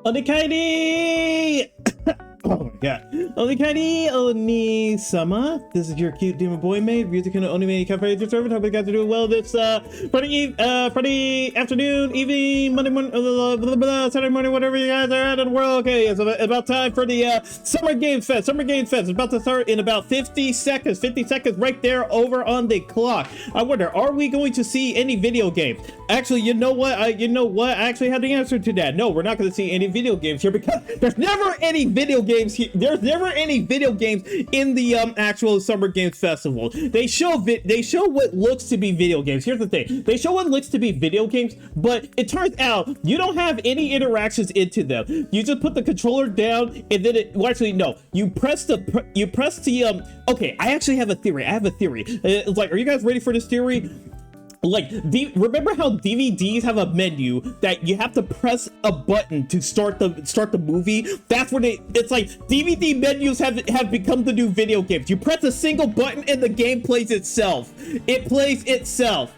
Onikairi! Oh my god. Onikairi onisama. This is your cute demon boy maid. Music and only cafe servant. Hope you guys are doing well this Friday afternoon, evening, Monday morning, Saturday morning, whatever you guys are at in the world. Okay, it's about time for the Summer Games Fest. Summer Games Fest is about to start in about 50 seconds. 50 seconds right there over on the clock. I wonder, are we going to see any video games? Actually, you know what? I actually have the answer to that. No, we're not going to see any video games here because there's never any video games here. There's never any video games in the actual Summer Games Festival. They show what looks to be video games. Here's the thing. They show what looks to be video games, but it turns out you don't have any interactions into them. You just put the controller down and then actually no. You press the okay, I actually have a theory. It's like, are you guys ready for this theory? Like, remember how DVDs have a menu that you have to press a button to start the movie? That's what it's like. DVD menus have become the new video games. You press a single button and the game plays itself. It plays itself.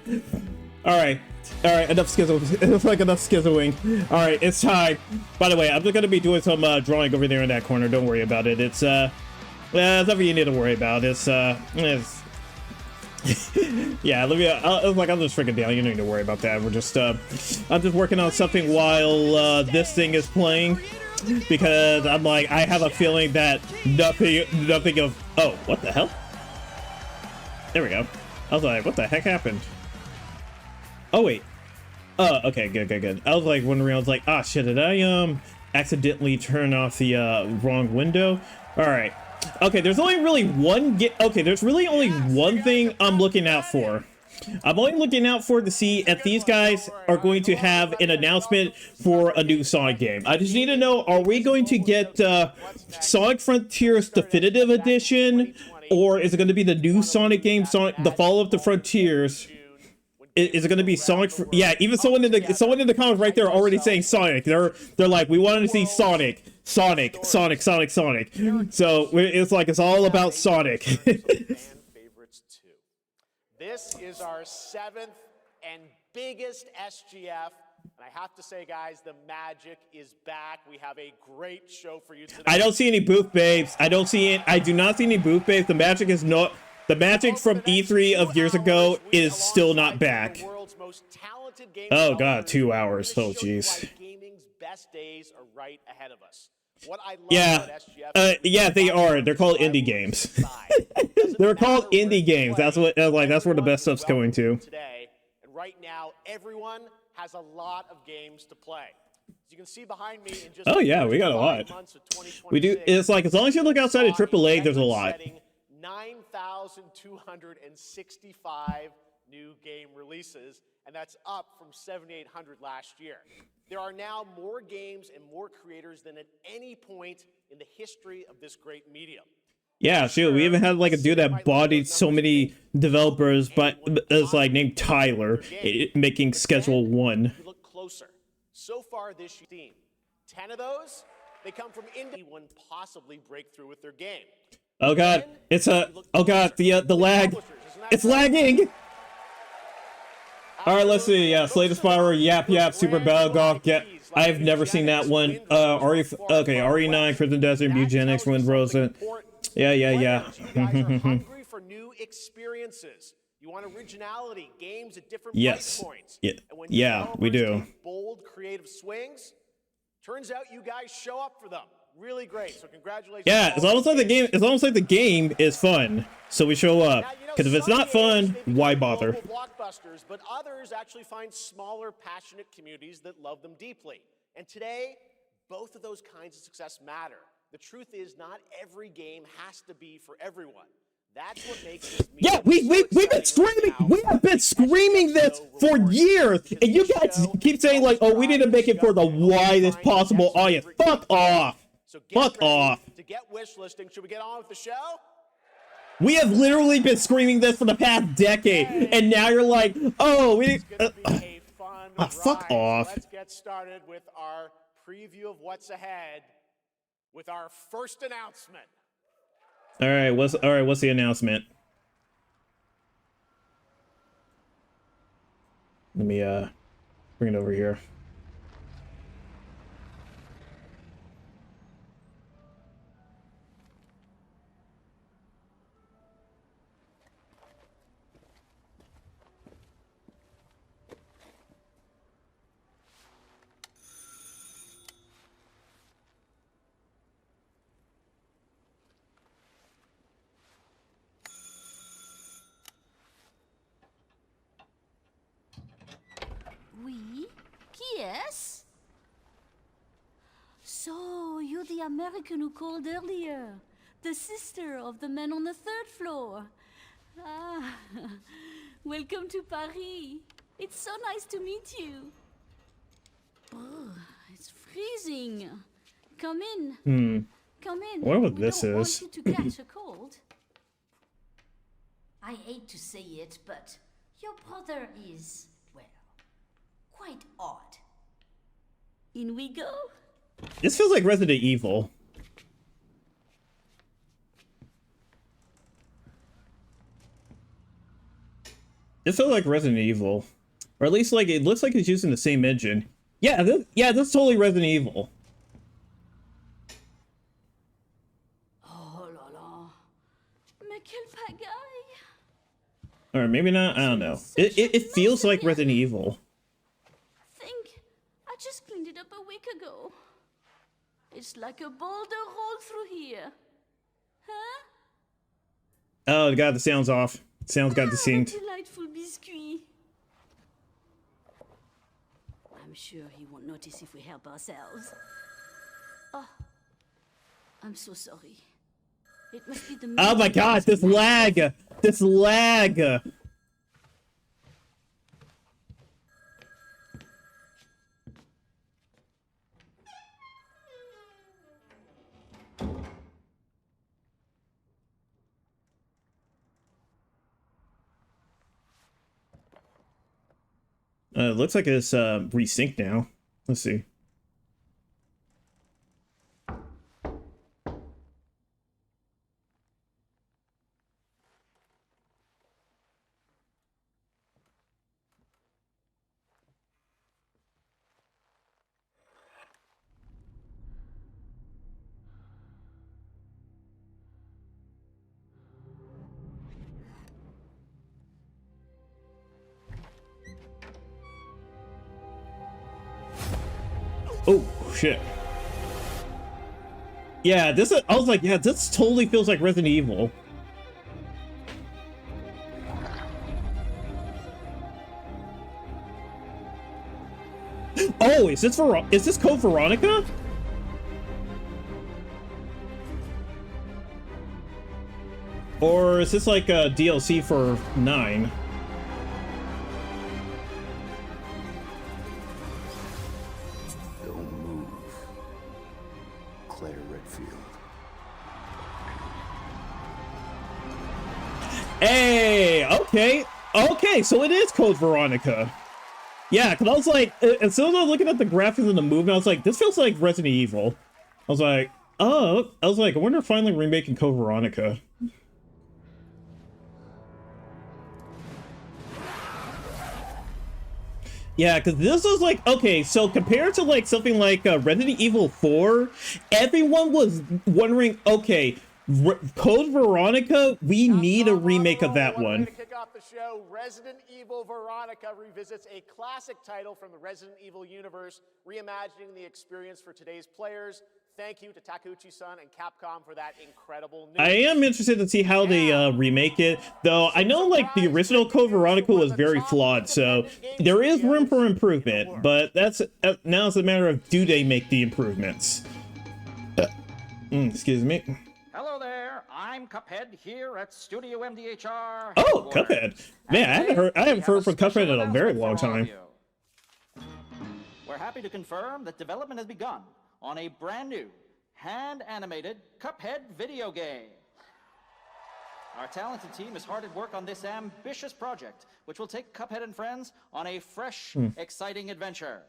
All right, enough skizzling. It's like enough skizzling. All right, it's time. By the way, I'm just gonna be doing some drawing over there in that corner. Don't worry about it. It's nothing you need to worry about. It's yeah, let me I'm just freaking down. You don't need to worry about that. We're just I'm just working on something while this thing is playing, because I'm like, I have a feeling that nothing of oh, what the hell? There we go. I was like, what the heck happened? Oh wait. Okay, good. I was like wondering, I was like, ah shit, did I accidentally turn off the wrong window? All right. Okay, there's only really one there's really only one thing I'm looking out for. I'm only looking out for to see if these guys are going to have an announcement for a new Sonic game. I just need to know, are we going to get Sonic Frontiers Definitive Edition, or is it going to be the new Sonic game, the follow-up to Frontiers? Is it going to be Sonic? Yeah, even someone in the comments right there already saying Sonic. They're like, we wanted to see Sonic. So it's like, it's all about Sonic. This is our 7th and biggest SGF. And I have to say, guys, the magic is back. We have a great show for you today. I don't see any booth babes. I do not see any booth babes. The magic is not. The magic from E3 of years ago is still not back. Oh god, 2 hours. Oh jeez. Gaming's best days are right ahead of us. Yeah, they are. They're called indie games. They're called indie games. That's what that's where the best stuff's going to. Today, and right now, everyone has a lot of games to play. As you can see behind me, in just oh yeah, we got a lot. We do. It's like, as long as you look outside of AAA, there's a lot. 9,265 new game releases, and that's up from 7,800 last year. There are now more games and more creators than at any point in the history of this great medium. Yeah, shoot, we even had like a dude that bodied so many developers, but it's like named Tyler, making Schedule 1. Look closer. So far this year, 10 of those, they come from indie one possibly break through with their game. Oh god, oh god, the lag. It's lagging! Alright, let's see. Yeah, Slay the Spyro, Yap, Super Battle Golf. Yeah, I've never seen that one. RE9, Crimson Desert, Eugenics, Wind Rosa. Yeah. Hungry for new experiences. You want originality, games at different price points. Yeah, we do. Bold, creative swings. Turns out you guys show up for them. Really great. So congratulations. Yeah, it's almost like the game is fun, so we show up. Because if it's not fun, why bother? Blockbusters, but others actually find smaller, passionate communities that love them deeply. And today, both of those kinds of success matter. The truth is, not every game has to be for everyone. That's what makes this. Yeah, we've been screaming. We have been screaming this for years, and you guys keep saying like, "Oh, we need to make it for the widest possible audience." Fuck off. Fuck off. To get wish listing, should we get on with the show? We have literally been screaming this for the past decade, and now you're like, "Oh, we." Fuck off. Let's get started with our preview of what's ahead with our first announcement. All right, what's the announcement? Let me bring it over here. Yes? So, you're the American who called earlier. The sister of the man on the 3rd floor. Ah, welcome to Paris. It's so nice to meet you. Oh, it's freezing. Come in. Come in. I wonder what We this don't is. want you to catch a cold. I hate to say it, but your brother is, well, quite odd. In we go. This feels like Resident Evil. This feels like Resident Evil. Or at least, like, it looks like it's using the same engine. Yeah, that's totally Resident Evil. Oh la la. Mais quelle pagaille. Or maybe not, I don't know. It feels like Resident Evil. Think, I just cleaned it up a week ago. It's like a boulder rolled through here. Huh? Oh god, the sound's off. Sound's got desynced. Delightful biscuit. I'm sure he won't notice if we help ourselves. Oh, I'm so sorry. It must be the. Oh my god, this lag! This lag! It looks like it's resynced now. Let's see. Oh, shit. Yeah, this is, I was like, yeah, this totally feels like Resident Evil. Oh, is this Code Veronica? Or is this like a DLC for 9? Hey, okay, so it is Code Veronica. Yeah, because I was like, as soon as I was looking at the graphics in the movie, I was like, this feels like Resident Evil. I was like, oh, I wonder if finally remaking Code Veronica. Yeah, because this was like, okay, so compared to like something like Resident Evil 4, everyone was wondering, okay, Code Veronica, we need a remake of that one. To kick off the show, Resident Evil Veronica revisits a classic title from the Resident Evil universe, reimagining the experience for today's players. Thank you to Takeuchi-san and Capcom for that incredible news. I am interested to see how they remake it, though I know like the original Code Veronica was very flawed, so there is room for improvement, but that's now it's a matter of do they make the improvements. Excuse me. Hello there, I'm Cuphead here at Studio MDHR. Oh, Cuphead. Man, I haven't heard from Cuphead in a very long time. We're happy to confirm that development has begun on a brand new, hand-animated Cuphead video game. Our talented team is hard at work on this ambitious project, which will take Cuphead and friends on a fresh, exciting adventure.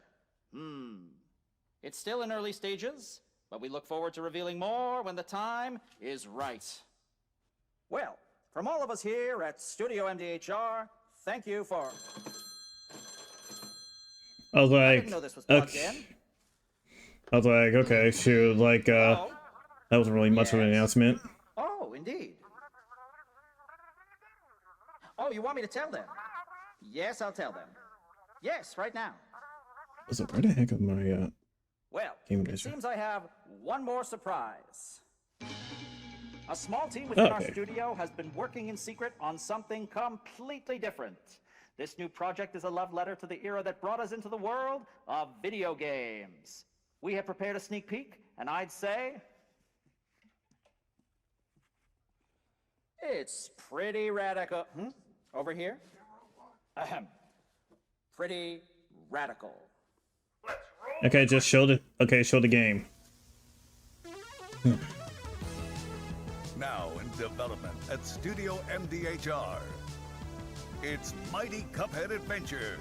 It's still in early stages, but we look forward to revealing more when the time is right. Well, from all of us here at Studio MDHR, thank you for... I was like, I didn't know this was plugged in. I was like, okay, shoot, like, that wasn't really much of an announcement. Oh, indeed. Oh, you want me to tell them? Yes, I'll tell them. Yes, right now. So where the heck is my, Well, game it measure? seems I have one more surprise. A small team within our Okay. studio has been working in secret on something completely different. This new project is a love letter to the era that brought us into the world of video games. We have prepared a sneak peek, and I'd say it's pretty radical. Over here? Ahem. Pretty radical. Okay, just show the show the game. Now in development at Studio MDHR. It's Mighty Cuphead Adventure.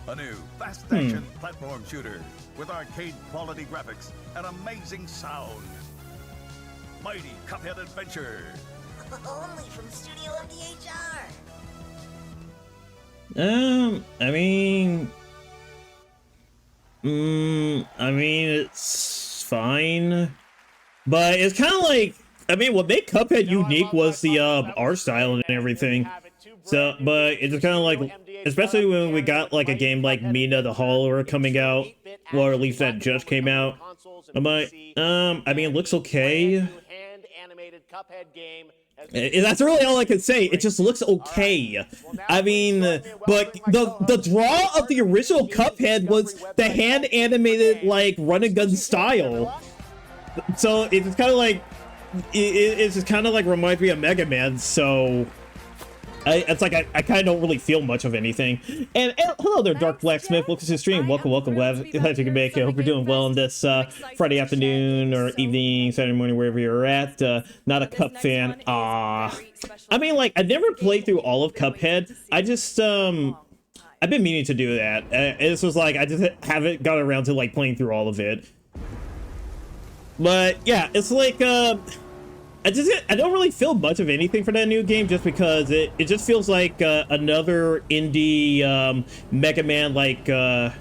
A new fast-action platform shooter with arcade-quality graphics and amazing sound. Mighty Cuphead Adventure. Only from Studio MDHR. I mean, it's fine, but it's kind of like, I mean, what made Cuphead unique was the art style and everything. So, but it's kind of like, especially when we got like a game like Mina the Hauler coming out, or at least that just came out. I'm like, I mean, it looks okay. That's really all I can say. It just looks okay. I mean, but the draw of the original Cuphead was the hand animated like run and gun style. So it's kind of like it's just kind of like reminds me of Mega Man. So it's like I kind of don't really feel much of anything. And hello there, Dark Blacksmith. Welcome to the stream. Welcome. Glad you can make it. Hope you're doing well on this Friday afternoon or evening, Saturday morning, wherever you're at. Not a Cup fan. I mean, like, I never played through all of Cuphead. I just I've been meaning to do that. This was like I just haven't got around to like playing through all of it. But yeah, it's like I don't really feel much of anything for that new game, just because it just feels like another indie Mega Man like indie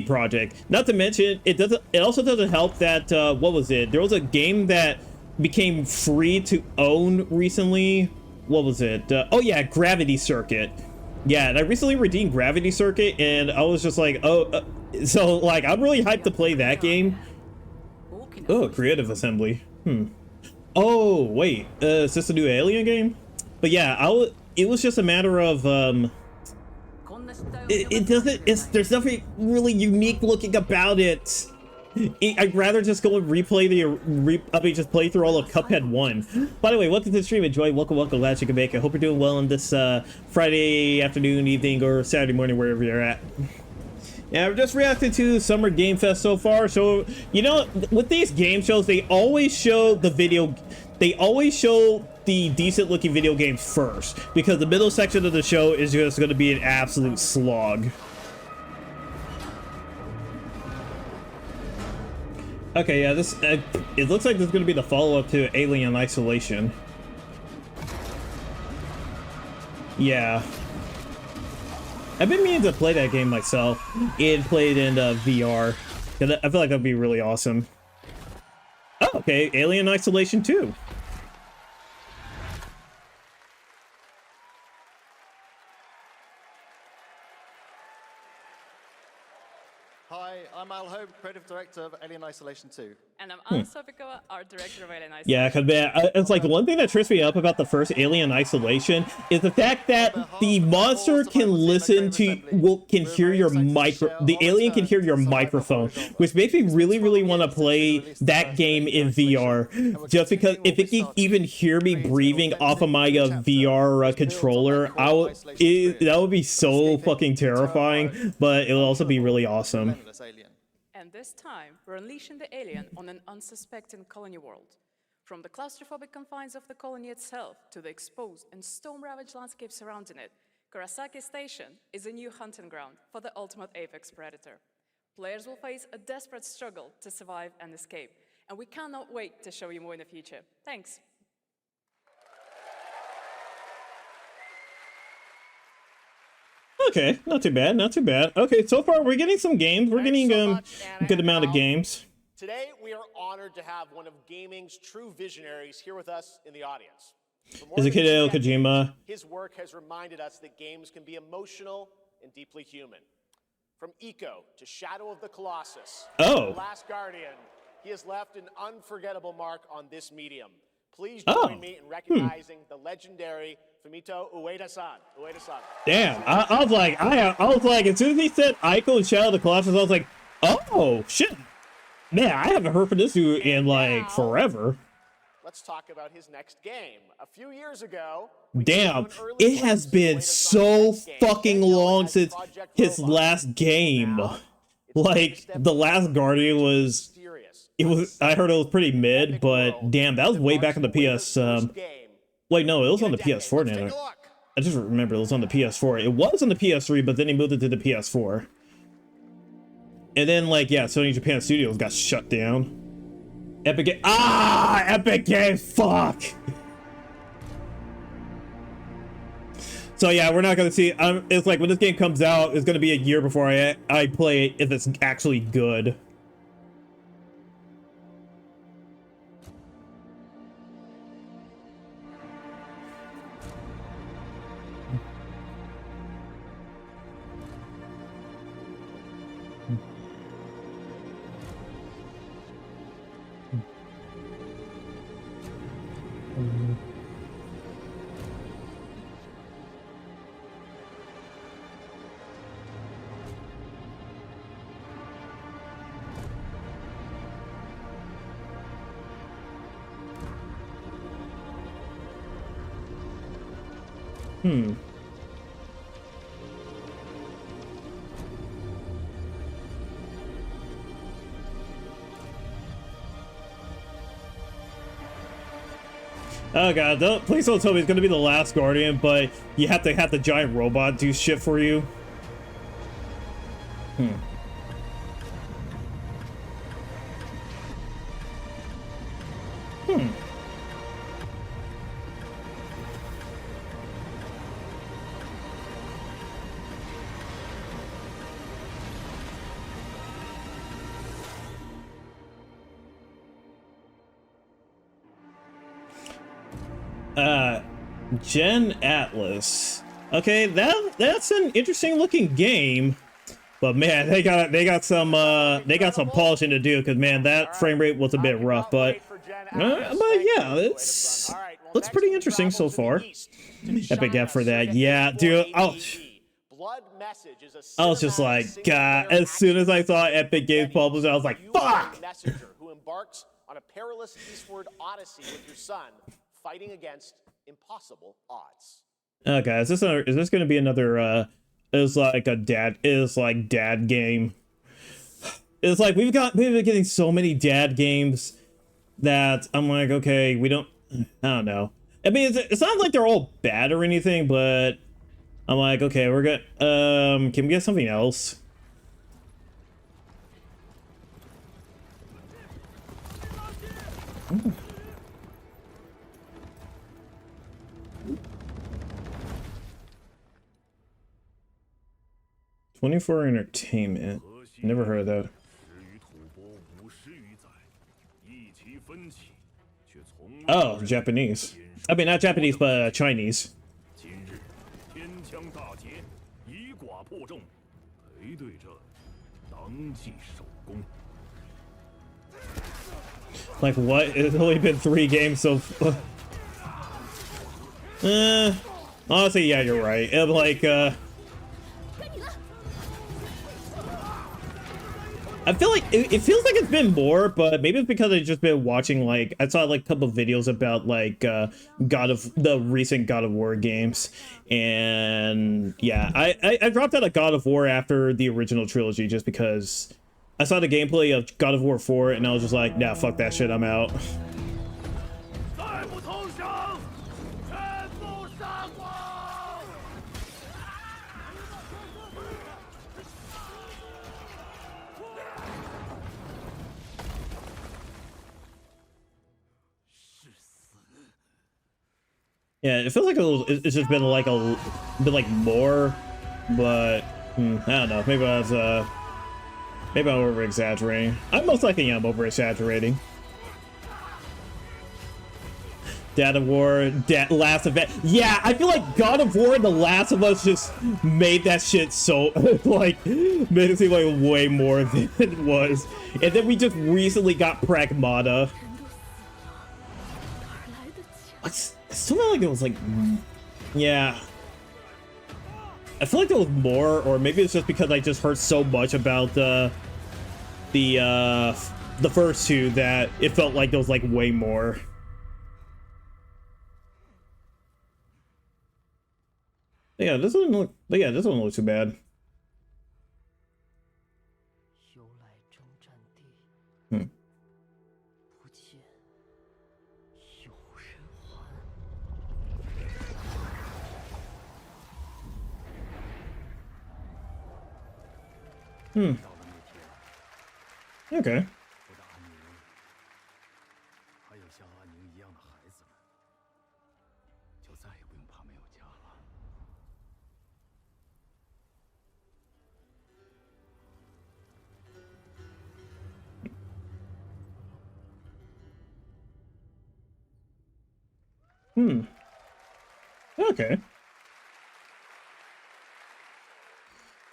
project. Not to mention, it also doesn't help that what was it? There was a game that became free to own recently. What was it? Oh yeah, Gravity Circuit. Yeah, and I recently redeemed Gravity Circuit, and I was just like, oh, so like I'm really hyped to play that game. Oh, Creative Assembly. Oh wait, is this a new Alien game? But yeah, it was just a matter of there's nothing really unique looking about it. I'd rather just go and replay just play through all of Cuphead 1. By the way, welcome to the stream. Enjoy. Welcome. Glad you can make it. Hope you're doing well on this Friday afternoon, evening, or Saturday morning, wherever you're at. Yeah, I've just reacted to Summer Game Fest so far. So, you know, with these game shows, they always show the decent looking video games first, because the middle section of the show is just going to be an absolute slog. Okay, yeah, this it looks like this is going to be the follow-up to Alien Isolation. Yeah. I've been meaning to play that game myself and play it in VR. I feel like that'd be really awesome. Oh, okay, Alien Isolation 2. Hi, I'm Al Hope, Creative Director of Alien Isolation 2. And I'm Anna Sopikova, Art Director of Alien Isolation. Yeah, because it's like one thing that trips me up about the first Alien Isolation is the fact that the monster can listen to, can hear your the alien can hear your microphone, which makes me really want to play that game in VR, just because if it can even hear me breathing off of my VR controller, that would be so fucking terrifying, but it would also be really awesome. And this time, we're unleashing the alien on an unsuspecting colony world. From the claustrophobic confines of the colony itself to the exposed and storm-ravaged landscape surrounding it, Kurosaki Station is a new hunting ground for the ultimate apex predator. Players will face a desperate struggle to survive and escape, and we cannot wait to show you more in the future. Thanks. Okay, not too bad, not too bad. Okay, so far we're getting some games. We're getting a good amount of games. Today we are honored to have one of gaming's true visionaries here with us in the audience. Is it Hideo Kojima? His work has reminded us that games can be emotional and deeply human. From Eco to Shadow of the Colossus, oh, The Last Guardian, he has left an unforgettable mark on this medium. Please Oh. join me in recognizing the legendary Fumito Ueda-san. Ueda-san. Damn, I was like, I was like, as soon as he said Ico and Shadow of the Colossus, I was like, oh shit, man, I haven't heard from this dude in like forever. Let's talk about his next game. A few years ago, Damn, it has been so fucking long since his last game. Like, The Last Guardian was, I heard it was pretty mid, but damn, that was way back on the PS, wait, no, it was on the PS4 now. I just remember it was on the PS4. It was on the PS3, but then he moved it to the PS4. And then, like, yeah, Sony Japan Studios got shut down. Epic Games. Ah! Epic Games! Fuck! So, yeah, we're not gonna see. It's like when this game comes out, it's gonna be a year before I play it if it's actually good. Oh god, please don't tell me it's gonna be The Last Guardian, but you have to have the giant robot do shit for you. Gen Atlas. Okay, that's an interesting looking game, but man, they got some polishing to do, because man, that frame rate was a bit rough, but yeah, it's looks pretty interesting so far. Epic F for that, yeah, dude. I was just like, God, as soon as I saw Epic Games published, I was like, fuck. Who embarks on a perilous eastward odyssey with your son, fighting against impossible odds. Okay, is this gonna be another is like dad game? It's like we've been getting so many dad games that I'm like, okay, I don't know. I mean, it's not like they're all bad or anything, but I'm like, okay, we're good. Can we get something else? Ooh. 24 Entertainment. Never heard of that. Oh, Japanese. I mean, not Japanese, but Chinese. Like what? It's only been 3 games so far. Honestly, yeah, you're right. I'm like, I feel like it feels like it's been more, but maybe it's because I've just been watching, like, I saw like a couple of videos about like the recent God of War games, and yeah, I dropped out of God of War after the original trilogy just because I saw the gameplay of God of War 4 and I was just like, nah, fuck that shit, I'm out. Yeah, it feels like it's just been like more, but I don't know. Maybe maybe I'm over exaggerating. I'm most likely over exaggerating. Dad of War, Last of Us. Yeah, I feel like God of War and The Last of Us just made that shit so like made it seem like way more than it was. And then we just recently got Pragmata. I still felt like it was like, yeah. I feel like there was more, or maybe it's just because I just heard so much about the first two that it felt like there was like way more. Yeah, this one look. Yeah, this one looks too bad. Hmm. Hmm. Okay. Hmm. Okay.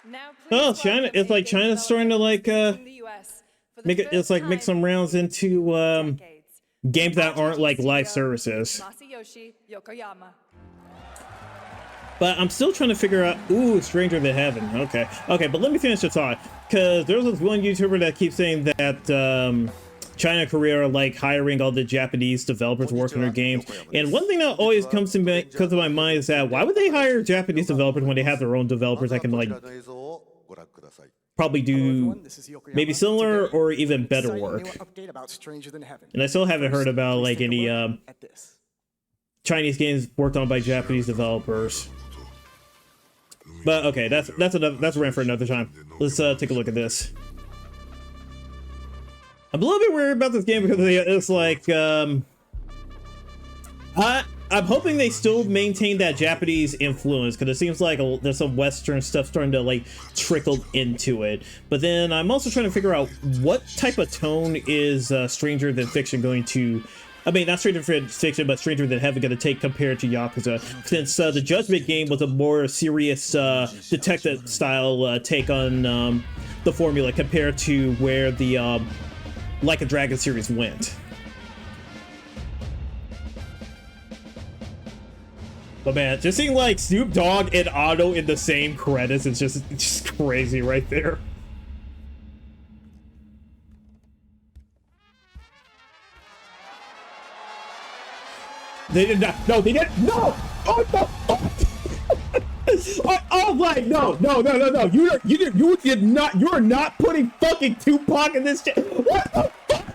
Now, Oh, please China. welcome It's a like game China's starting to like development in the US for the make it. It's first like make time some rounds in into decades. games that aren't RGG like live CEO, services. Masayoshi Yokoyama. But I'm still trying to figure out. Ooh, Stranger Than Heaven. Okay, okay. But let me finish the thought, because there's this one YouTuber that keeps saying that China, Korea are like hiring all the Japanese developers working on their games. And one thing that always comes to my mind is that why would they hire Japanese developers when they have their own developers that can like probably do maybe similar or even better work? And I still haven't heard about like any Chinese games worked on by Japanese developers. But okay, that's a rant for another time. Let's take a look at this. I'm a little bit worried about this game because it's like I'm hoping they still maintain that Japanese influence, because it seems like there's some Western stuff starting to like trickle into it. But then I'm also trying to figure out what type of tone is Stranger Than Fiction going to. I mean, not Stranger Than Fiction, but Stranger Than Heaven going to take compared to Yakuza, since the Judgment game was a more serious detective style take on the formula compared to where the Like a Dragon series went. But man, just seeing like Snoop Dogg and Otto in the same credits is just crazy right there. They did not. No, they didn't. No. Oh no. Oh my! No! You did not. You are not putting fucking Tupac in this. What the fuck?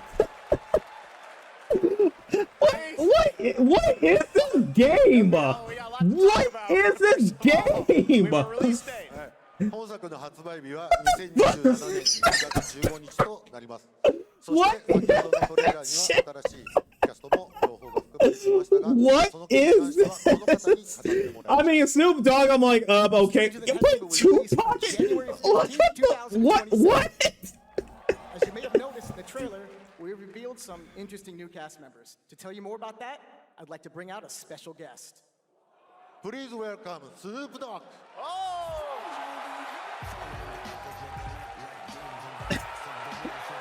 What is this game? What is this game? What? What is this? I mean, Snoop Dogg, I'm like, okay. You put Tupac in? What? As you may have noticed in the trailer, we revealed some interesting new cast members. To tell you more about that, I'd like to bring out a special guest. Please welcome Snoop Dogg.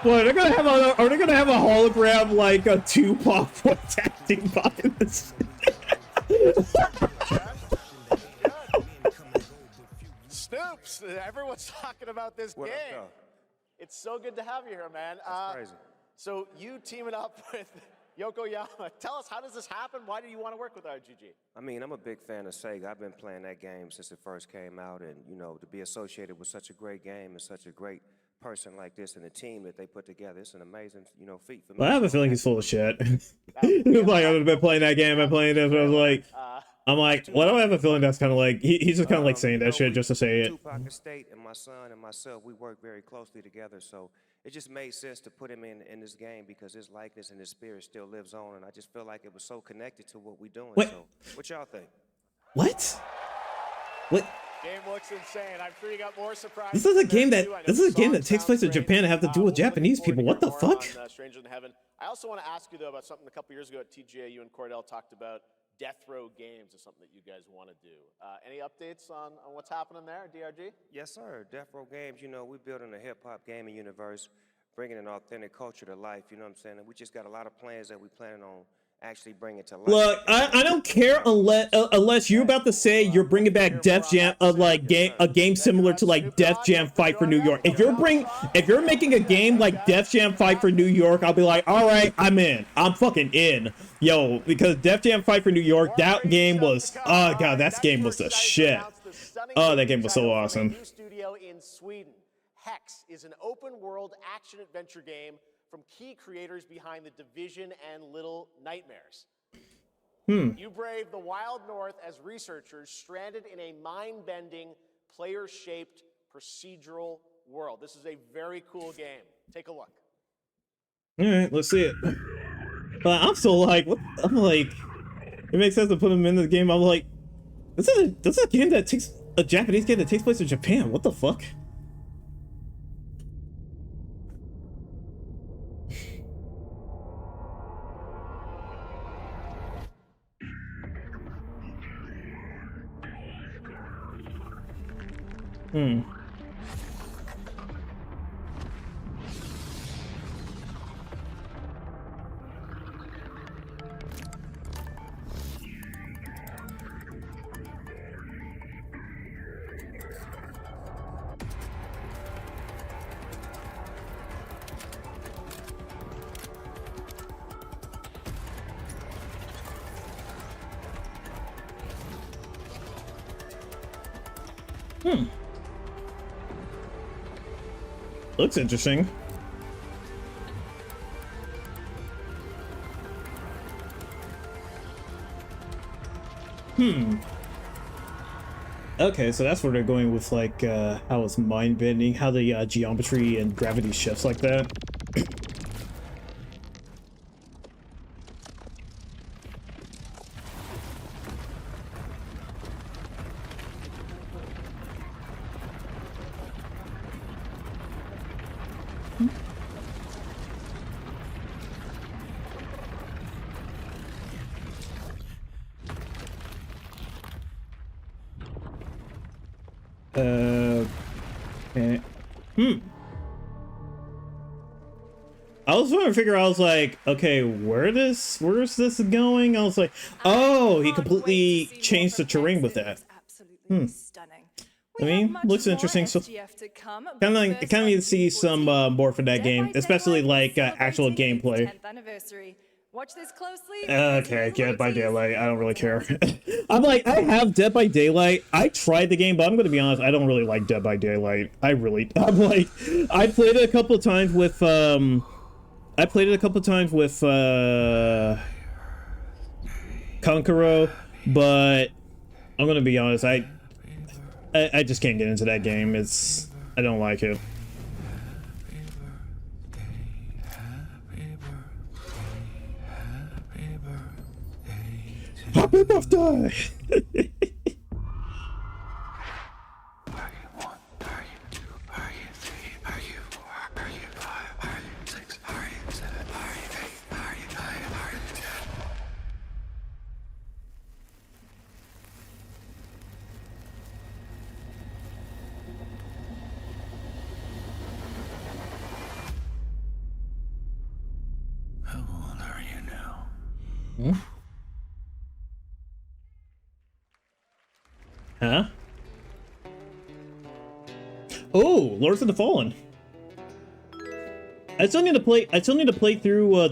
What, are they gonna have a hologram like a Tupac voice acting behind this? Snoops, everyone's talking about this game. It's so good to have you here, man. That's crazy. So you teaming up with Yokoyama. Tell us, how does this happen? Why do you want to work with RGG? I mean, I'm a big fan of Sega. I've been playing that game since it first came out, and you know, to be associated with such a great game and such a great person like this and the team that they put together, it's an amazing, you know, feat for me. Well, I have a feeling he's full of shit. He's like, I've been playing that game, I've been playing this, and I was like, I'm like, well, I have a feeling that's kind of like, he's just kind of like saying that shit just to say it. Tupac Estate and my son and myself, we work very closely together, so it just made sense to put him in this game because his likeness and his spirit still lives on, and I just feel like it was so connected to what we're doing. What? So, what y'all think? What? What? Game looks insane. I'm sure you got more surprises. This is a game that takes place in Japan and have to do with Japanese people. What the fuck? Stranger Than Heaven. I also want to ask you though about something a couple years ago at TGA. You and Cordell talked about Death Row Games is something that you guys want to do. Any updates on what's happening there, DRG? Yes, sir. Death Row Games, you know, we're building a hip-hop gaming universe, bringing an authentic culture to life, you know what I'm saying? And we just got a lot of plans that we're planning on actually bring it to life. Look, I don't care unless you're about to say you're bringing back Def Jam, like a game similar to like Def Jam Fight for New York. If you're making a game like Def Jam Fight for New York, I'll be like, all right, I'm in. I'm fucking in, yo. Because Def Jam Fight for New York, that game was, oh god, that game was the shit. Oh, that game was so awesome. New studio in Sweden. Hex is an open-world action-adventure game from key creators behind The Division and Little Nightmares. You brave the wild north as researchers stranded in a mind-bending, player-shaped procedural world. This is a very cool game. Take a look. All right, let's see it. But I'm still like, what? I'm like, it makes sense to put him in the game. I'm like, this is a game that takes a Japanese game that takes place in Japan. What the fuck? Looks interesting. Okay, so that's where they're going with like how it's mind bending, how the geometry and gravity shifts like that. Okay. I was trying to figure out, I was like, okay, where's this going? I was like, oh, he completely changed the terrain with that. I mean, looks interesting. So kind of need to see some more for that game, especially like actual gameplay. Watch this closely. Okay, Dead by Daylight. I don't really care. I'm like, I have Dead by Daylight. I tried the game, but I'm gonna be honest, I don't really like Dead by Daylight. I'm like, I played it a couple of times with Konkoro, but I'm gonna be honest, I just can't get into that game. I don't like it. Happy birthday! How old are you now? Huh? Oh, Lords of the Fallen. I still need to play through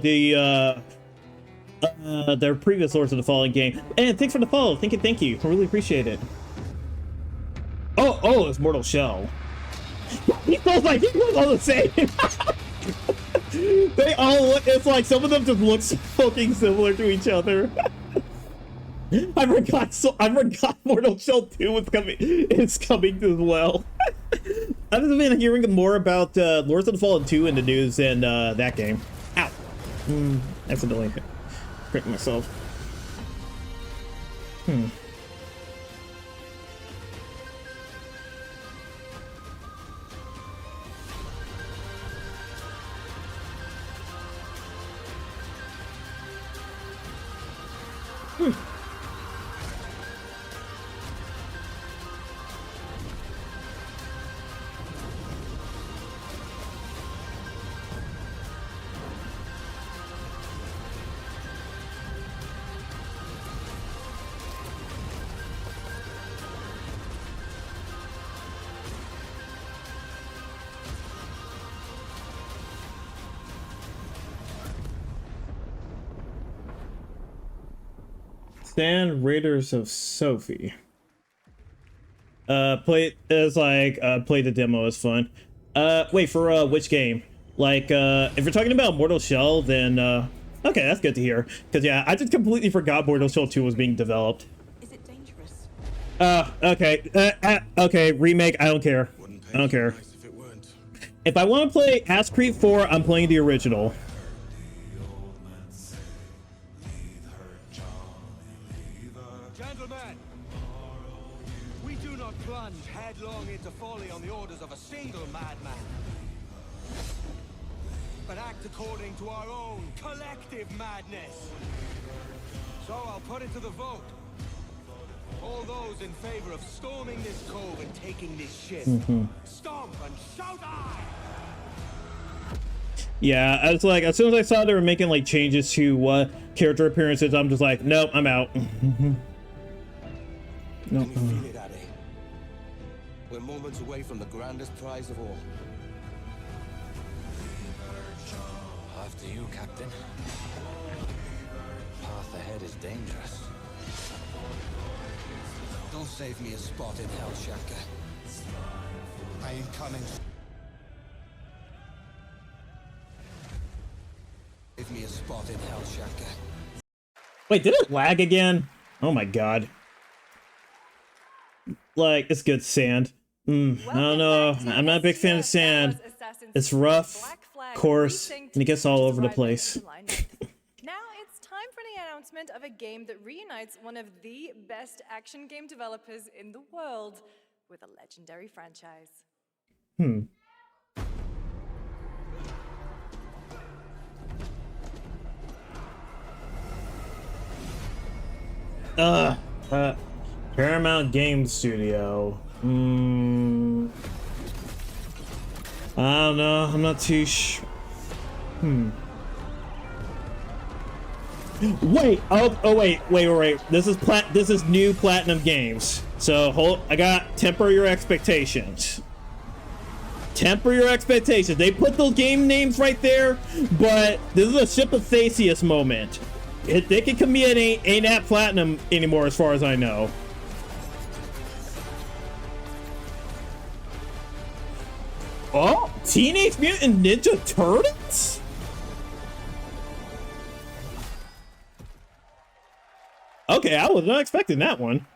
their previous Lords of the Fallen game. And thanks for the follow. Thank you. I really appreciate it. Oh, it's Mortal Shell. He feels like he look all the same. They all look, it's like some of them just look so fucking similar to each other. I forgot Mortal Shell 2 is coming as well. I've just been hearing more about Lords of the Fallen 2 in the news and that game. Ow. Accidentally hurt myself. Sand Raiders of Sophie. Play the demo is fun. Wait, for which game? Like, if you're talking about Mortal Shell, then okay, that's good to hear. Cause yeah, I just completely forgot Mortal Shell 2 was being developed. Is it dangerous? Okay. Okay, remake, I don't care. I don't care. If I want to play Ass Creep 4, I'm playing the original. Gentlemen, we do not plunge headlong into folly on the orders of a single madman, but act according to our own collective madness. So I'll put it to the vote. All those in favor of storming this cove and taking this ship, stomp and shout aye! Yeah, I was like, as soon as I saw they were making like changes to character appearances, I'm just like, nope, I'm out. Nope. Can you feel it, Addy? We're moments away from the grandest prize of all. After you, Captain. Path ahead is dangerous. Don't save me a spot in hell, Shaka. I ain't coming. Save me a spot in hell, Shaka. Wait, did it lag again? Oh my god. Like, it's good sand. I don't know. I'm not a big fan of sand. It's rough, coarse, and it gets all over the place. Now it's time for the announcement of a game that reunites one of the best action game developers in the world with a legendary franchise. Paramount Game Studio. I don't know. I'm not too Wait. Wait. This is new Platinum Games. So I got temper your expectations. Temper your expectations. They put those game names right there, but this is a Ship of Theseus moment. They can commit ain't at Platinum anymore, as far as I know. Oh, Teenage Mutant Ninja Turtles? Okay, I was not expecting that one.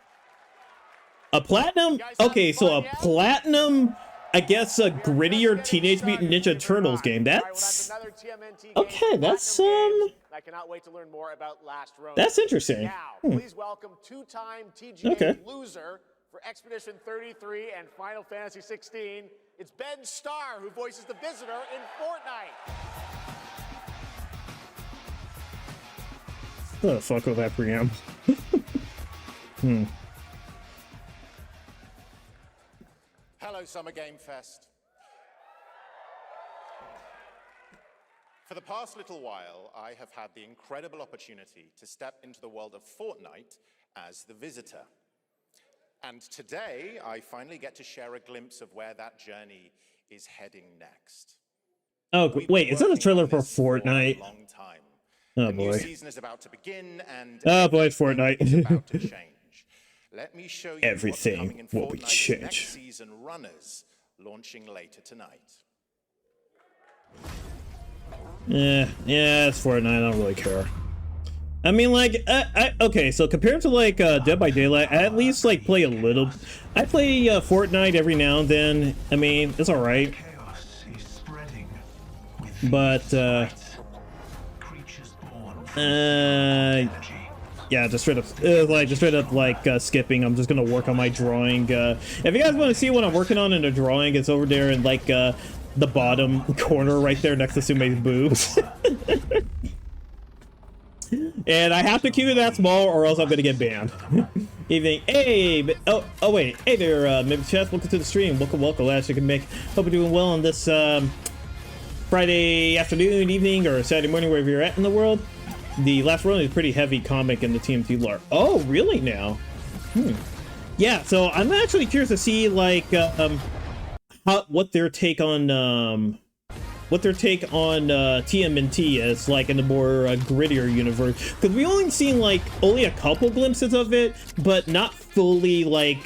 A Platinum? Okay, so a Platinum, I guess a grittier Teenage Mutant Ninja Turtles game. That's okay. That's I cannot wait to learn more about Last Ronin. That's interesting. Now, please welcome two-time TGA loser for Expedition 33 and Final Fantasy 16. It's Ben Starr, who voices the Visitor in Fortnite. What the fuck was that preamp? Hello, Summer Game Fest. For the past little while, I have had the incredible opportunity to step into the world of Fortnite as the Visitor. And today, I finally get to share a glimpse of where that journey is heading next. Oh, wait, is that a trailer for Fortnite? Oh boy. The new season is about to begin, and oh boy, Fortnite. is about to change. Let me show you Everything will be changed. Next season runners launching later tonight. Yeah, it's Fortnite. I don't really care. I mean, like, okay, so compared to like Dead by Daylight, I at least like play a little. I play Fortnite every now and then. I mean, it's all right. But yeah, just straight up skipping. I'm just gonna work on my drawing. If you guys want to see what I'm working on in the drawing, it's over there in like the bottom corner right there next to Sume's boobs. And I have to keep it that small or else I'm gonna get banned. Evening. Hey, oh wait, hey there, maybe chat, welcome to the stream. Welcome, last you can make. Hope you're doing well on this Friday afternoon, evening, or Saturday morning, wherever you're at in the world. The Last Ronin is a pretty heavy comic in the TMT lore. Oh, really now? Yeah, so I'm actually curious to see like what their take on what their take on TMNT is like in the more grittier universe, because we only seen like only a couple glimpses of it, but not fully. Like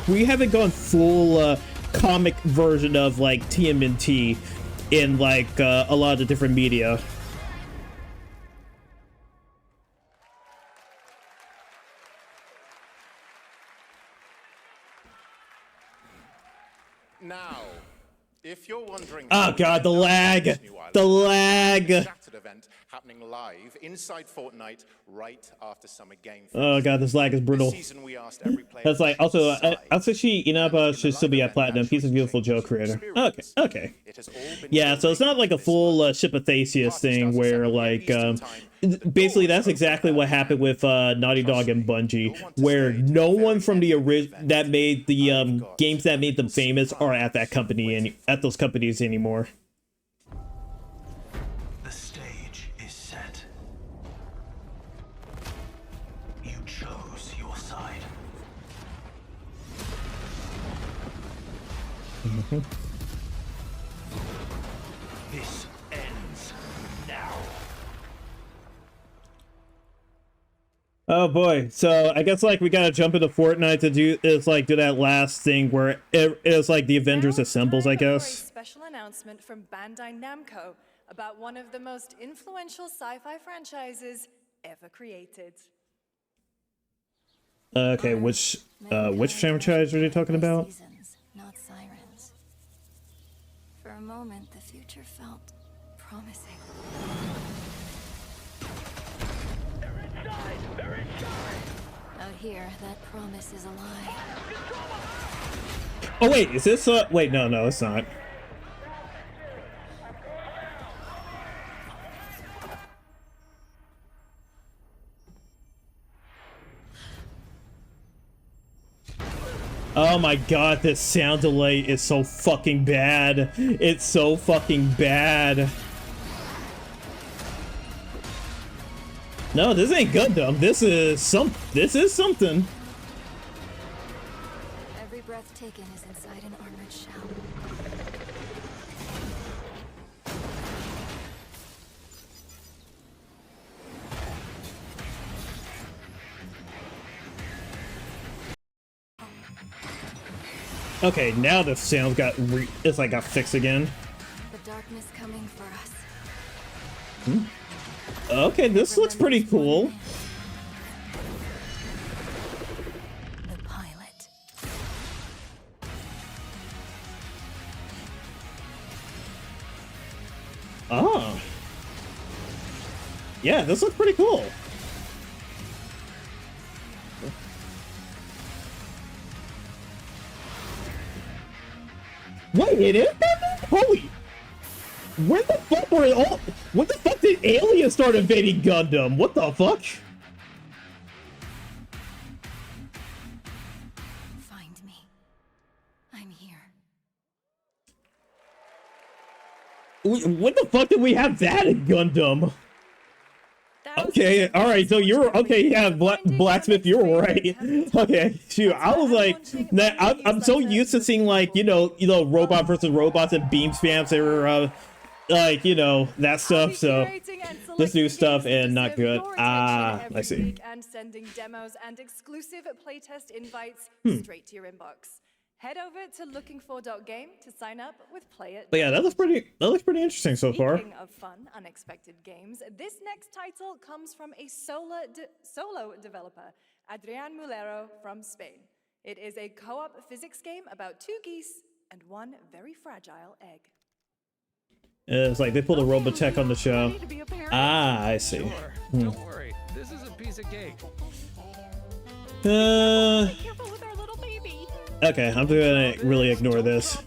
we haven't gone full comic version of like TMNT in like a lot of the different media. Now, if you're wondering, oh god, the lag, the lag. Event happening live inside Fortnite right after Summer Game Fest. Oh god, this lag is brutal. That's like also Atsushi Inaba should still be at platinum. He's a beautiful Joe creator. Okay. Yeah, so it's not like a full Ship of Theseus thing where like basically that's exactly what happened with Naughty Dog and Bungie, where no one from the that made the games that made them famous are at that company and at those companies anymore. This ends now. Oh boy, so I guess like we gotta jump into Fortnite to do that last thing where it's like the Avengers assembles, I guess. For a special announcement from Bandai Namco about one of the most influential sci-fi franchises ever created. Okay, which franchise are they talking about? Seasons, not sirens. For a moment, the future felt promising. Out here, that promise is a lie. Oh wait, is this wait, no, it's not. Oh my god, this sound delay is so fucking bad. It's so fucking bad. No, this ain't Gundam. This is something. Every breath taken is inside an armored shell. Okay, now the sound got got fixed again. The darkness coming for us. Okay, this looks pretty cool. The pilot. Oh. Yeah, this looks pretty cool. Wait, it is Gundam? Holy! When the fuck did aliens start invading Gundam? What the fuck? Find me. I'm here. When the fuck did we have that in Gundam? Okay, alright, so you're okay, yeah, Blacksmith, you were right. Okay, shoot, I was like, I'm so used to seeing like, you know, robot versus robots and beam spams, they were, like, you know, that stuff, so this new stuff and not good. Ah, I see. And sending demos and exclusive playtest invites straight to your inbox. Head over to lookingfor.game to sign up with Play It. But yeah, that looks pretty interesting so far. Speaking of fun, unexpected games, this next title comes from a solo developer, Adrian Mulero from Spain. It is a co-op physics game about two geese and one very fragile egg. It's like they pulled a Robotech on the show. Ah, I see. Sure. Don't worry, this is a piece of cake. Okay, I'm gonna really ignore this.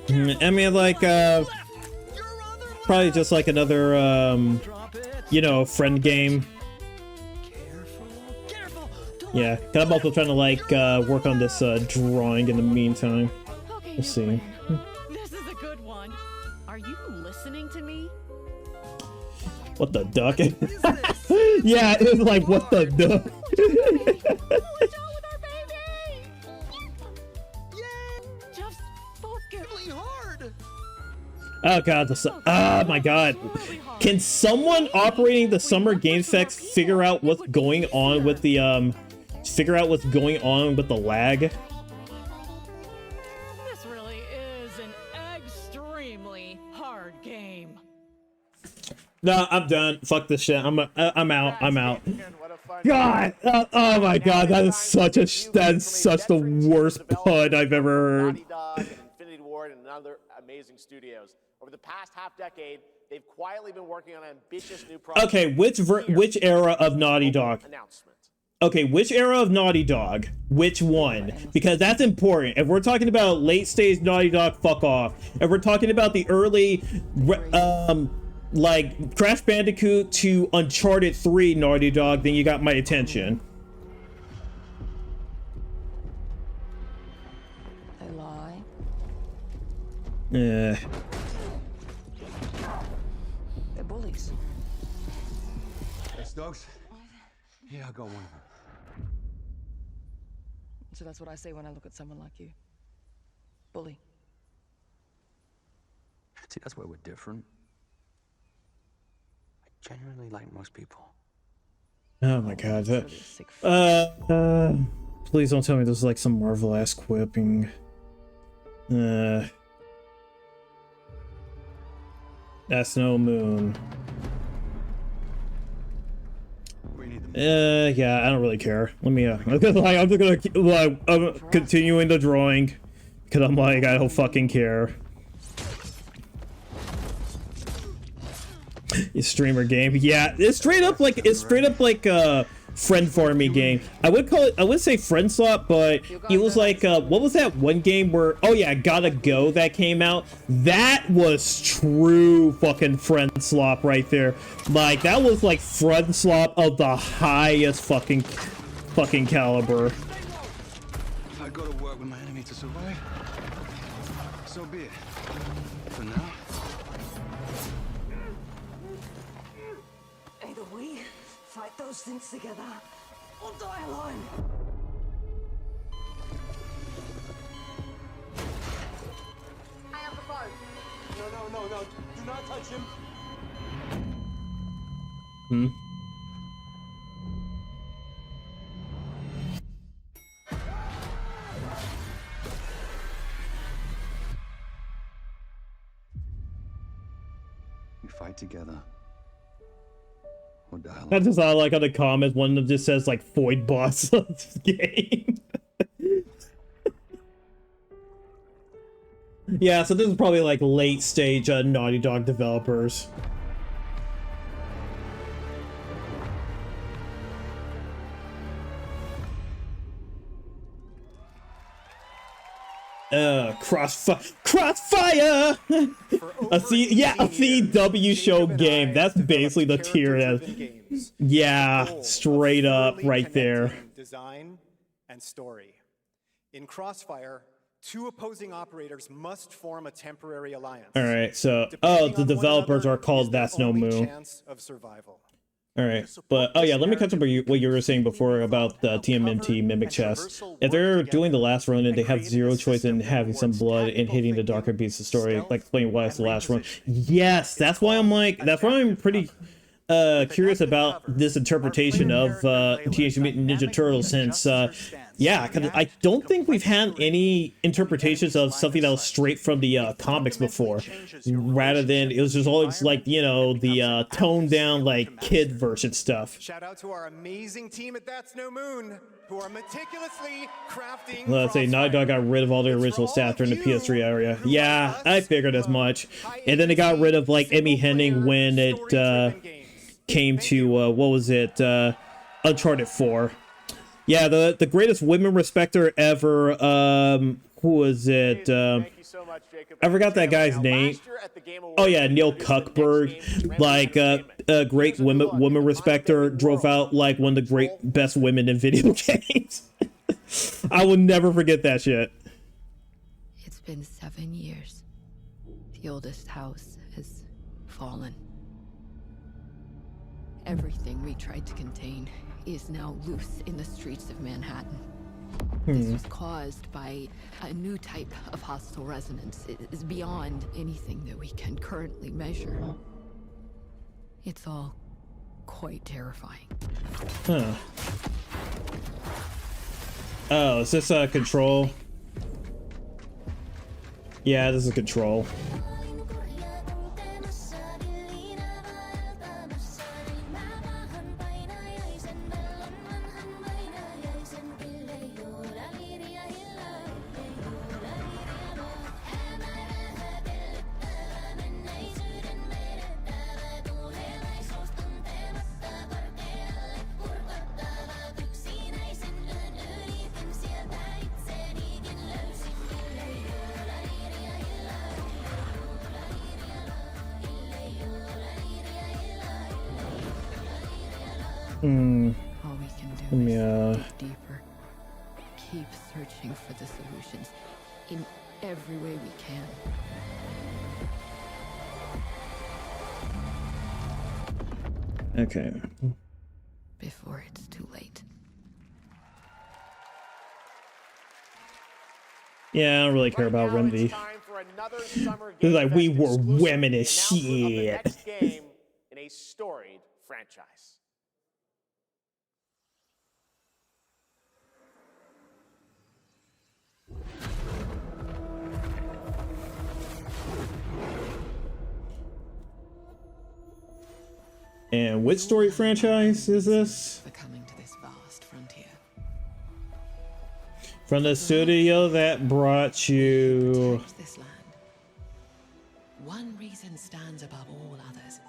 I mean, like, probably just like another, you know, friend game. Yeah, cause I'm also trying to like work on this drawing in the meantime. Let's see. This is a good one. Are you listening to me? What the duck? Yeah, it was like, what the duck? Just focus. Really hard. Oh god, oh my god. Can someone operating the Summer Games Fest figure out what's going on with the lag? This really is an extremely hard game. No, I'm done. Fuck this shit. I'm out. I'm out. God, oh my god, that's such the worst pun I've ever heard. Naughty Dog and Infinity Ward and other amazing studios. Over the past half-decade, they've quietly been working on ambitious new projects. Okay, which era of Naughty Dog? Okay, which era of Naughty Dog? Which one? Because that's important. If we're talking about late stage Naughty Dog, fuck off. If we're talking about the early, like Crash Bandicoot to Uncharted 3 Naughty Dog, then you got my attention. They lie. Yeah. They're bullies. Yes, dogs? Yeah, I got one of them. So that's what I say when I look at someone like you. Bully. See, that's where we're different. I genuinely like most people. Oh my god. Please don't tell me this is like some Marvel-ass quipping. That's no moon. Yeah, I don't really care. Let me, I'm just gonna, I'm continuing the drawing. Because I'm like, I don't fucking care. Streamer game. Yeah, it's straight up like a friend farming game. I would say friend slot, but it was like what was that one game where, oh yeah, Gotta Go, that came out? That was true fucking friend slop right there. Like that was like friend slop of the highest fucking caliber. If I go to work with my enemy to survive, so be it. For now. Either we fight those things together, or die alone. I have the phone. No. Do not touch him. Hmm. We fight together. Or die alone. I just saw like on the comments, one of them just says like Void Boss of this game. Yeah, so this is probably like late stage Naughty Dog developers. Crossfire. a CW show game. That's basically the tier that. Yeah, straight up, right there. Design and story. In Crossfire, two opposing operators must form a temporary alliance. All right, so the developers are called That's No Moon. All right, but oh yeah, let me catch up with what you were saying before about the TMNT Mimic Chess. If they're doing the last run and they have zero choice in having some blood and hitting the darker beats of the story, like explain why it's the last run. Yes, that's why I'm pretty curious about this interpretation of Teenage Mutant Ninja Turtles, since yeah, because I don't think we've had any interpretations of something that was straight from the comics before, rather than it was just always like, you know, the toned down like kid version stuff. Shout out to our amazing team at That's No Moon, who are meticulously crafting. Let's say Naughty Dog got rid of all the original staff during the PS3 area. Yeah, I figured as much. And then they got rid of like Emmy Henning when it came to what was it, Uncharted 4. Yeah, the greatest women respecter ever. Who was it? I forgot that guy's name. Oh yeah, Neil Cuckberg. Like a great woman respecter, drove out like one of the great best women in video games. I will never forget that shit. It's been 7 years. The oldest house has fallen. Everything we tried to contain is now loose in the streets of Manhattan. This was caused by a new type of hostile resonance. It is beyond anything that we can currently measure. It's all quite terrifying. Huh. Oh, is this control? Yeah, this is control. All we can do is dig deeper. Keep searching for the solutions in every way we can. Okay. Before it's too late. Yeah, I don't really care about Remedy. It's like we were women as shit. Next game in a storied franchise. And which story franchise is this? For coming to this vast frontier. From the studio that brought you This land. One reason stands above all others.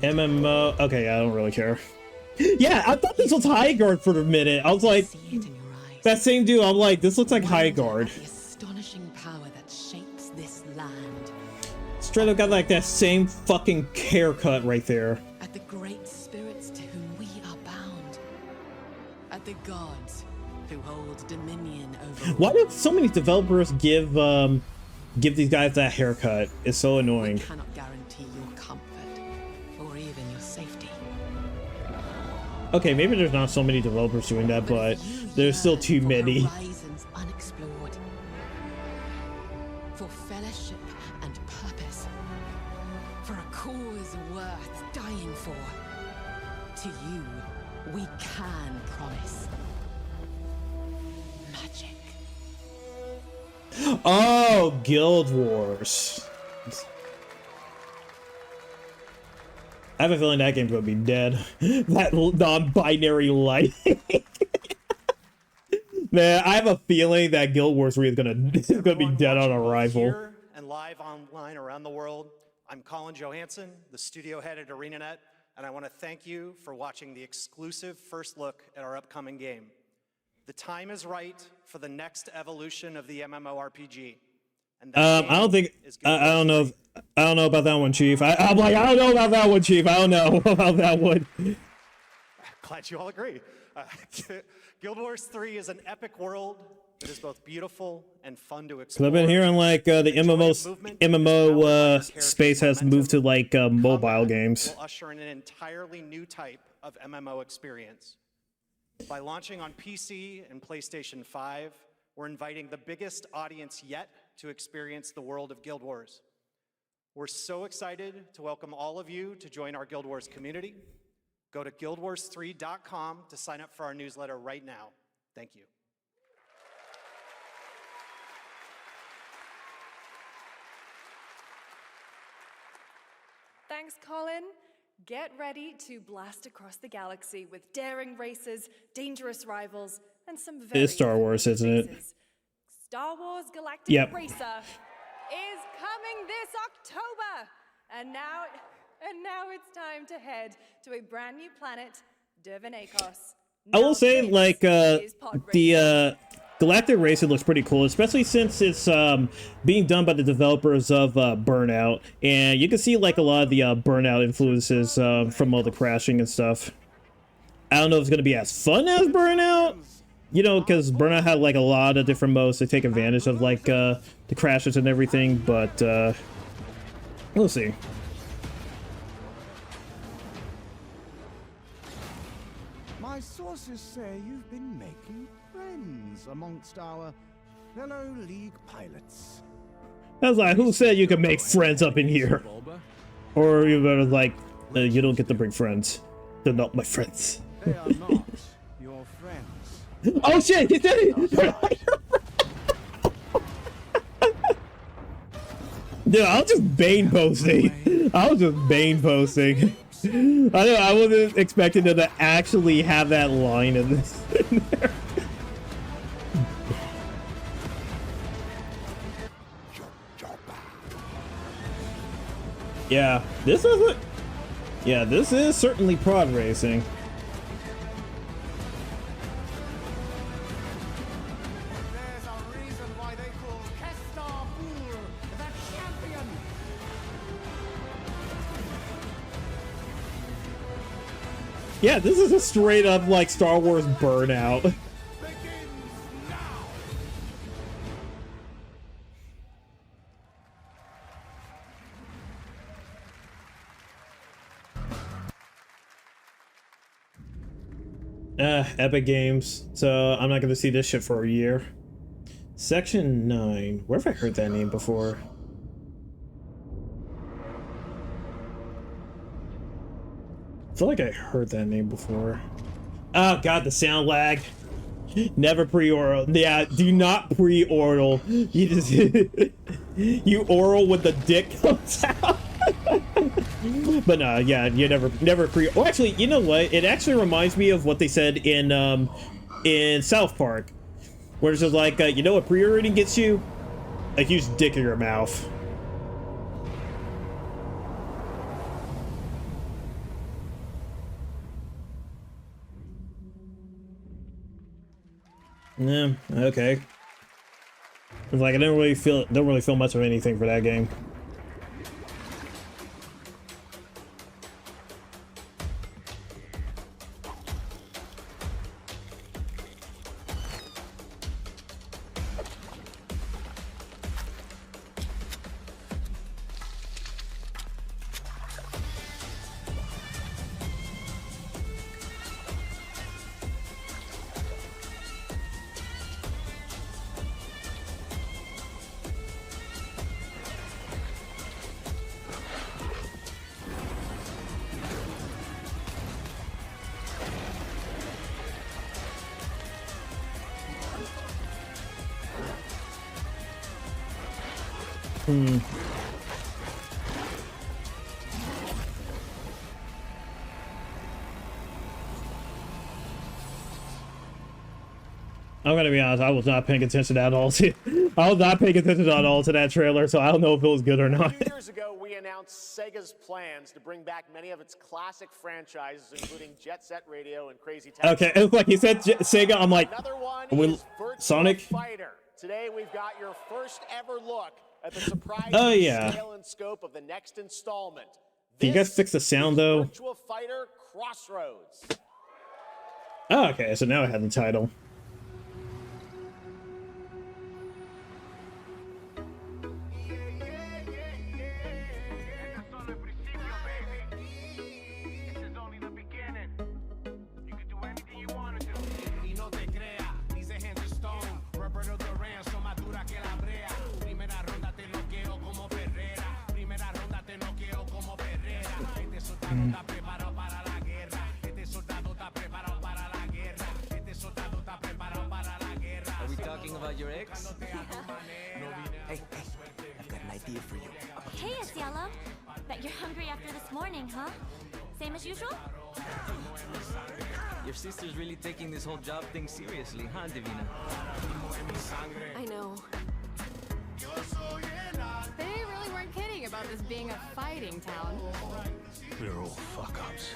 MMO. Okay, I don't really care. Yeah, I thought this was High Guard for a minute. I was like, that same dude. I'm like, this looks like High Guard. The astonishing power that shapes this land. Straight up got like that same fucking haircut right there. At the great spirits to whom we are bound. At the gods who hold dominion over. Why do so many developers give these guys that haircut? It's so annoying. Cannot guarantee your comfort or even your safety. Okay, maybe there's not so many developers doing that, but there's still too many. Horizons unexplored. For fellowship and purpose. For a cause worth dying for. To you, we can promise. Magic. Oh, Guild Wars. I have a feeling that game's gonna be dead. That non-binary light. Man, I have a feeling that Guild Wars 3 is gonna be dead on arrival. Here and live online around the world, I'm Colin Johansson, the studio head at ArenaNet, and I want to thank you for watching the exclusive first look at our upcoming game. The time is right for the next evolution of the MMORPG. And I don't think I don't know about that one, Chief. I'm like, I don't know about that one, Chief. I don't know about that one. Glad you all agree. Guild Wars 3 is an epic world that is both beautiful and fun to explore. Cause I've been hearing like the MMO space has moved to like mobile games. Will usher in an entirely new type of MMO experience. By launching on PC and PlayStation 5, we're inviting the biggest audience yet to experience the world of Guild Wars. We're so excited to welcome all of you to join our Guild Wars community. Go to guildwars3.com to sign up for our newsletter right now. Thank you. Thanks, Colin. Get ready to blast across the galaxy with daring races, dangerous rivals, and some very It's Star Wars, isn't it? Star Wars Galactic Yep. Racer is coming this October. And now it's time to head to a brand new planet, Dervenakos. I will say, like, the Galactic Racing looks pretty cool, especially since it's being done by the developers of Burnout, and you can see like a lot of the Burnout influences from all the crashing and stuff. I don't know if it's gonna be as fun as Burnout, you know, because Burnout had like a lot of different modes to take advantage of like the crashes and everything, but we'll see. My My sources say you've been making friends amongst our fellow League pilots. I was like, who said you can make friends up in here? Or you better like, you don't get to bring friends. They're not my friends. They are not your friends. Oh shit, he said it! Dude, I was just Bane posting. I was just Bane posting. I wasn't expecting them to actually have that line in this. In there. Yeah, this isn't. Yeah, this is certainly prod racing. There's a reason why they call Kestar Bull the champion. Yeah, this is a straight up like Star Wars Burnout. Epic Games. So I'm not gonna see this shit for a year. Section 9. Where have I heard that name before? I feel like I heard that name before. Oh god, the sound lag. Never pre-oral. Yeah, do not pre-oral. You just you oral when the dick comes out. But no, yeah, you never pre. Oh, actually, you know what? It actually reminds me of what they said in South Park, where it's just like, you know what pre-ordering gets you? A huge dick in your mouth. Yeah, okay. It's like I don't really feel much of anything for that game. I'm gonna be honest, I was not paying attention at all to I was not paying attention at all to that trailer, so I don't know if it was good or not. 2 years ago, we announced Sega's plans to bring back many of its classic franchises, including Jet Set Radio and Crazy Taxi. Okay, it's like you said Sega, I'm like, Another one are we is Virtua Sonic? Fighter. Today, we've got your first ever look at the surprise scale and scope of the next installment. Can you guys fix the sound though? Virtua Fighter Crossroads. Oh, okay, so now I have the title. Are we talking about your ex? Hey, I've got an idea for you. Hey, Asiello. Bet you're hungry after this morning, huh? Same as usual? Your sister's really taking this whole job thing seriously, huh, Divina? I know. They really weren't kidding about this being a fighting town. We're all fuck-ups.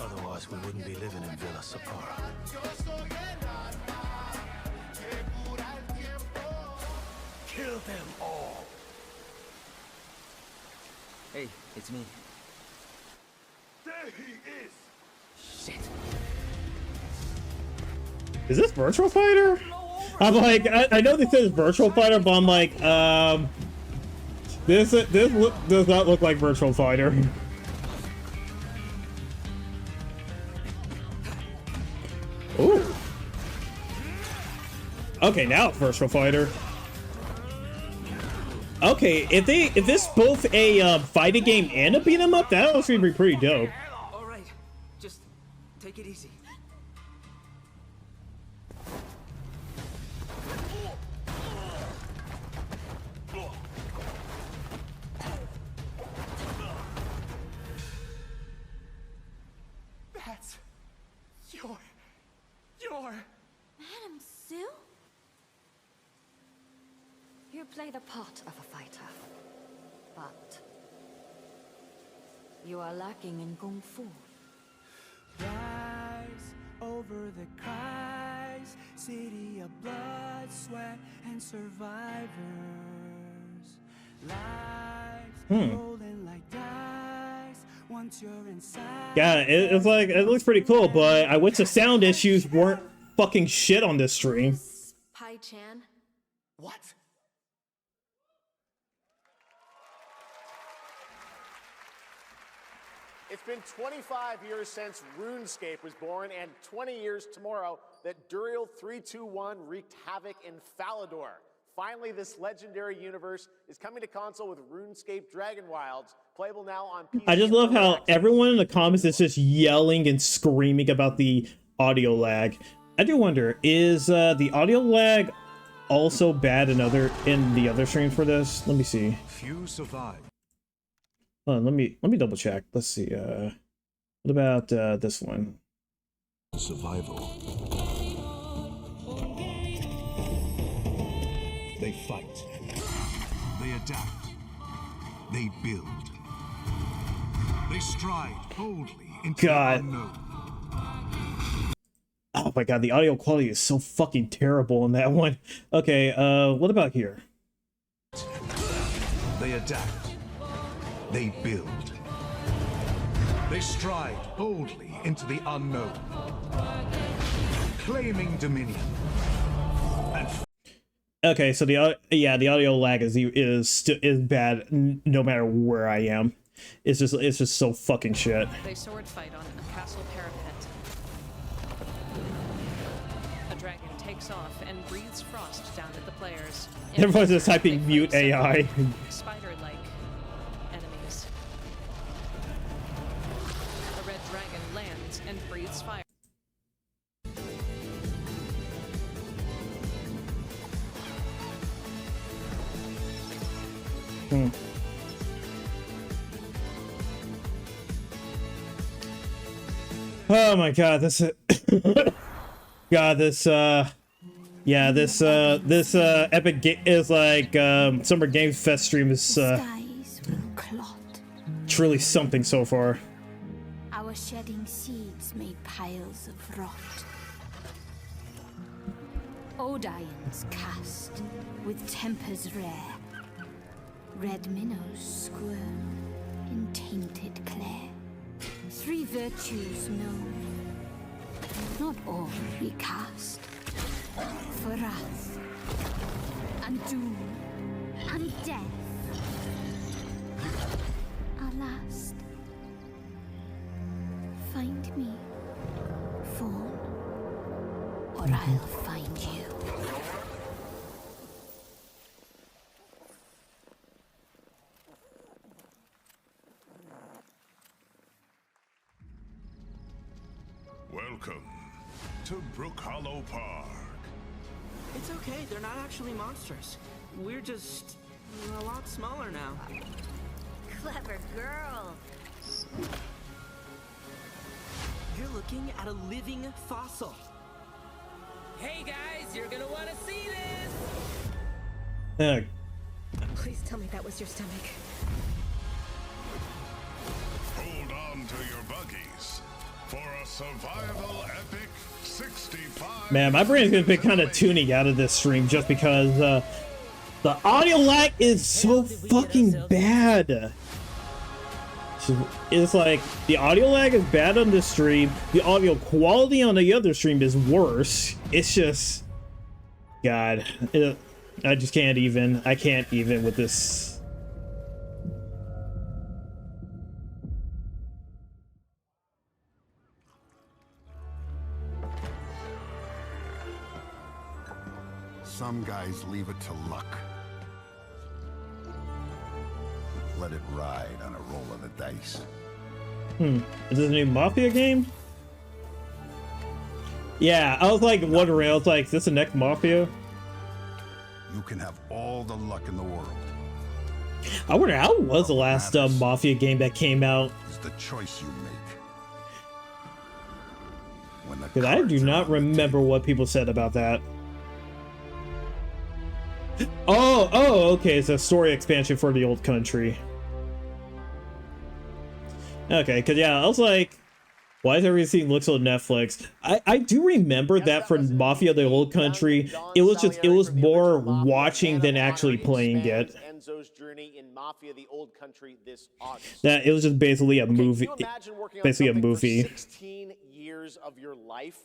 Otherwise, we wouldn't be living in Villa Sapara. Kill them all. Hey, it's me. There he is. Shit. Is this Virtual Fighter? I'm like, I know this is Virtual Fighter, but I'm like, this does not look like Virtual Fighter. Ooh. Okay, now versatile fighter. Okay, if this both a fighting game and a beat 'em up, that would be pretty dope. All right, just take it easy. That's your... Madam Sue? You play the part of a fighter, but you are lacking in kung fu. Rise over the cries, city of blood, sweat, and survivors. Lives rolling like dice. Once you're inside. Yeah, it's like it looks pretty cool, but I wish the sound issues weren't fucking shit on this stream. Pai Chan. What? It's been 25 years since RuneScape was born, and 20 years tomorrow that Duriel 321 wreaked havoc in Falador. Finally, this legendary universe is coming to console with RuneScape Dragon Wilds, playable now on PC. I just love how everyone in the comments is just yelling and screaming about the audio lag. I do wonder, is the audio lag also bad in the other streams for this? Let me see. Few survive. Hold on, let me double check. Let's see. What about this one? Survival. They fight. They adapt. They build. They stride boldly into the unknown. Oh my god, the audio quality is so fucking terrible in that one. Okay, what about here? They adapt. They build. They stride boldly into the unknown, claiming dominion. And Okay, so the audio lag is bad no matter where I am. It's just so fucking shit. They sword fight on a castle parapet. A dragon takes off and breathes frost down at the players. Everyone's just typing mute AI. Spider-like enemies. A red dragon lands and breathes fire. Oh my god, this God, this Epic is like Summer Games Fest stream is truly something so far. Our shedding seeds made piles of rot. Odions cast with tempers rare. Red minnows squirm in tainted clay. Three virtues known, not all recast. For wrath, and doom, and death. Our last. Find me, Fawn, or I'll find you. welcome to Brook Hollow Park. It's okay, they're not actually monsters. We're just a lot smaller now. Clever girl. You're looking at a living fossil. Hey guys, you're gonna want to see this! Please tell me that was your stomach. Hold on to your buggies for a survival epic 65. Man, my brain's gonna be kind of tuning out of this stream just because the audio lag is so fucking bad. It's like the audio lag is bad on this stream, the audio quality on the other stream is worse. It's just, God, I just can't even. I can't even with this. some guys leave it to luck. Let it ride on a roll of the dice. Is this a new Mafia game? Yeah, I was like wondering, I was like, is this the next Mafia? You can have all the luck in the world. I wonder how was the last Mafia game that came out? It's the choice you make. Because I do not remember what people said about that. Oh, okay, it's a story expansion for the old country. Okay, because yeah, I was like, why does everything look so Netflix? I do remember that for Mafia the Old Country, it was more watching than actually playing it. Enzo's journey in Mafia the Old Country this August. That it was just basically a movie. Can you imagine working on Basically a something movie. for 16 years of your life?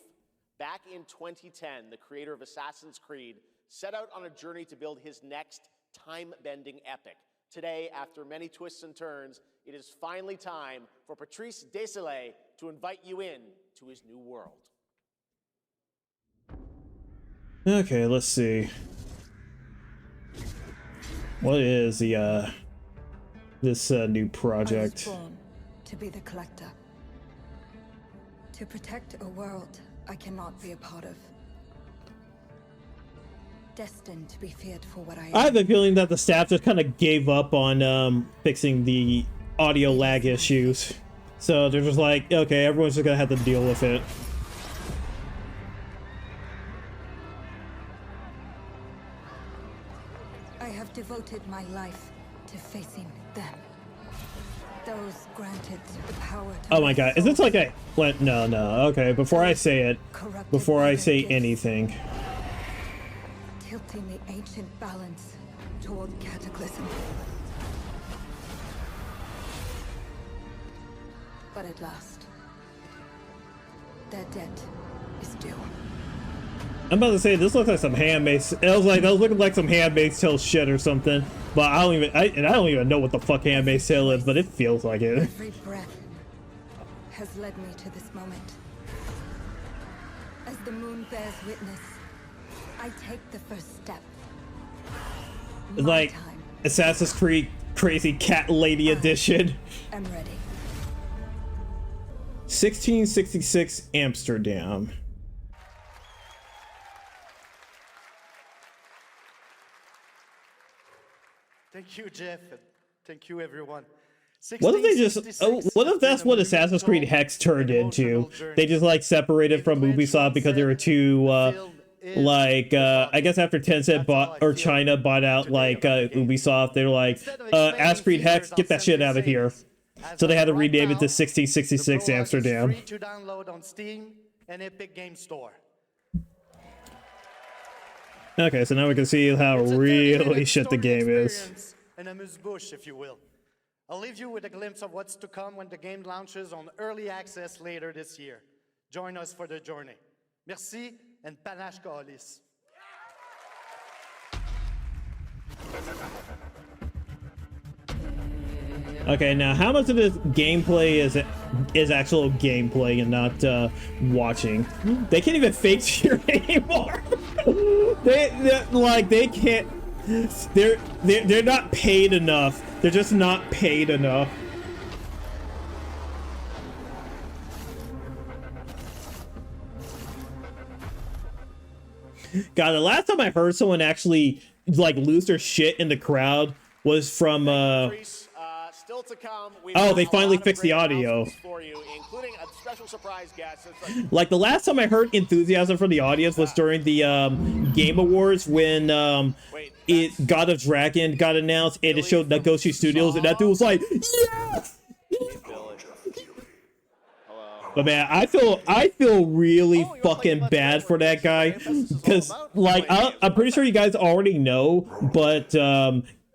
Back in 2010, the creator of Assassin's Creed set out on a journey to build his next time-bending epic. Today, after many twists and turns, it is finally time for Patrice Désilets to invite you in to his new world. Okay, let's see. What is the this new project? I was born to be the collector. To protect a world I cannot be a part of. Destined to be feared for what I am. I have a feeling that the staff just kind of gave up on fixing the audio lag issues. So they're just like, okay, everyone's just gonna have to deal with it. I have devoted my life to facing them. Those granted the power to Oh my god, is this like a... No, okay, before I say it, before I say anything. tilting the ancient balance toward cataclysm. But at last, their debt is due. I'm about to say, this looks like some Handmaid's... That was looking like some Handmaid's Tale shit or something. But I don't even know what the fuck Handmaid's Tale is, but it feels like it. Every breath has led me to this moment. As the moon bears witness, I take the first step. It's like Assassin's Creed Crazy Cat Lady Edition. I'm ready. 1666 Amsterdam. Thank you, Jeff. And thank you, everyone. What if they just... what if that's what Assassin's Creed Hex turned into? They just like separated from Ubisoft because they were too... I guess after Tencent bought, or China bought out like Ubisoft, they were like, Assassin's Creed Hex, get that shit out of here. So they had to rename it to 1666 Amsterdam. Free to download on Steam and Epic Game Store. Okay, so now we can see how really shit the game is. An amuse-bouche, if you will. I'll leave you with a glimpse of what's to come when the game launches on early access later this year. Join us for the journey. Merci and panache kaolis. Okay, now how much of this gameplay is actual gameplay and not watching? They can't even fake cheer anymore. they can't. They're not paid enough. They're just not paid enough. God, the last time I heard someone actually like lose their shit in the crowd was from Still to come, oh, they finally fixed the audio. For you, including a special surprise guest. Like the last time I heard enthusiasm from the audience was during the Game Awards when God of Dragon got announced and it showed Nagoshi Studios and that dude was like, yes! But man, I feel really fucking bad for that guy because like I'm pretty sure you guys already know, but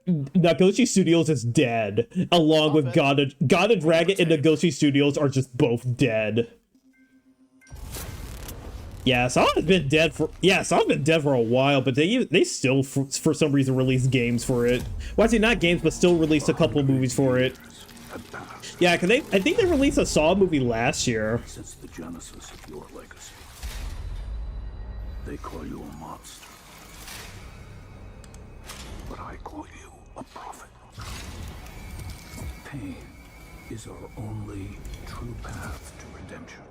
Nagoshi Studios is dead, along with God of Dragon and Nagoshi Studios are just both dead. Yeah, Sonic been dead for a while, but they still for some reason release games for it. Well, actually not games, but still released a couple movies for it. Yeah, cause I think they released a Saw movie last year. Since the genesis of your legacy, they call you a monster. but I call you a prophet. Pain is our only true path to redemption.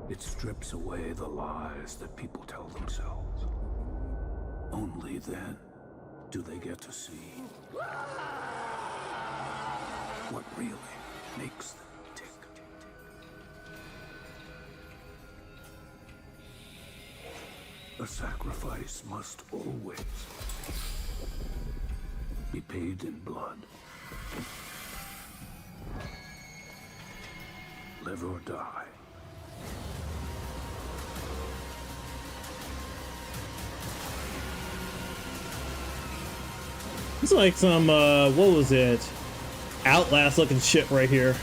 It strips away the lies that people tell themselves. Only then do they get to see what really makes them tick. A sacrifice must always be paid in blood. Live or die. It's like some, what was it? Outlast looking shit right here.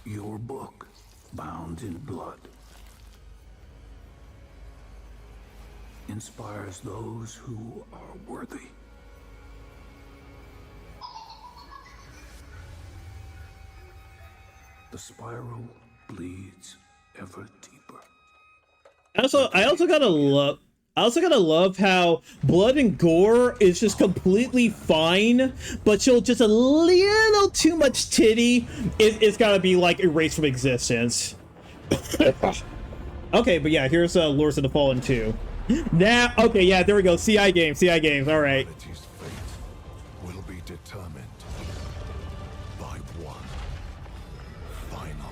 Your book, bound in blood, inspires those who are worthy. The spiral bleeds ever deeper. I also gotta love how blood and gore is just completely fine, but you'll just a little too much titty. It's gotta be like erased from existence. Okay, but yeah, here's Lords of the Fallen 2. Now, okay, yeah, there we go. CI games, all right. Will be determined by one final.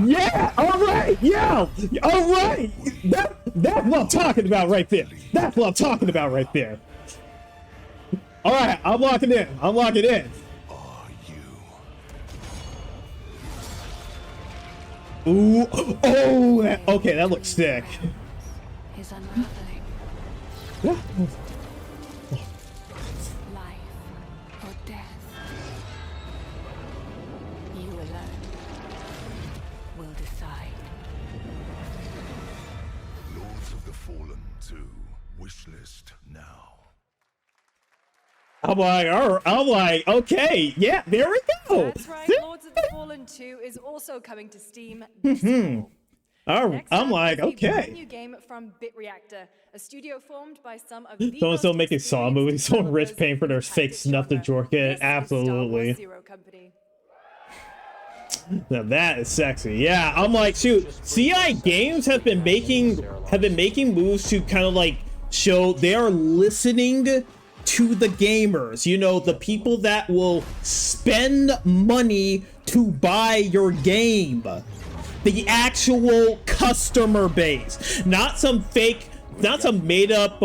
Yeah, all right, yeah, all right. That's what I'm talking about right there. That's what I'm talking about right there. All right, I'm locking in. Ooh, oh, okay, that looks sick. Is unraveling. Yeah. Life or death. You alone will decide. Lords of the Fallen 2, wishlist now. I'm like, okay, yeah, there we go. That's right, Lords of the Fallen 2 is also coming to Steam this fall. I'm like, A brand okay. new game from BitReactor, a studio formed by some of the Someone's still making Saw movies. Someone rich paying for their fake snuff to jork it. Absolutely. Now that is sexy. Yeah, I'm like, shoot. CI Games have been making moves to kind of like show they are listening to the gamers. You know, the people that will spend money to buy your game. The actual customer base, not some fake, not some made up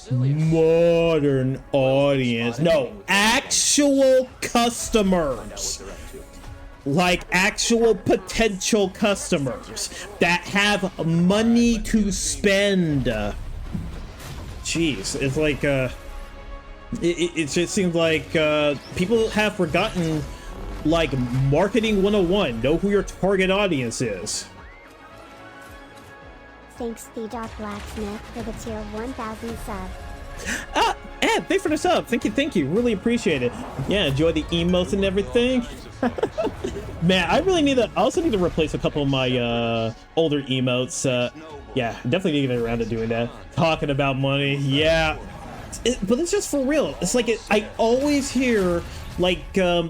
modern audience. No, actual customers. Like actual potential customers that have money to spend. Jeez, it's like it just seems like people have forgotten like marketing 101. Know who your target audience is. Thanks, The Dark Blacksmith, for the tier 1,000 sub. Ed, thanks for the sub. Thank you. Really appreciate it. Yeah, enjoy the emotes and everything. Man, I also need to replace a couple of my older emotes. Yeah, definitely need to get around to doing that. Talking about money, yeah. But it's just for real. It's like I always hear like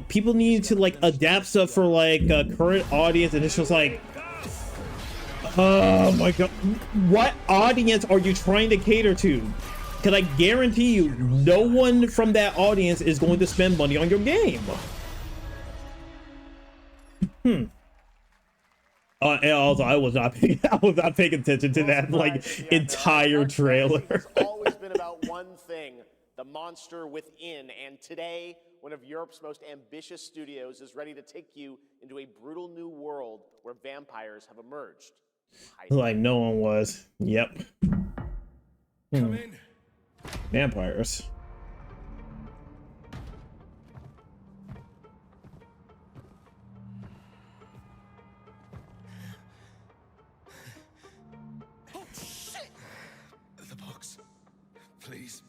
people need to like adapt stuff for like current audience, and it's just like, oh my god, what audience are you trying to cater to? Because I guarantee you, no one from that audience is going to spend money on your game. And also, I was not paying attention to that like entire trailer. It's always been about one thing: the monster within. And today, one of Europe's most ambitious studios is ready to take you into a brutal new world where vampires have emerged. Like no one was. Yep. Come in. Vampires. Oh, shit! The box. Please.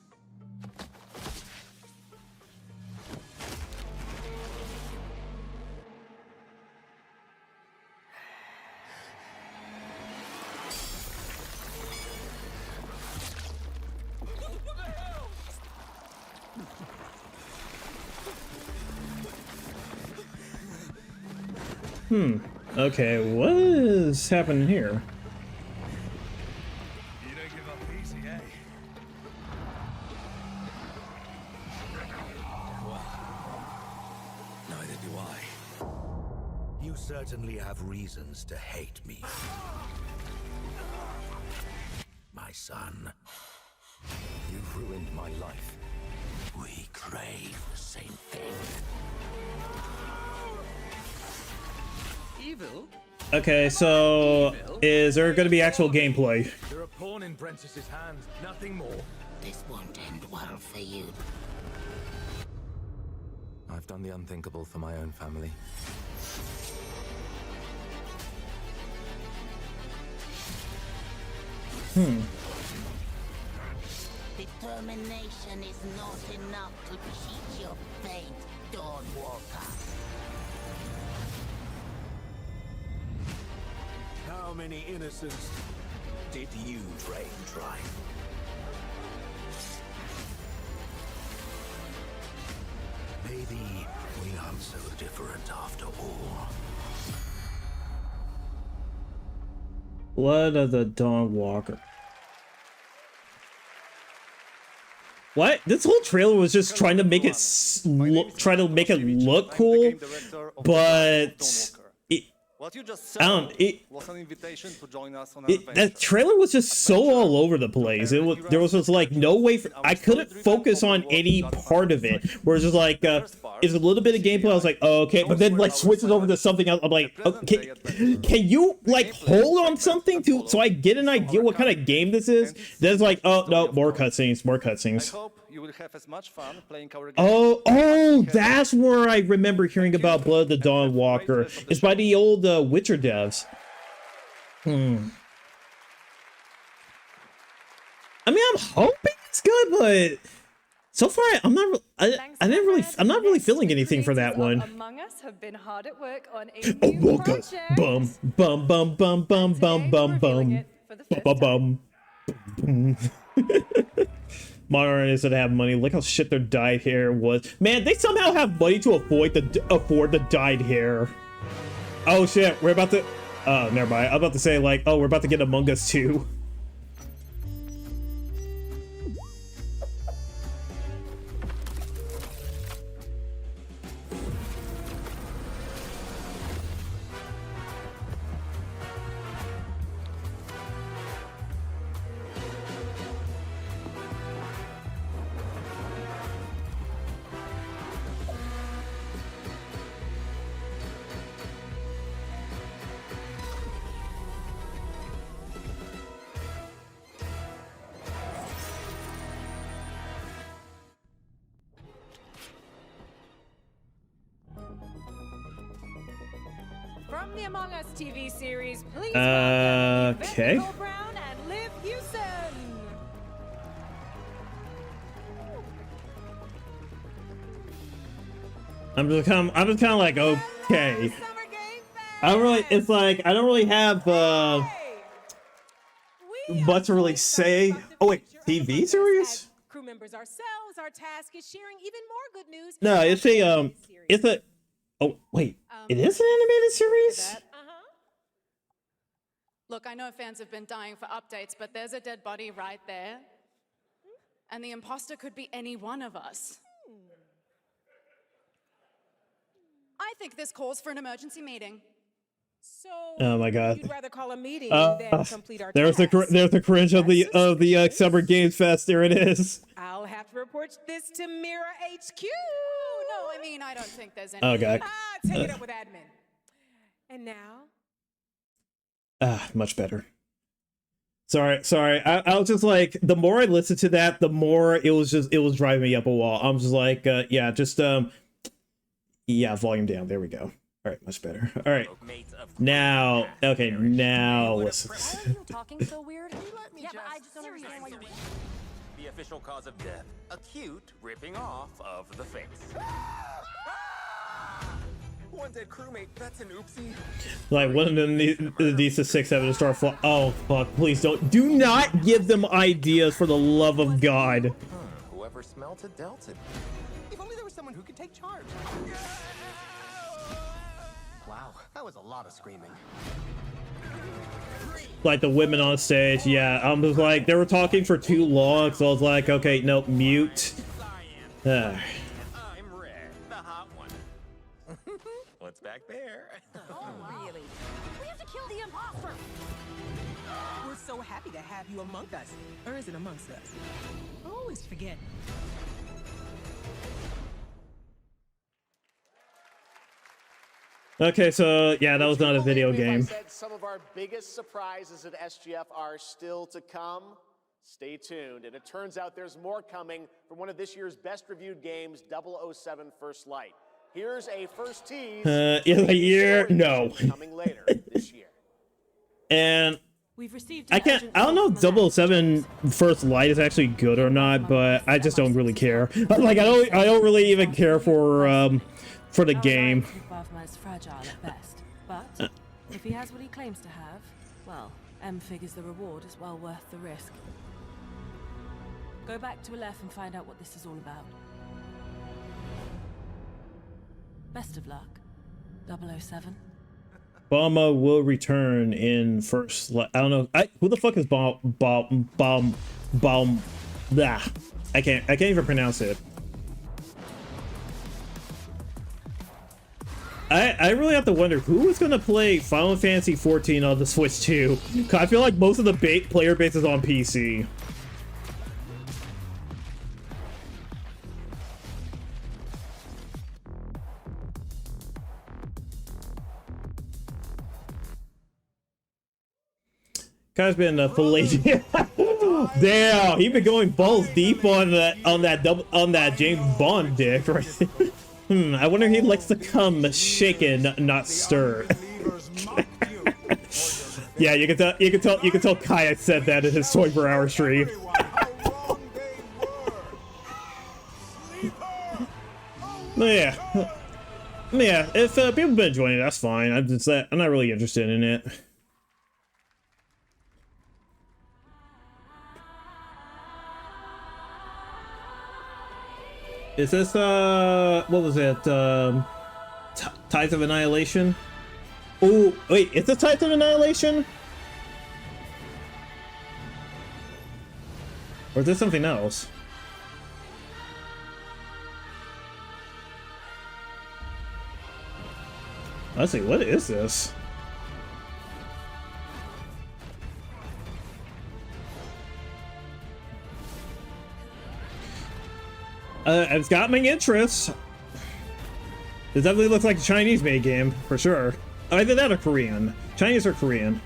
Okay, what is happening here? You don't give up easy, eh? Neither do I. You certainly have reasons to hate me. My son. You've ruined my life. We crave the same thing. Evil? Okay, so is there gonna be actual gameplay? You're a pawn in Brentsus's hands, nothing more. This won't end well for you. I've done the unthinkable for my own family. Determination is not enough to cheat your fate, Dawnwalker. How many innocents did you drain dry? Maybe we aren't so different after all. Blood of the Dawnwalker. What? This whole trailer was just trying to make it look cool, but What you just I don't. was an invitation to join us on an adventure. That trailer was just so all over the place. There was just like no way I couldn't focus on any part of it. Where it's just like it's a little bit of gameplay. I was like, oh, okay, but then like switches over to something else. I'm like, okay, can you like hold on something to so I get an idea what kind of game this is? Then it's like, oh no, more cutscenes, more cutscenes. I hope you will have as much fun playing our game. Oh, that's where I remember hearing about Blood of the Dawnwalker. It's by the old Witcher devs. I mean, I'm hoping it's good, but so far I'm not. I'm not really feeling anything for that one. Among Us have been hard at work on a new project. Bum bum bum bum bum bum bum bum bum bum. Modern artists that have money. Look how shit their dyed hair was. Man, they somehow have money to afford the dyed hair. Oh shit, we're about to. Oh, never mind. I'm about to say like, oh, we're about to get Among Us 2. From the Among Us TV series, please Okay. welcome Yvette Brown and Liv Hewson. I'm just kind of like, okay. I don't really. It's like I don't really have much to really say. Oh wait, TV series? Crew members ourselves, our task is sharing even more good news. No, it's a. Oh wait, it is an animated series. Look, I know fans have been dying for updates, but there's a dead body right there. And the imposter could be any one of us. I think this calls for an emergency meeting. So Oh my god. you'd rather call a meeting than complete our There's task. the cringe of the Summer Games Fest. There it is. I'll have to report this to Mira HQ. Oh, no, I mean, I don't think there's any. Oh god. Take it up with admin. And now? Much better. Sorry. I was just like, the more I listened to that, the more it was driving me up a wall. I'm just like, yeah, volume down. There we go. All right, much better. All right. Now, okay, now listen. Why are you talking so weird? Yeah, but I just don't understand why you... The official cause of death, acute ripping off of the face. One dead crewmate, that's an oopsie. Like one of them needs to 6 having to start flying. Oh fuck! Please do not give them ideas for the love of God. Whoever smelt it dealt it. If only there was someone who could take charge. Wow, Wow, that was a lot of screaming. Like the women on stage, yeah. I was like, they were talking for too long, so I was like, okay, nope, mute. I'm Red, the hot one. What's back there? Oh, really? We have to kill the imposter! We're so happy to have you among us. Or is it amongst us? I always forget. Okay, so yeah, that was not a video game. I said some of our biggest surprises at SGF are still to come. Stay tuned. And it turns out there's more coming from one of this year's best reviewed games, 007 First Light. Here's a first tease. In a year? No. Coming later this year. And We've received I don't know if 007 First Light is actually good or not, but I just don't really care. Like I don't really even care for the game. Is fragile at best, but if he has what he claims to have, well, M figures the reward is well worth the risk. Go back to Aleph and find out what this is all about. Best of luck, 007. Bomba will return in First Light. I don't know. Who the fuck is Bomb? Blah. I can't even pronounce it. I really have to wonder who is going to play Final Fantasy 14 on the Switch 2. Cause I feel like most of the player base is on PC. Guy's been filleted. Damn, he been going balls deep on that James Bond dick, right? I wonder if he likes to come shaken, not stirred. Yeah, you can tell Kai said that in his 24-hour stream. Yeah. If people have been enjoying it, that's fine. I'm not really interested in it. Is this, what was it, Tides of Annihilation? Oh, wait, is this Tides of Annihilation? Or is this something else? Let's see, what is this? It's got my interest. It definitely looks like a Chinese-made game, for sure. Either that or Korean. Chinese or Korean.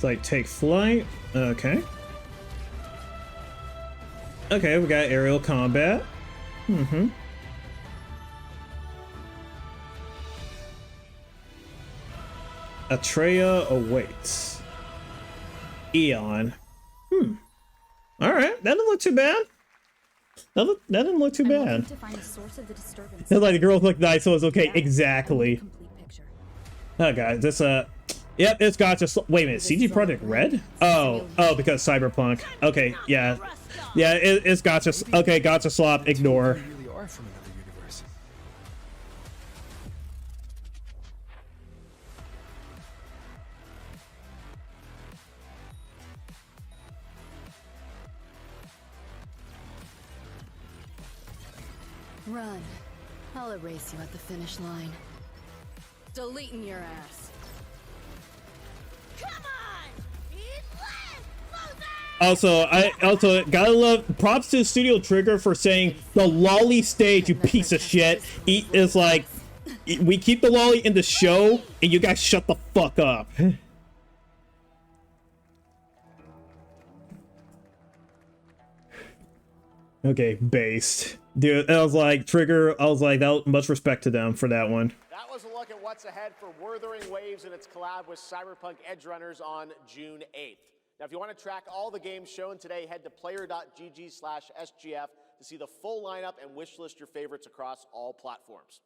Like take flight. Okay. Okay, we got aerial combat. Atreya awaits. Eon. All right, that didn't look too bad. That didn't look too bad. To find the source of the disturbance. Like the girls look nice, so it's okay. Exactly. Oh god, this yep, it's gotcha. Wait a minute, CG Project Red? Oh, because Cyberpunk. Okay, yeah, it's gotcha. Okay, gotcha. Slop. Ignore. You really are from another universe. Run. I'll erase you at the finish line. Deleting your ass. Also, I gotta love props to Studio Trigger for saying the lolly stage, you piece of shit. It's like we keep the lolly in the show, and you guys shut the fuck up. Okay, based. Dude, I was like, Trigger, I was like, that much respect to them for that one. That was a look at what's ahead for Wuthering Waves and its collab with Cyberpunk Edge Runners on June 8th. Now, if you want to track all the games shown today, head to player.gg/SGF to see the full lineup and wish list your favorites across all platforms.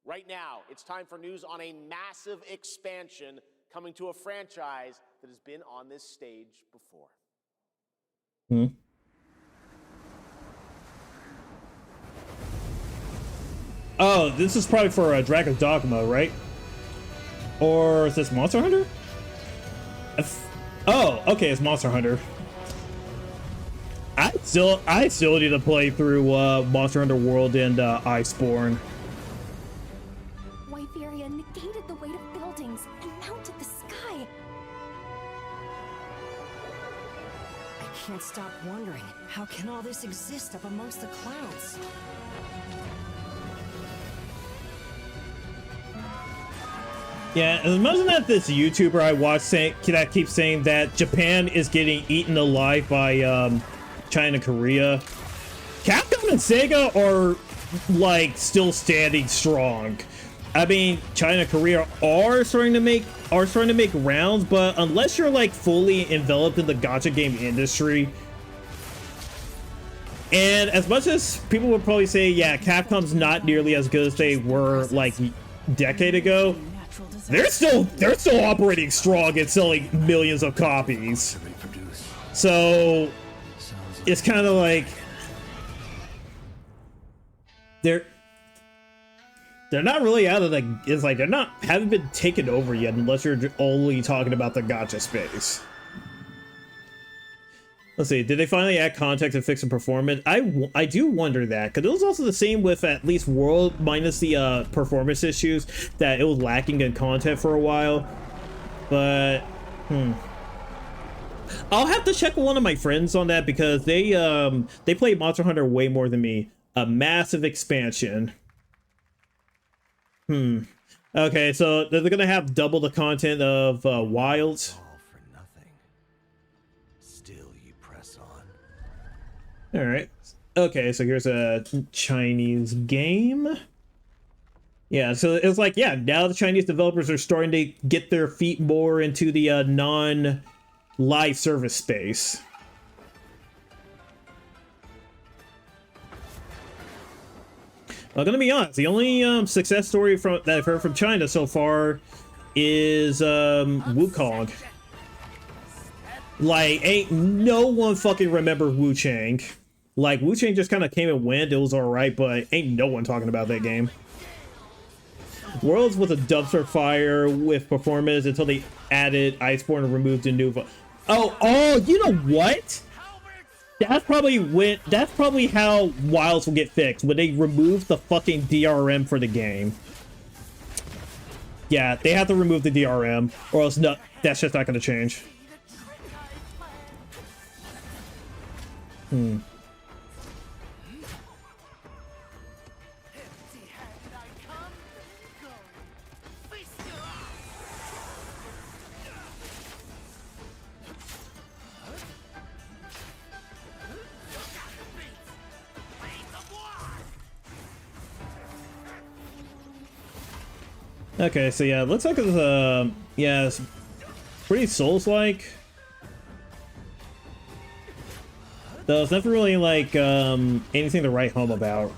Right now, it's time for news on a massive expansion coming to a franchise that has been on this stage before. Oh, this is probably for Dragon's Dogma, right? Or is this Monster Hunter? Oh, okay, it's Monster Hunter. I still need to play through Monster Hunter World and Iceborne. Wyveria negated the weight of buildings and mounted the sky. I can't stop wondering, how can all this exist up amongst the clouds? Yeah, imagine that this YouTuber I watch that keeps saying that Japan is getting eaten alive by China and Korea. Capcom and Sega are like still standing strong. I mean, China and Korea are starting to make rounds, but unless you're like fully enveloped in the gacha game industry, and as much as people would probably say, yeah, Capcom's not nearly as good as they were like a decade ago, they're still operating strong and selling millions of copies. So it's kind of like they're not really out of the, it's like they're haven't been taken over yet, unless you're only talking about the gacha space. Let's see, did they finally add context and fix the performance? I do wonder that, because it was also the same with at least World, minus the performance issues, that it was lacking in content for a while. But, I'll have to check with one of my friends on that, because they play Monster Hunter way more than me. A massive expansion. Okay, so they're gonna have double the content of Wilds. All right. Okay, so here's a Chinese game. Yeah, so it's like, yeah, now the Chinese developers are starting to get their feet more into the non-live service space. I'm gonna be honest, the only success story that I've heard from China so far is Wukong. Like, ain't no one fucking remember Wu Chang. Like, Wu Chang just kind of came and went, it was alright, but ain't no one talking about that game. Worlds was a dumpster fire with performance until they added Iceborne and removed the new Oh, you know what? That's probably how Wilds will get fixed, when they remove the fucking DRM for the game. Yeah, they have to remove the DRM, or else no, that's just not gonna change. Okay, so yeah, it looks like it's yeah, it's pretty Souls-like. Though it's never really like anything to write home about.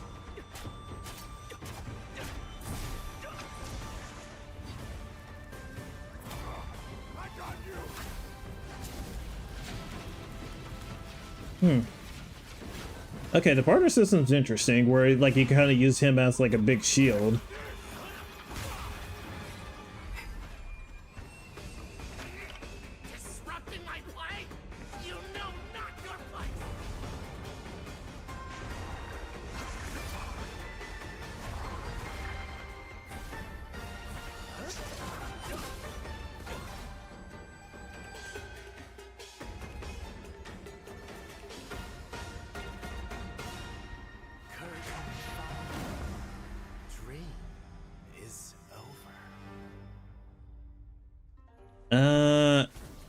Okay, the partner system's interesting, where like you kind of use him as like a big shield.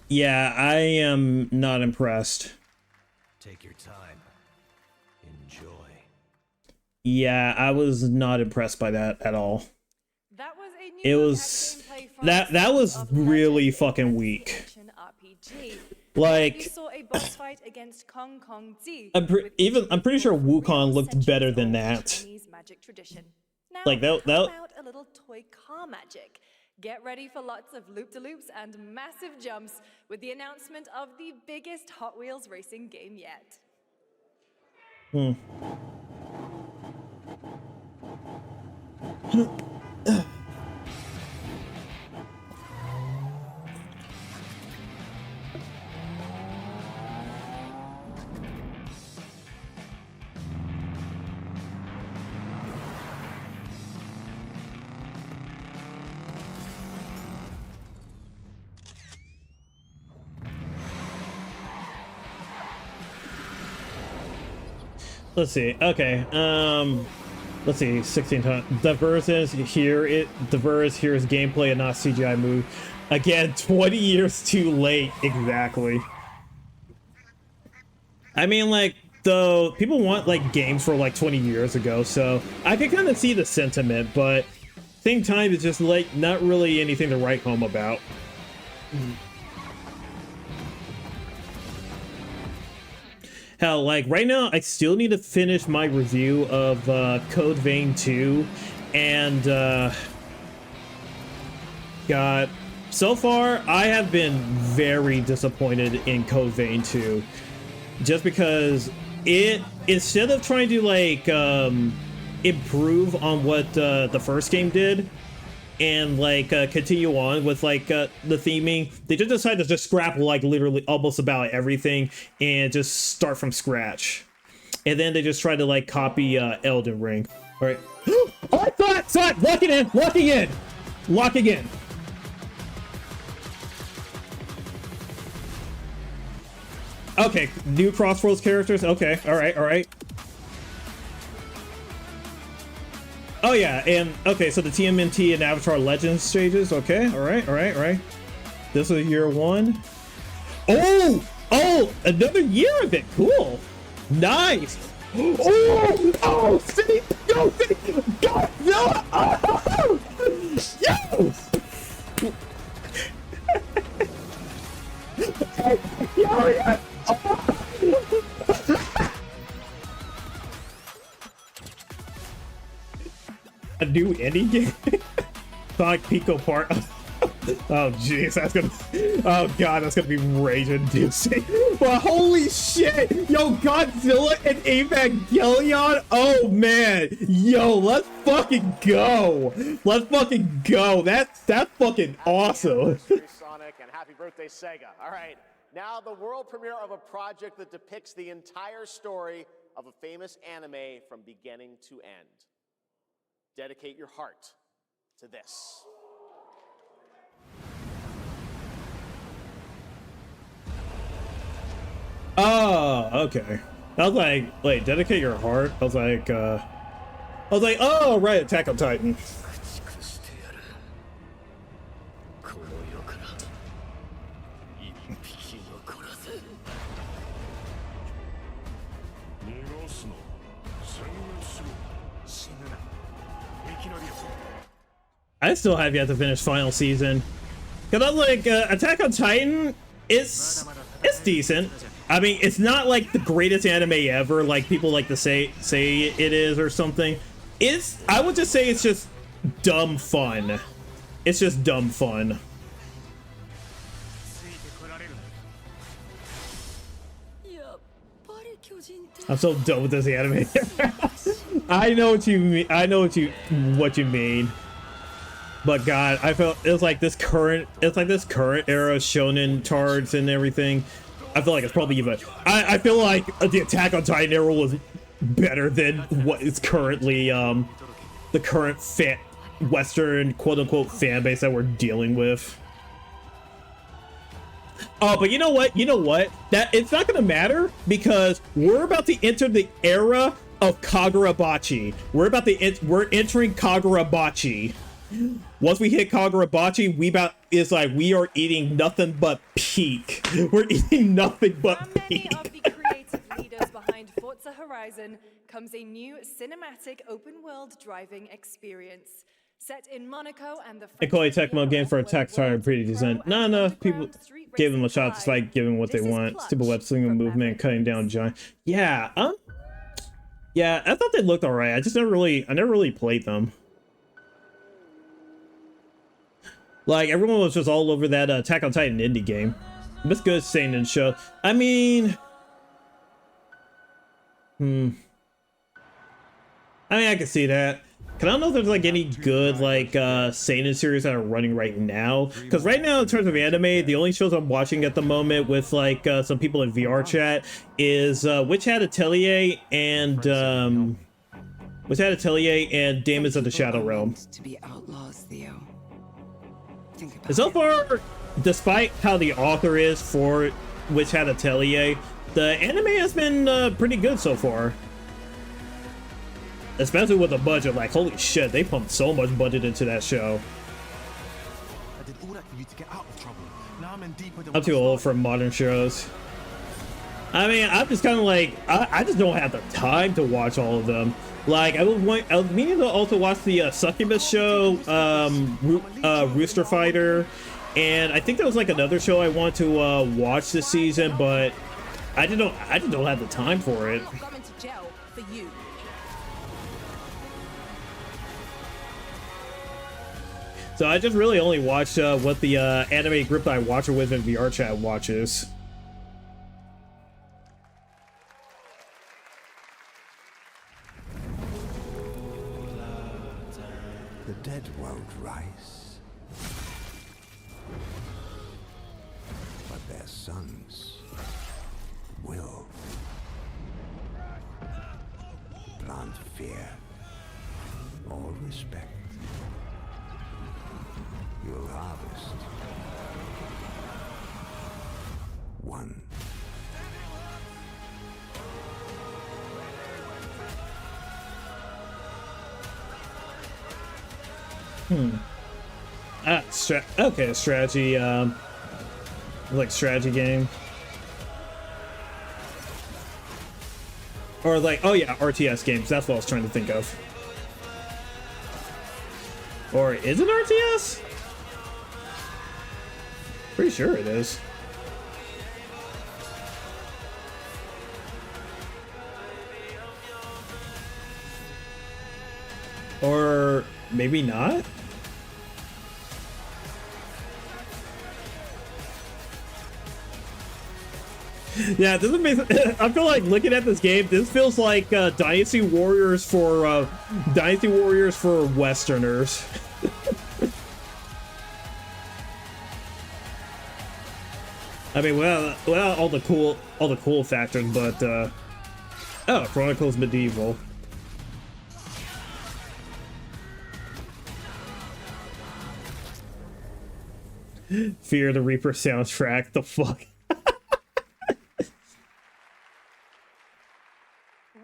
Yeah, I am not impressed. Take your time. Enjoy. Yeah, I was not impressed by that at all. That was a new it was that was really fucking weak. RPG. We Like, saw a boss fight against Kong Kong Zi. I'm pretty sure Wukong looked better than that. Chinese magic tradition. Now, Like how about a little toy car magic? Get ready for lots of loop-de-loops and massive jumps with the announcement of the biggest Hot Wheels racing game yet. Let's see. Okay. Let's see. 16 times. Diverse here. Diverse here is gameplay and not CGI move. Again, 20 years too late. Exactly. I mean, like, though people want like games for like 20 years ago, so I can kind of see the sentiment, but same time, it's just like not really anything to write home about. Hell, like right now, I still need to finish my review of Code Vein 2, and God, so far I have been very disappointed in Code Vein 2, just because it, instead of trying to like improve on what the first game did, and like continue on with like the theming, they just decided to just scrap like literally almost about everything and just start from scratch. And then they just tried to like copy Elden Ring. All right. Oh, I saw it! Locking in! Okay, new Crossroads characters. Okay, all right. Oh yeah, and okay, so the TMNT and Avatar Legends stages. Okay, all right. This is year 1. Oh, another year of it. Cool, nice. Oh, City, go, City, go, no, oh, yes. Yeah. A new indie game? Sonic Pico Park. Oh jeez, that's gonna, oh god, that's gonna be rage inducing. But holy shit, yo, Godzilla and Evangelion, oh man, yo, let's fucking go. That's fucking awesome. Sonic, and happy birthday, Sega. All right, now the world premiere of a project that depicts the entire story of a famous anime from beginning to end. Dedicate your heart to this. Oh, okay. I was like, wait, dedicate your heart? I was like, oh, right, Attack on Titan. I still have yet to finish final season. Cause I was like, Attack on Titan, it's decent. I mean, it's not like the greatest anime ever, like people like to say it is or something. I would just say it's just dumb fun. It's just dumb fun. I'm so done with this anime. I know what you mean. I know what you mean. But God, I felt it's like this current era shonen tards and everything. I feel like it's probably even. I feel like the Attack on Titan era was better than what is currently the current Western quote unquote fan base that we're dealing with. Oh, but you know what? That it's not gonna matter because we're about to enter the era of Kagurabachi. We're entering Kagurabachi. Once we hit Kagurabachi, we are eating nothing but peak. We're eating nothing but peak. From many of the creative leaders behind Forza Horizon comes a new cinematic open-world driving experience. Set in Monaco and the A Koei Tecmo game for Attack Titan pretty decent. Not enough people gave them a shot despite giving what they want. Stupid web single movement, cutting down giant. Yeah, yeah, I thought they looked alright. I never really played them. Like, everyone was just all over that Attack on Titan indie game. It's good seinen show. I mean, I can see that. Cause I don't know if there's like any good like seinen series that are running right now. Because right now, in terms of anime, the only shows I'm watching at the moment with like some people in VR chat is Witch Hat Atelier and Demons of the Shadow Realm. To be outlaws, Theo. And so far, despite how the author is for Witch Hat Atelier, the anime has been pretty good so far. Especially with the budget, like holy shit, they pumped so much budget into that show. I did all that for you to get out of trouble. Now I'm in deeper than I'm too old for modern shows. I mean, I'm just kind of like, I just don't have the time to watch all of them. Like, I was meaning to also watch the Succubus show, Rooster Fighter, and I think there was like another show I want to watch this season, but I just don't have the time for it. Going to jail for you. So I just really only watch what the anime group that I watch it with in VR chat watches. The dead won't rise, but their sons will. Plant fear or respect. You'll harvest one. Okay, strategy, like strategy game. Or like, oh yeah, RTS games, that's what I was trying to think of. Or is it RTS? Pretty sure it is. Or maybe not? Yeah, this is I feel like looking at this game, this feels like Dynasty Warriors for Westerners. I mean, well, all the cool factors, but oh, Chronicles Medieval. Fear the Reaper soundtrack. The fuck.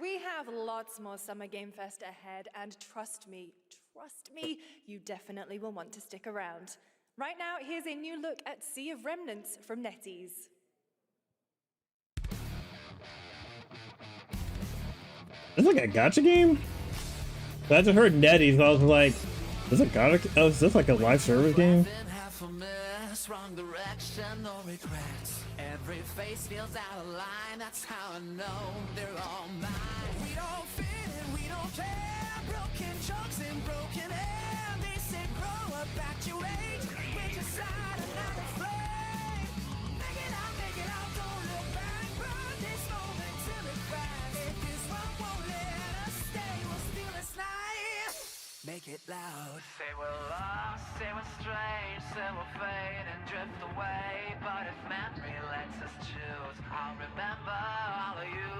We have lots more Summer Game Fest ahead, and trust me, you definitely will want to stick around. Right now, here's a new look at Sea of Remnants from NetEase. Is like a gacha game? I just heard NetEase, I was like, is it gacha? Oh, is this like a live service game? Wrong direction, no regrets. Every face feels out of line, that's how I know they're all mine. We don't fit and we don't care. Broken chunks and broken air. They say grow up at your age. With your side another flame. Make it out, don't look back. Burn this moment till it cracks. If this one won't let us stay, we'll steal this night. Make it loud. Say we're lost, say we're strange, say we'll fade and drift away. But if memory lets us choose, I'll remember all of you.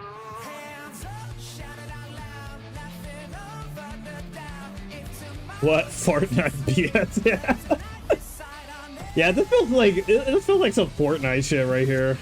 Hands up, shout it out loud, nothing over the down. If tomorrow What? Fortnite BS? Yeah. Yeah, this feels like some Fortnite shit right here.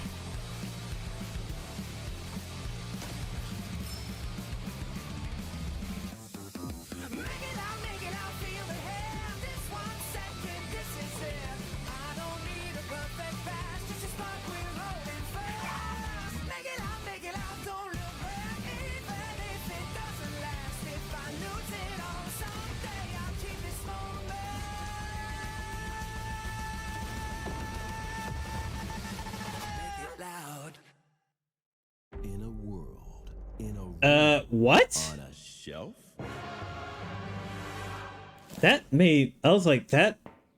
What? On a shelf? That made... I was like, that...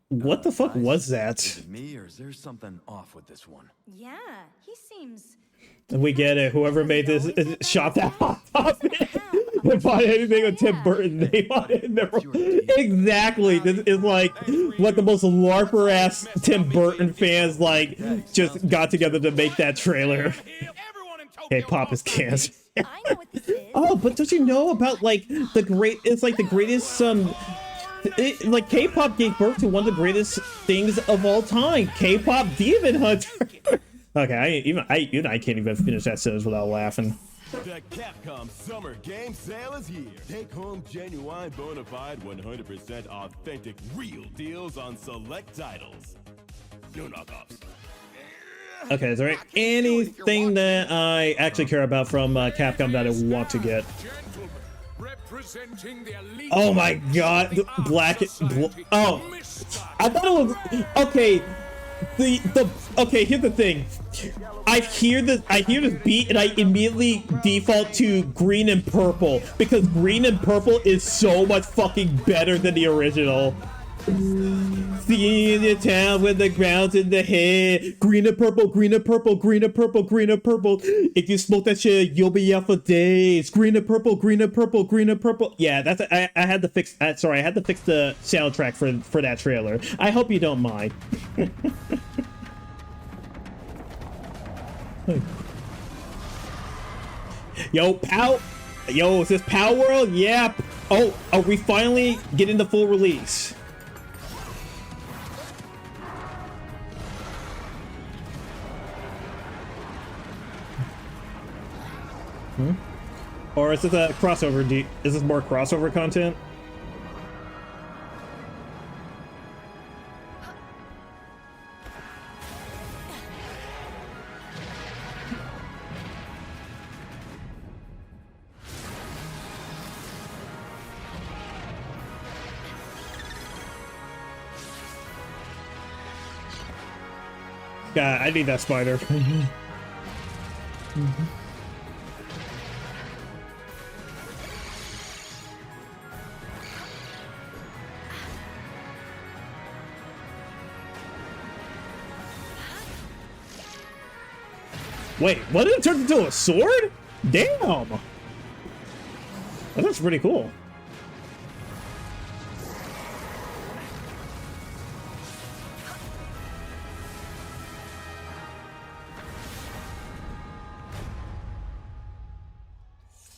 What the fuck was that? Is it me, or is there something off with this one? Yeah, he seems... We get it. Whoever made this shot that hot topic and bought anything with Tim Burton, they bought it in their... Exactly. This is like what the most LARPer ass Tim Burton fans like just got together to make that trailer. K-pop is cancer. Oh, but don't you know about like the great? It's like the greatest like K-pop gave birth to one of the greatest things of all time. K-pop Demon Hunter. Okay, I can't even finish that sentence without laughing. The Capcom Summer Game Sale is here. Take home genuine, bona fide, 100% authentic, real deals on select titles. No knockoffs. Okay, is there anything that I actually care about from Capcom that I want to get? Oh my god, oh, I thought it was okay. Okay, here's the thing. I hear this beat and I immediately default to green and purple because green and purple is so much fucking better than the original. See in the town with the ground's in the head. Green and purple, green and purple, green and purple, green and purple. If you smoke that shit, you'll be out for days. Green and purple, green and purple, green and purple. Yeah, that's I had to fix. Sorry, I had to fix the soundtrack for that trailer. I hope you don't mind. Yo, is this Pow World? Yeah. Oh, are we finally getting the full release? Or is this a crossover? Is this more crossover content? God, I need that spider. Wait, what did it turn into a sword? Damn! That's pretty cool.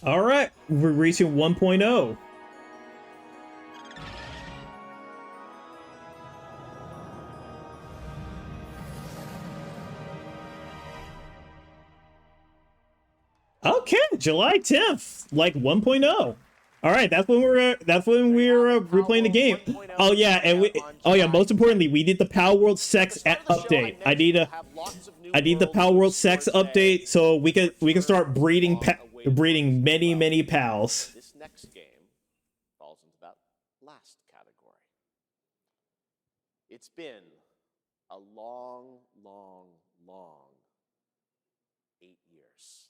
All right, we're reaching 1.0. Okay, July 10th, like 1.0. All right, that's when we're replaying the game. Oh yeah, and most importantly, we need the Power World Sex update. I need the Power World Sex update so we can start breeding many pals. This next game falls into that last category. It's been a long 8 years.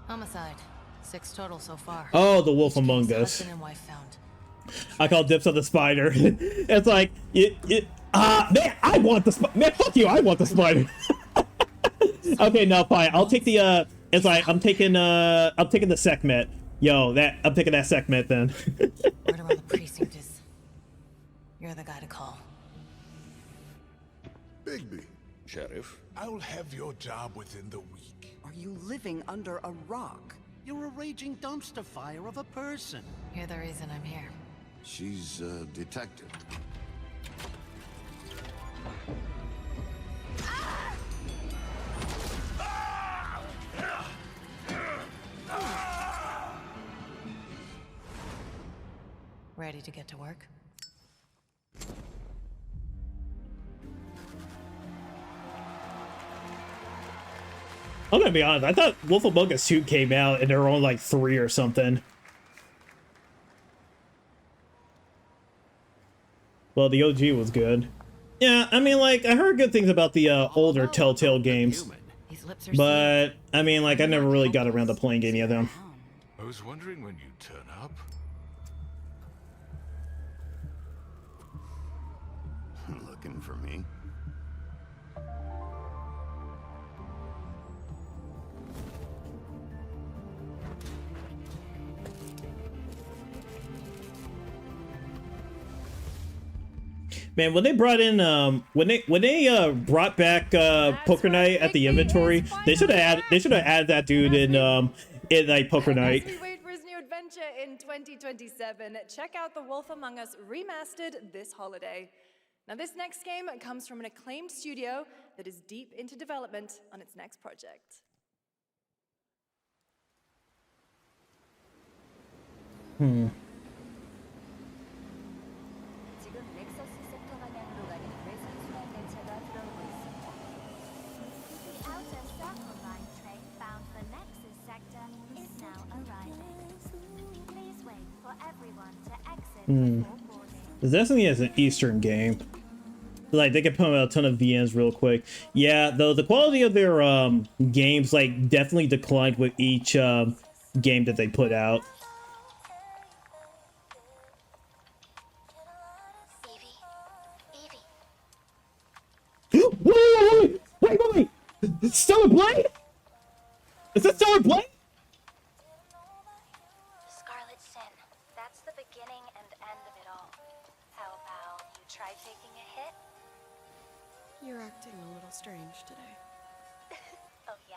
Homicide. 6 total so far. Oh, the Wolf Among Us. I call dips on the spider. It's like man, I want the spider. Man, fuck you, I want the spider. Okay, no, fine. I'll take the it's like I'm taking the Sekhmet. Yo, I'm taking that Sekhmet then. Word around the precinct is you're the guy to call. Bigby. Sheriff? I'll have your job within the week. Are you living under a rock? You're a raging dumpster fire of a person. You're the reason I'm here. She's a detective. Ready to get to work? I'm gonna be honest, I thought Wolf Among Us 2 came out and there were only like 3 or something. Well, the OG was good. Yeah, I mean, like, I heard good things about the older Telltale games. These lips are But I mean, like, I never really got around to playing any of them. I was wondering when you'd turn up. Looking for me? Man, when they brought in when they brought back Poker Night at the inventory, they should have added that dude in like Poker Night. As we wait for his new adventure in 2027, check out The Wolf Among Us remastered this holiday. Now, this next game comes from an acclaimed studio that is deep into development on its next project. The outer circle line train bound for Nexus sector is now arriving. Please wait for everyone to exit before boarding. Destiny is an Eastern game. Like, they can put out a ton of VNs real quick. Yeah, though the quality of their games like definitely declined with each game that they put out. Wait! Stellar Blade? Is that Stellar Blade? Scarlet Sin. That's the beginning and end of it all. How about you try taking a hit? You're acting a little strange today. Oh yeah?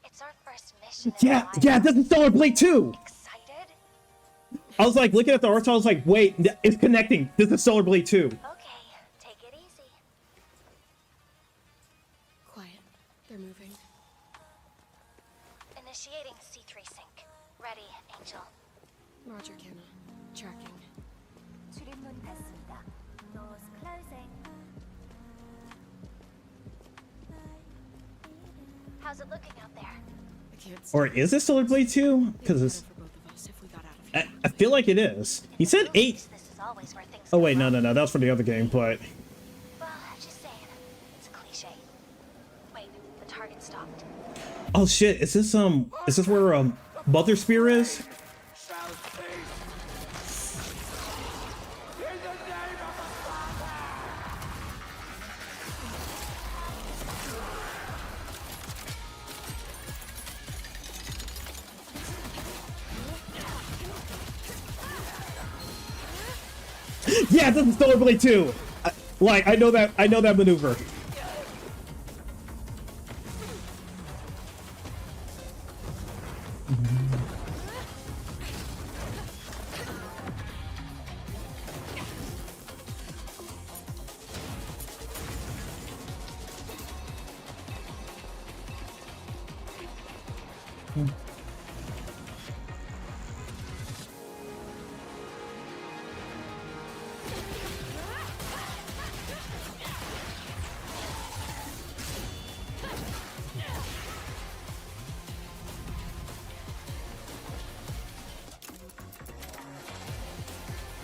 It's our first mission. Yeah, this is Stellar Blade 2! Excited? I was like, looking at the art, I was like, wait, it's connecting. This is Stellar Blade 2. Okay, take it easy. Quiet. They're moving. Initiating C3 sync. Ready, Angel. Roger, Kenna. Tracking. 출입문 닫습니다. Doors closing. How's it looking out there? I can't Or is this Stellar Blade 2? Because it's... I feel like it is. He said 8. This is always where things Oh wait, no, that was for the other game, but... Well, just saying. It's a cliche. Wait, the target stopped. Oh shit, is this where Mother Spear is? Yeah, this is Stellar Blade 2. I know that maneuver.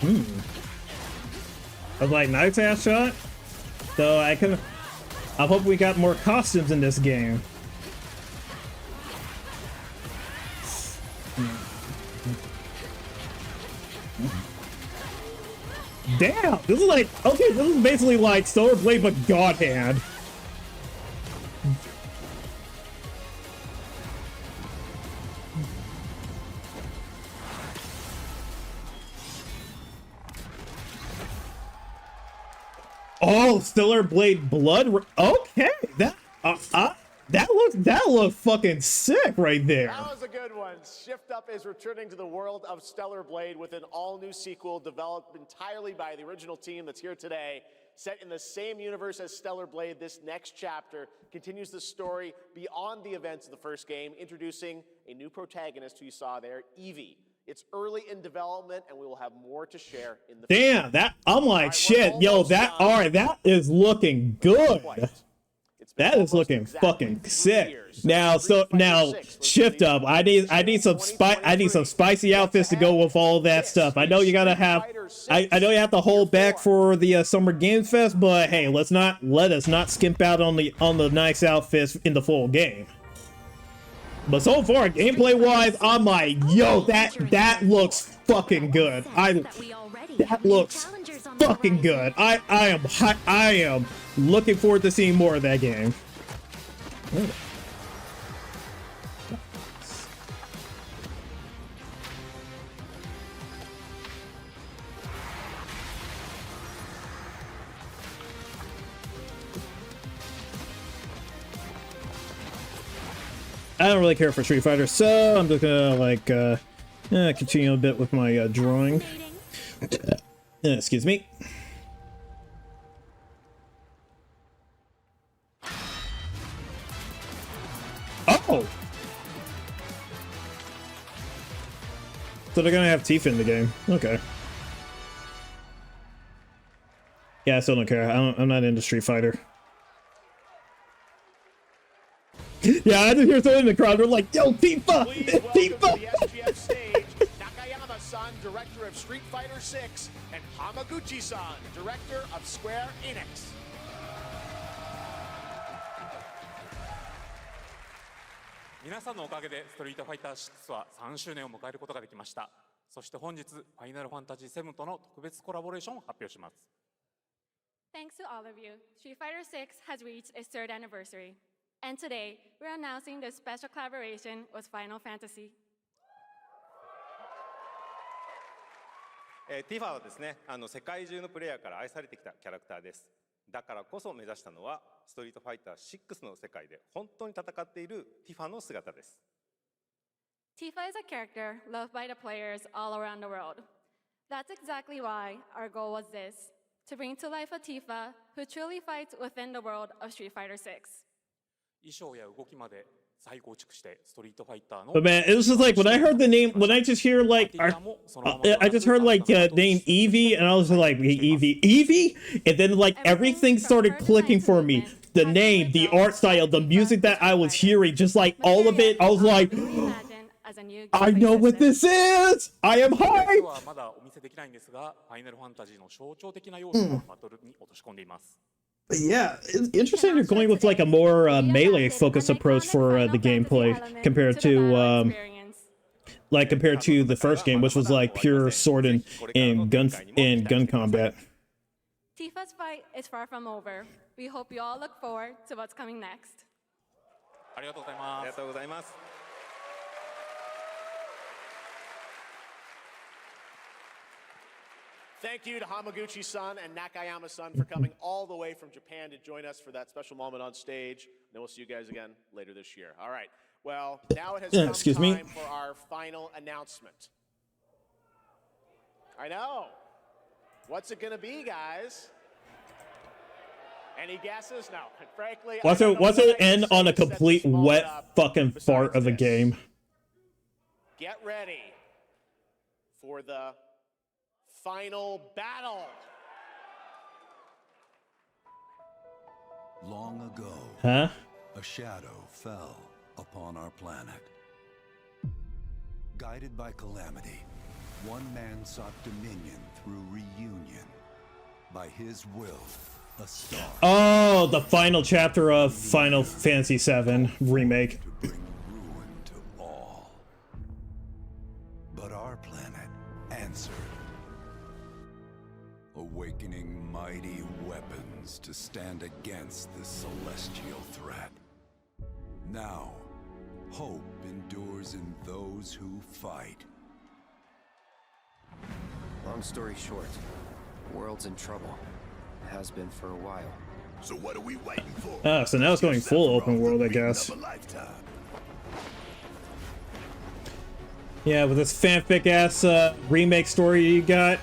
I was like, nice ass shot. So I hope we got more costumes in this game. Damn, this is like, okay, this is basically like Stellar Blade but God Hand. Oh, Stellar Blade Blood. Okay, that looks fucking sick right there. That was a good one. Shift Up is returning to the world of Stellar Blade with an all-new sequel developed entirely by the original team that's here today. Set in the same universe as Stellar Blade, this next chapter continues the story beyond the events of the first game, introducing a new protagonist who you saw there, Evie. It's early in development, and we will have more to share in the future. Damn, I'm like, shit, yo, that is looking good. That is looking fucking sick. Now, shift up. I need some spicy outfits to go with all that stuff. I know you gotta have. I know you have to hold back for the Summer Games Fest, but hey, let us not skimp out on the nice outfits in the full game. But so far, gameplay wise, I'm like, yo, that looks fucking good. That looks fucking good. I am looking forward to seeing more of that game. I don't really care for Street Fighter, so I'm just gonna like continue a bit with my drawing. Excuse me. Oh! So they're gonna have Tifa in the game. Okay. Yeah, I still don't care. I'm not into Street Fighter. Yeah, I just hear someone in the crowd. They're like, "Yo, Tifa! Tifa!" Nakayama-san, director of Street Fighter 6, and Hamaguchi-san, director of Square Enix. 皆さんのおかげでストリートファイター6は3周年を迎えることができました。そして本日、ファイナルファンタジー7との特別コラボレーションを発表します。Thanks to all of you, Street Fighter 6 has reached its 3rd anniversary. And today, we're announcing the special collaboration with Final Fantasy. ティファはですね、世界中のプレイヤーから愛されてきたキャラクターです。だからこそ目指したのは、ストリートファイター6の世界で本当に戦っているティファの姿です。Tifa is a character loved by the players all around the world. That's exactly why our goal was this, to bring to life a Tifa who truly fights within the world of Street Fighter 6. 衣装や動きまで再構築してストリートファイターの But man, it was just like when I heard the name, when I just hear like I just heard like name Eevee, and I was like, Eevee, and then like everything started clicking for me. The name, the art style, the music that I was hearing, just like all of it, I was like, I know what this is. I am hyped. はまだお見せできないんですが、ファイナルファンタジーの象徴的な要素をバトルに落とし込んでいます。But yeah, it's interesting they're going with like a more melee-focused approach for the gameplay compared to the first game, which was like pure sword and gun combat. Tifa's fight is far from over. We hope you all look forward to what's coming next. ありがとうございます。ありがとうございます。Thank you to Hamaguchi-san and Nakayama-san for coming all the way from Japan to join us for that special moment on stage. Then we'll see you guys again later this year. All right. Well, now it has come time for our final announcement. I know. What's it going to be, guys? Any guesses? No. Frankly, What's it end on a complete wet fucking fart of a game? Get ready for the final battle. Long ago, a shadow fell upon our planet. Guided by calamity, one man sought dominion through reunion. By his will, a star. Oh, the final chapter of Final Fantasy VII Remake. To bring ruin to all. But our planet answered, awakening mighty weapons to stand against this celestial threat. Now, hope endures in those who fight. Long story short, the world's in trouble. Has been for a while. So what are we waiting for? Ah, so now it's going full open world, I guess. Yeah, with this fanfic ass remake story you got.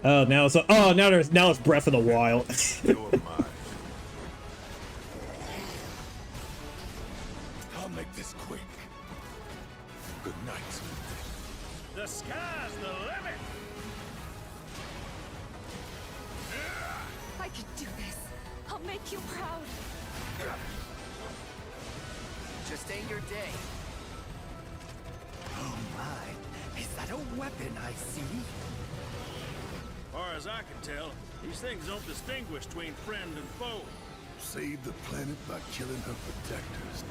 Oh, now it's now it's Breath of the Wild. I'll make this quick. Good night. The sky's the limit. I can do this. I'll make you proud. Just ain't your day. Oh my, is that a weapon I see? Far as I can tell, these things don't distinguish between friend and foe. Save the planet by killing her protectors.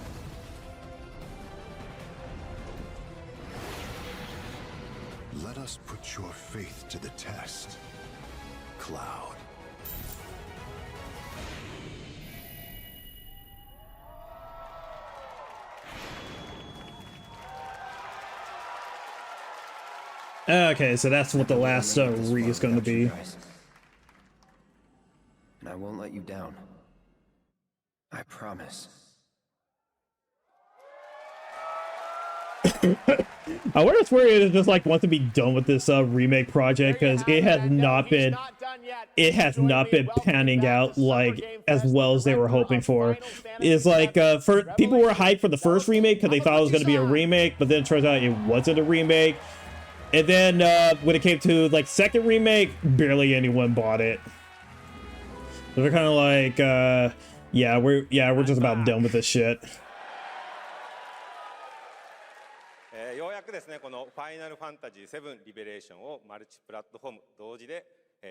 Let us put your faith to the test, Cloud. Okay, so that's what the last re is going to be. And I won't let you down. I promise. I wonder if Square Enix just like wants to be done with this remake project, because it has not been panning out like as well as they were hoping for. It's like for people were hyped for the first remake because they thought it was going to be a remake, but then it turns out it wasn't a remake. And then when it came to like second remake, barely anyone bought it. So they're kind of like, yeah, we're just about done with this shit. ようやくですね、このファイナルファンタジー7リベレーションをマルチプラットフォーム同時で、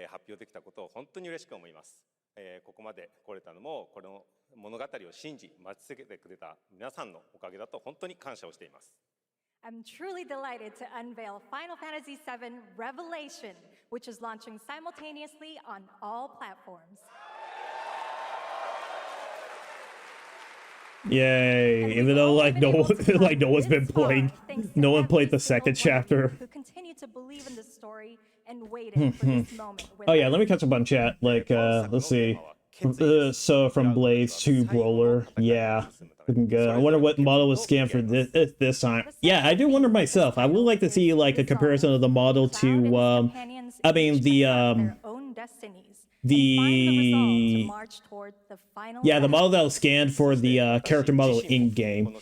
発表できたことを本当に嬉しく思います。ここまで来れたのもこの物語を信じ待ち続けてくれた皆さんのおかげだと本当に感謝をしています。 I'm truly delighted to unveil Final Fantasy VII Revelation, which is launching simultaneously on all platforms. Yay! Even though like no one's been playing, no one played the second chapter. Who continue to believe in the story and waited for this moment. Oh yeah, let me catch up on chat. Like, let's see. So from Blades to Brawler, yeah, looking good. I wonder what model was scanned for this time. Yeah, I do wonder myself. I would like to see like a comparison of the model to, I mean the model that was scanned for the character model in game,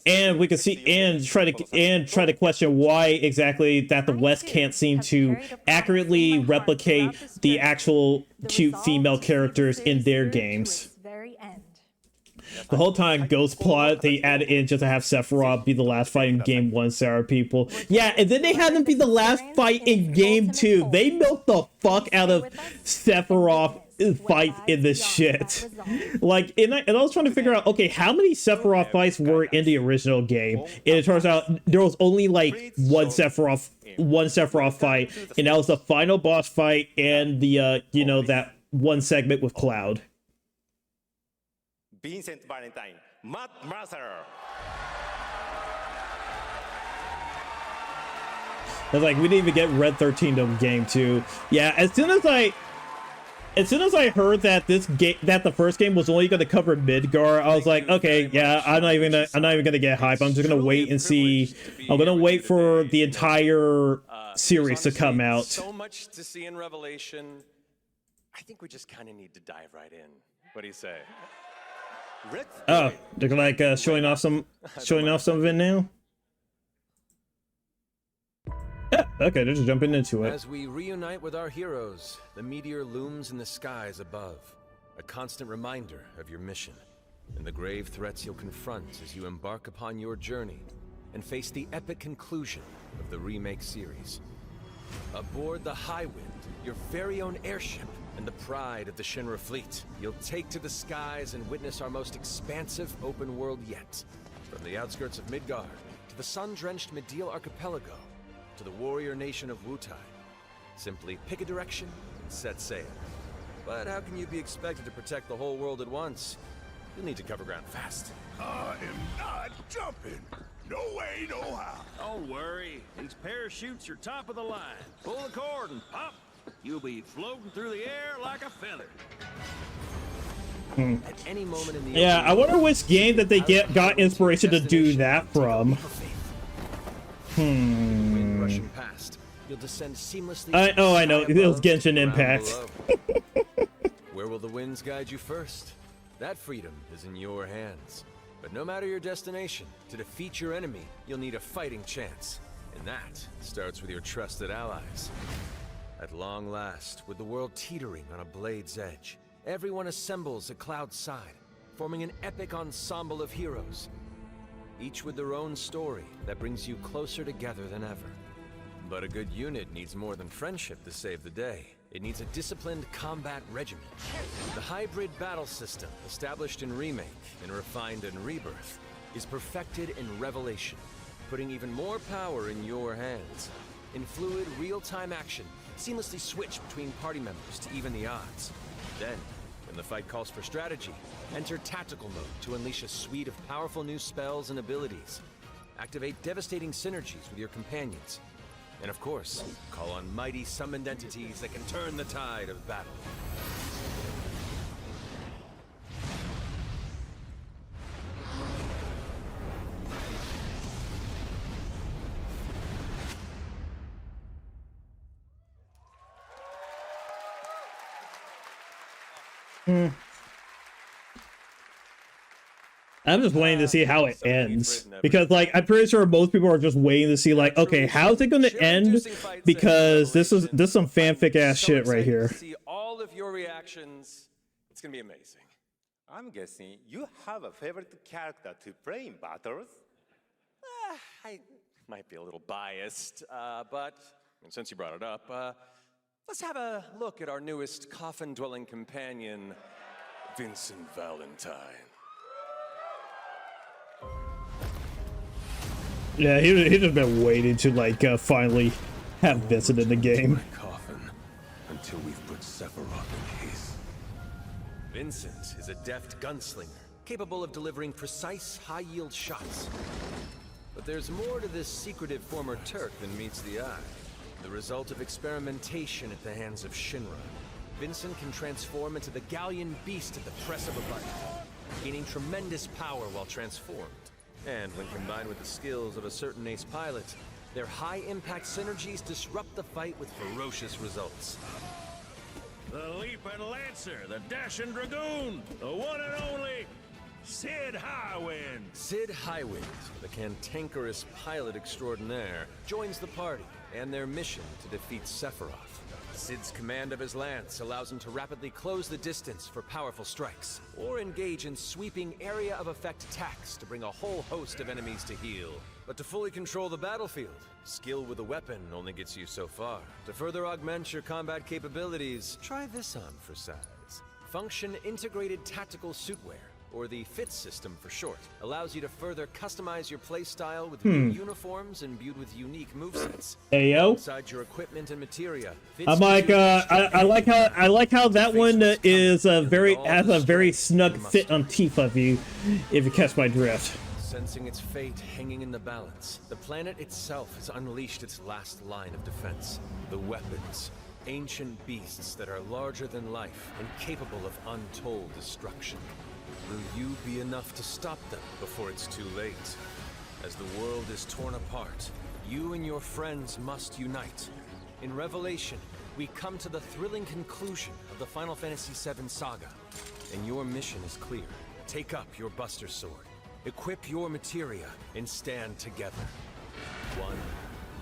and we can see and try to question why exactly that the West can't seem to accurately replicate the actual cute female characters in their games. The whole time Ghost plot they added in just to have Sephiroth be the last fight in game 1, Sarah people. Yeah, and then they had him be the last fight in game 2. They milked the fuck out of Sephiroth fights in this shit. Like, and I was trying to figure out, okay, how many Sephiroth fights were in the original game? And it turns out there was only like one Sephiroth fight, and that was the final boss fight and the you know, that one segment with Cloud. Vincent Valentine, Matt Mercer. I was like, we didn't even get Red 13 to game 2. Yeah, as soon as I heard that the first game was only going to cover Midgar, I was like, okay, yeah, I'm not even gonna get hype. I'm just gonna wait and see. I'm gonna wait for the entire series to come out. So much to see in Revelation. I think we just kind of need to dive right in. What do you say? Oh, they're like showing off some of it now. Yeah, okay, they're just jumping into it. As we reunite with our heroes, the meteor looms in the skies above, a constant reminder of your mission and the grave threats you'll confront as you embark upon your journey and face the epic conclusion of the remake series. Aboard the Highwind, your very own airship, and the pride of the Shinra fleet, you'll take to the skies and witness our most expansive open world yet. From the outskirts of Midgard, to the sun-drenched Medial Archipelago, to the warrior nation of Wutai. Simply pick a direction and set sail. But how can you be expected to protect the whole world at once? You'll need to cover ground fast. I am not jumping. No way, no how. Don't worry. These parachutes are top of the line. Pull the cord and pop. You'll be floating through the air like a feather. At any moment in the Yeah, I wonder which game that they got inspiration to do that from. Rushing past, you'll descend seamlessly. I know. It was Genshin Impact. Where will the winds guide you first? That freedom is in your hands. But no matter your destination, to defeat your enemy, you'll need a fighting chance. And that starts with your trusted allies. At long last, with the world teetering on a blade's edge, everyone assembles at Cloud's side, forming an epic ensemble of heroes, each with their own story that brings you closer together than ever. But a good unit needs more than friendship to save the day. It needs a disciplined combat regimen. The hybrid battle system, established in Remake and refined in Rebirth, is perfected in Revelation, putting even more power in your hands. In fluid, real-time action, seamlessly switch between party members to even the odds. Then, when the fight calls for strategy, enter tactical mode to unleash a suite of powerful new spells and abilities. Activate devastating synergies with your companions. And of course, call on mighty summoned entities that can turn the tide of battle. I'm just waiting to see how it ends, because like I'm pretty sure most people are just waiting to see like, okay, how's it going to end? Because this is some fanfic ass shit right here. See all of your reactions. It's gonna be amazing. I'm guessing you have a favorite character to play in battles. I might be a little biased, but since you brought it up, let's have a look at our newest coffin-dwelling companion, Vincent Valentine. Yeah, he just been waiting to like finally have Vincent in the game. Coffin until we've put Sephiroth in his. Vincent is a deft gunslinger, capable of delivering precise, high-yield shots. But there's more to this secretive former Turk than meets the eye. The result of experimentation at the hands of Shinra. Vincent can transform into the Galleon beast at the press of a button, gaining tremendous power while transformed. And when combined with the skills of a certain ace pilot, their high-impact synergies disrupt the fight with ferocious results. The Leaping Lancer, the Dashing Dragoon, the one and only Sid Highwind. Sid Highwind, the cantankerous pilot extraordinaire, joins the party and their mission to defeat Sephiroth. Sid's command of his lance allows him to rapidly close the distance for powerful strikes, or engage in sweeping area of effect attacks to bring a whole host of enemies to heel. But to fully control the battlefield, skill with a weapon only gets you so far. To further augment your combat capabilities, try this on for size. Function Integrated Tactical Suitwear, or the FIT system for short, allows you to further customize your playstyle with new uniforms imbued with unique movesets. Ayo. Inside your equipment and materia. I'm like, I like how that one is has a very snug fit on Tifa view, if you catch my drift. Sensing its fate hanging in the balance, the planet itself has unleashed its last line of defense. The weapons. Ancient beasts that are larger than life and capable of untold destruction. Will you be enough to stop them before it's too late? As the world is torn apart, you and your friends must unite. In Revelation, we come to the thrilling conclusion of the Final Fantasy VII saga. And your mission is clear. Take up your Buster Sword, equip your materia, and stand together. One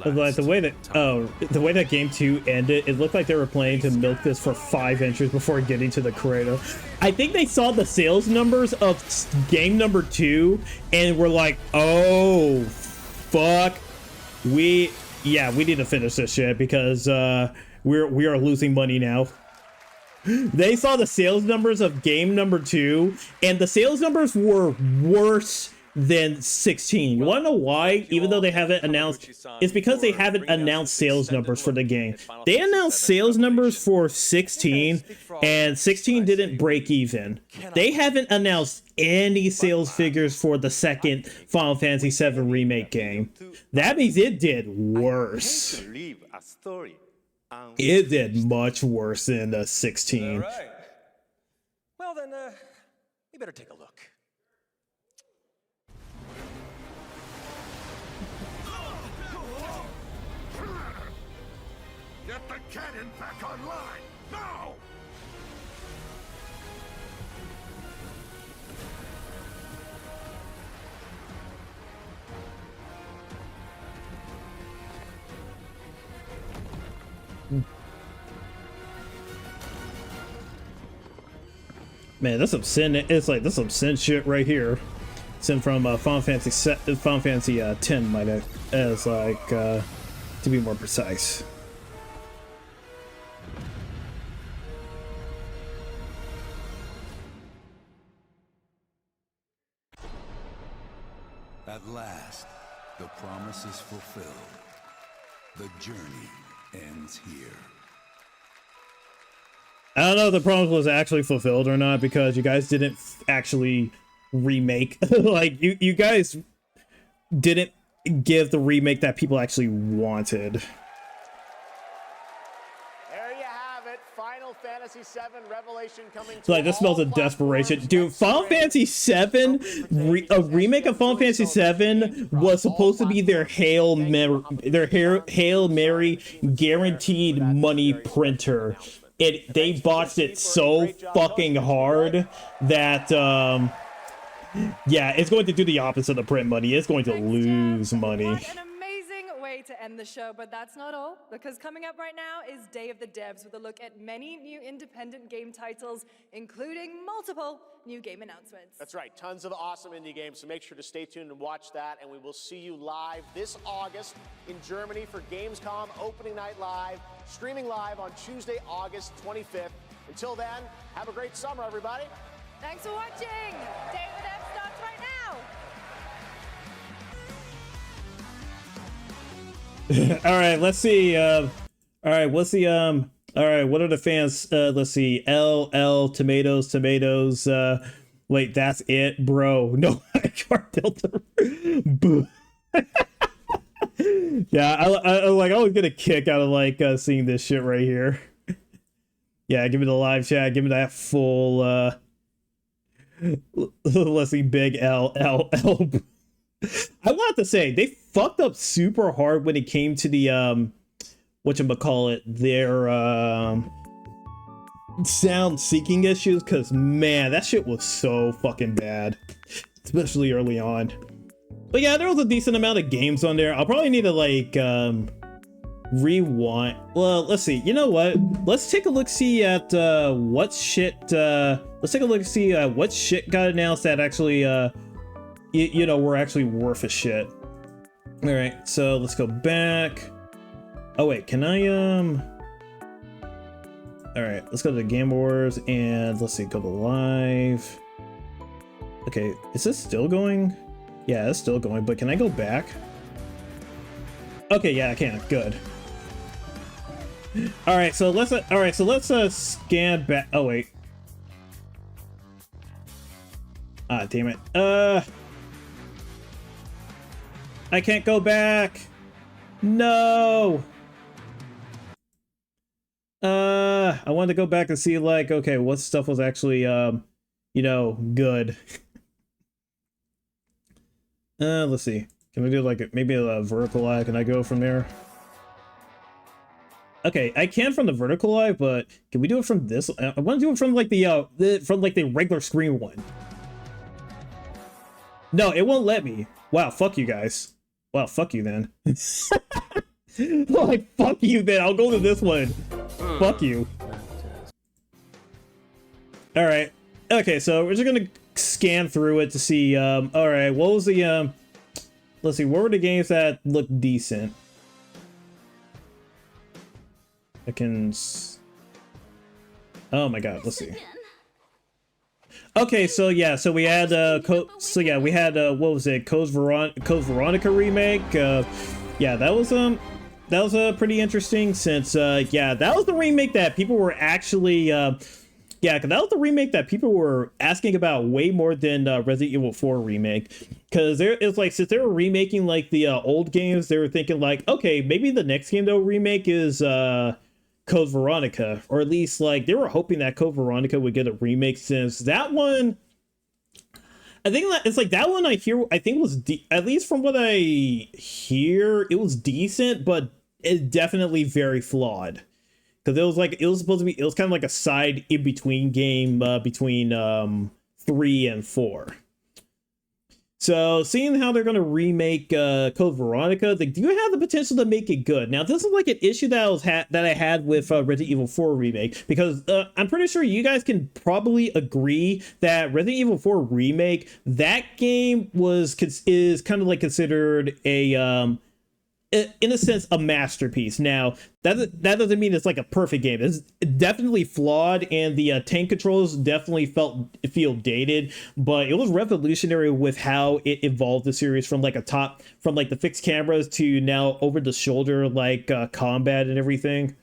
Like the way that game 2 ended, it looked like they were planning to milk this for 5 entries before getting to the creator. I think they saw the sales numbers of game number 2 and were like, oh fuck, we need to finish this shit because we are losing money now. They saw the sales numbers of game number 2 and the sales numbers were worse than 16. You want to know why? Even though they haven't announced, it's because they haven't announced sales numbers for the game. They announced sales numbers for 16 and 16 didn't break even. They haven't announced any sales figures for the second Final Fantasy VII Remake game. That means it did worse. It did much worse than 16. All right. Well then, we better take a look. Get the cannon back online, now! Man, that's some sin. It's like that's some sin shit right here. Sin from Final Fantasy 10 might have, as like to be more precise. At last, the promise is fulfilled. The journey ends here. I don't know if the promise was actually fulfilled or not, because you guys didn't actually remake. Like, you guys didn't give the remake that people actually wanted. There you have it. Final Fantasy VII Revelation coming to So like, this smells of desperation. Dude, Final Fantasy VII, a remake of Final Fantasy VII was supposed to be their Hail Mary guaranteed money printer. They botched it so fucking hard that, yeah, it's going to do the opposite of print money. It's going to lose money. An amazing way to end the show, but that's not all, because coming up right now is Day of the Devs with a look at many new independent game titles, including multiple new game announcements. That's right, tons of awesome indie games, so make sure to stay tuned and watch that, and we will see you live this August in Germany for Gamescom Opening Night Live, streaming live on Tuesday, August 25th. Until then, have a great summer, everybody. Thanks for watching! Day of the Devs starts right now! All right, let's see. All right, what's the all right, what are the fans? Let's see. LL tomatoes. Wait, that's it, bro. No, Cartel. Boo. Yeah, I like. I always get a kick out of like seeing this shit right here. Yeah, give me the live chat. Give me that full. Let's see, big L. I want to say they fucked up super hard when it came to the whatchamacallit, their sound seeking issues, because man, that shit was so fucking bad, especially early on. But yeah, there was a decent amount of games on there. I'll probably need to like rewind. Well, let's see. You know what? Let's take a look see at what shit let's take a look see what shit got announced that actually you know, were actually worth a shit. All right, so let's go back. Oh wait, can I all right, let's go to the Game Wars and let's see, go to live. Okay, is this still going? Yeah, it's still going, but can I go back? Okay, yeah, I can. Good. All right, so let's scan back. Oh wait. Ah, damn it. I can't go back. No. I wanted to go back and see like, okay, what stuff was actually you know, good. Let's see. Can we do like maybe a vertical live? Can I go from there? Okay, I can from the vertical live, but can we do it from this? I want to do it from like the regular screen one. No, it won't let me. Wow, fuck you guys. Wow, fuck you then. Like, fuck you then. I'll go to this one. Fuck you. All right. Okay, so we're just gonna scan through it to see. All right, what was the let's see, what were the games that looked decent? I can. Oh my god, let's see. Okay, so yeah, so we had we had what was it, Code Veronica remake. Yeah, that was pretty interesting, since yeah, that was the remake that people were actually yeah, cause that was the remake that people were asking about way more than Resident Evil 4 remake. Cause it's like, since they were remaking like the old games, they were thinking like, okay, maybe the next game they'll remake is Code Veronica, or at least like they were hoping that Code Veronica would get a remake, since that one, I think that it's like that one I think was at least from what I hear, it was decent, but it's definitely very flawed. Because it was supposed to be, it was kind of like a side in-between game between 3 and 4. So, seeing how they're going to remake Code Veronica, they do have the potential to make it good. Now, this is like an issue that I had with Resident Evil 4 remake, because I'm pretty sure you guys can probably agree that Resident Evil 4 remake, that game is kind of like considered a in a sense a masterpiece. Now that doesn't mean it's like a perfect game. It's definitely flawed, and the tank controls definitely feel dated, but it was revolutionary with how it evolved the series from like the fixed cameras to now over the shoulder like combat and everything.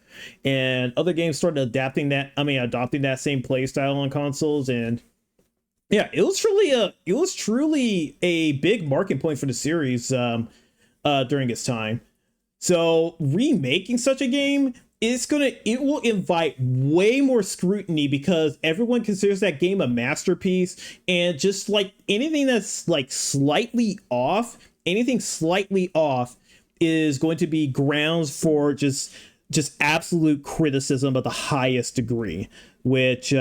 And other games started adopting that same play style on consoles, and yeah, it was truly a big marking point for the series during its time. So remaking such a game, it will invite way more scrutiny, because everyone considers that game a masterpiece, and just like anything that's like anything slightly off is going to be grounds for just absolute criticism of the highest degree, which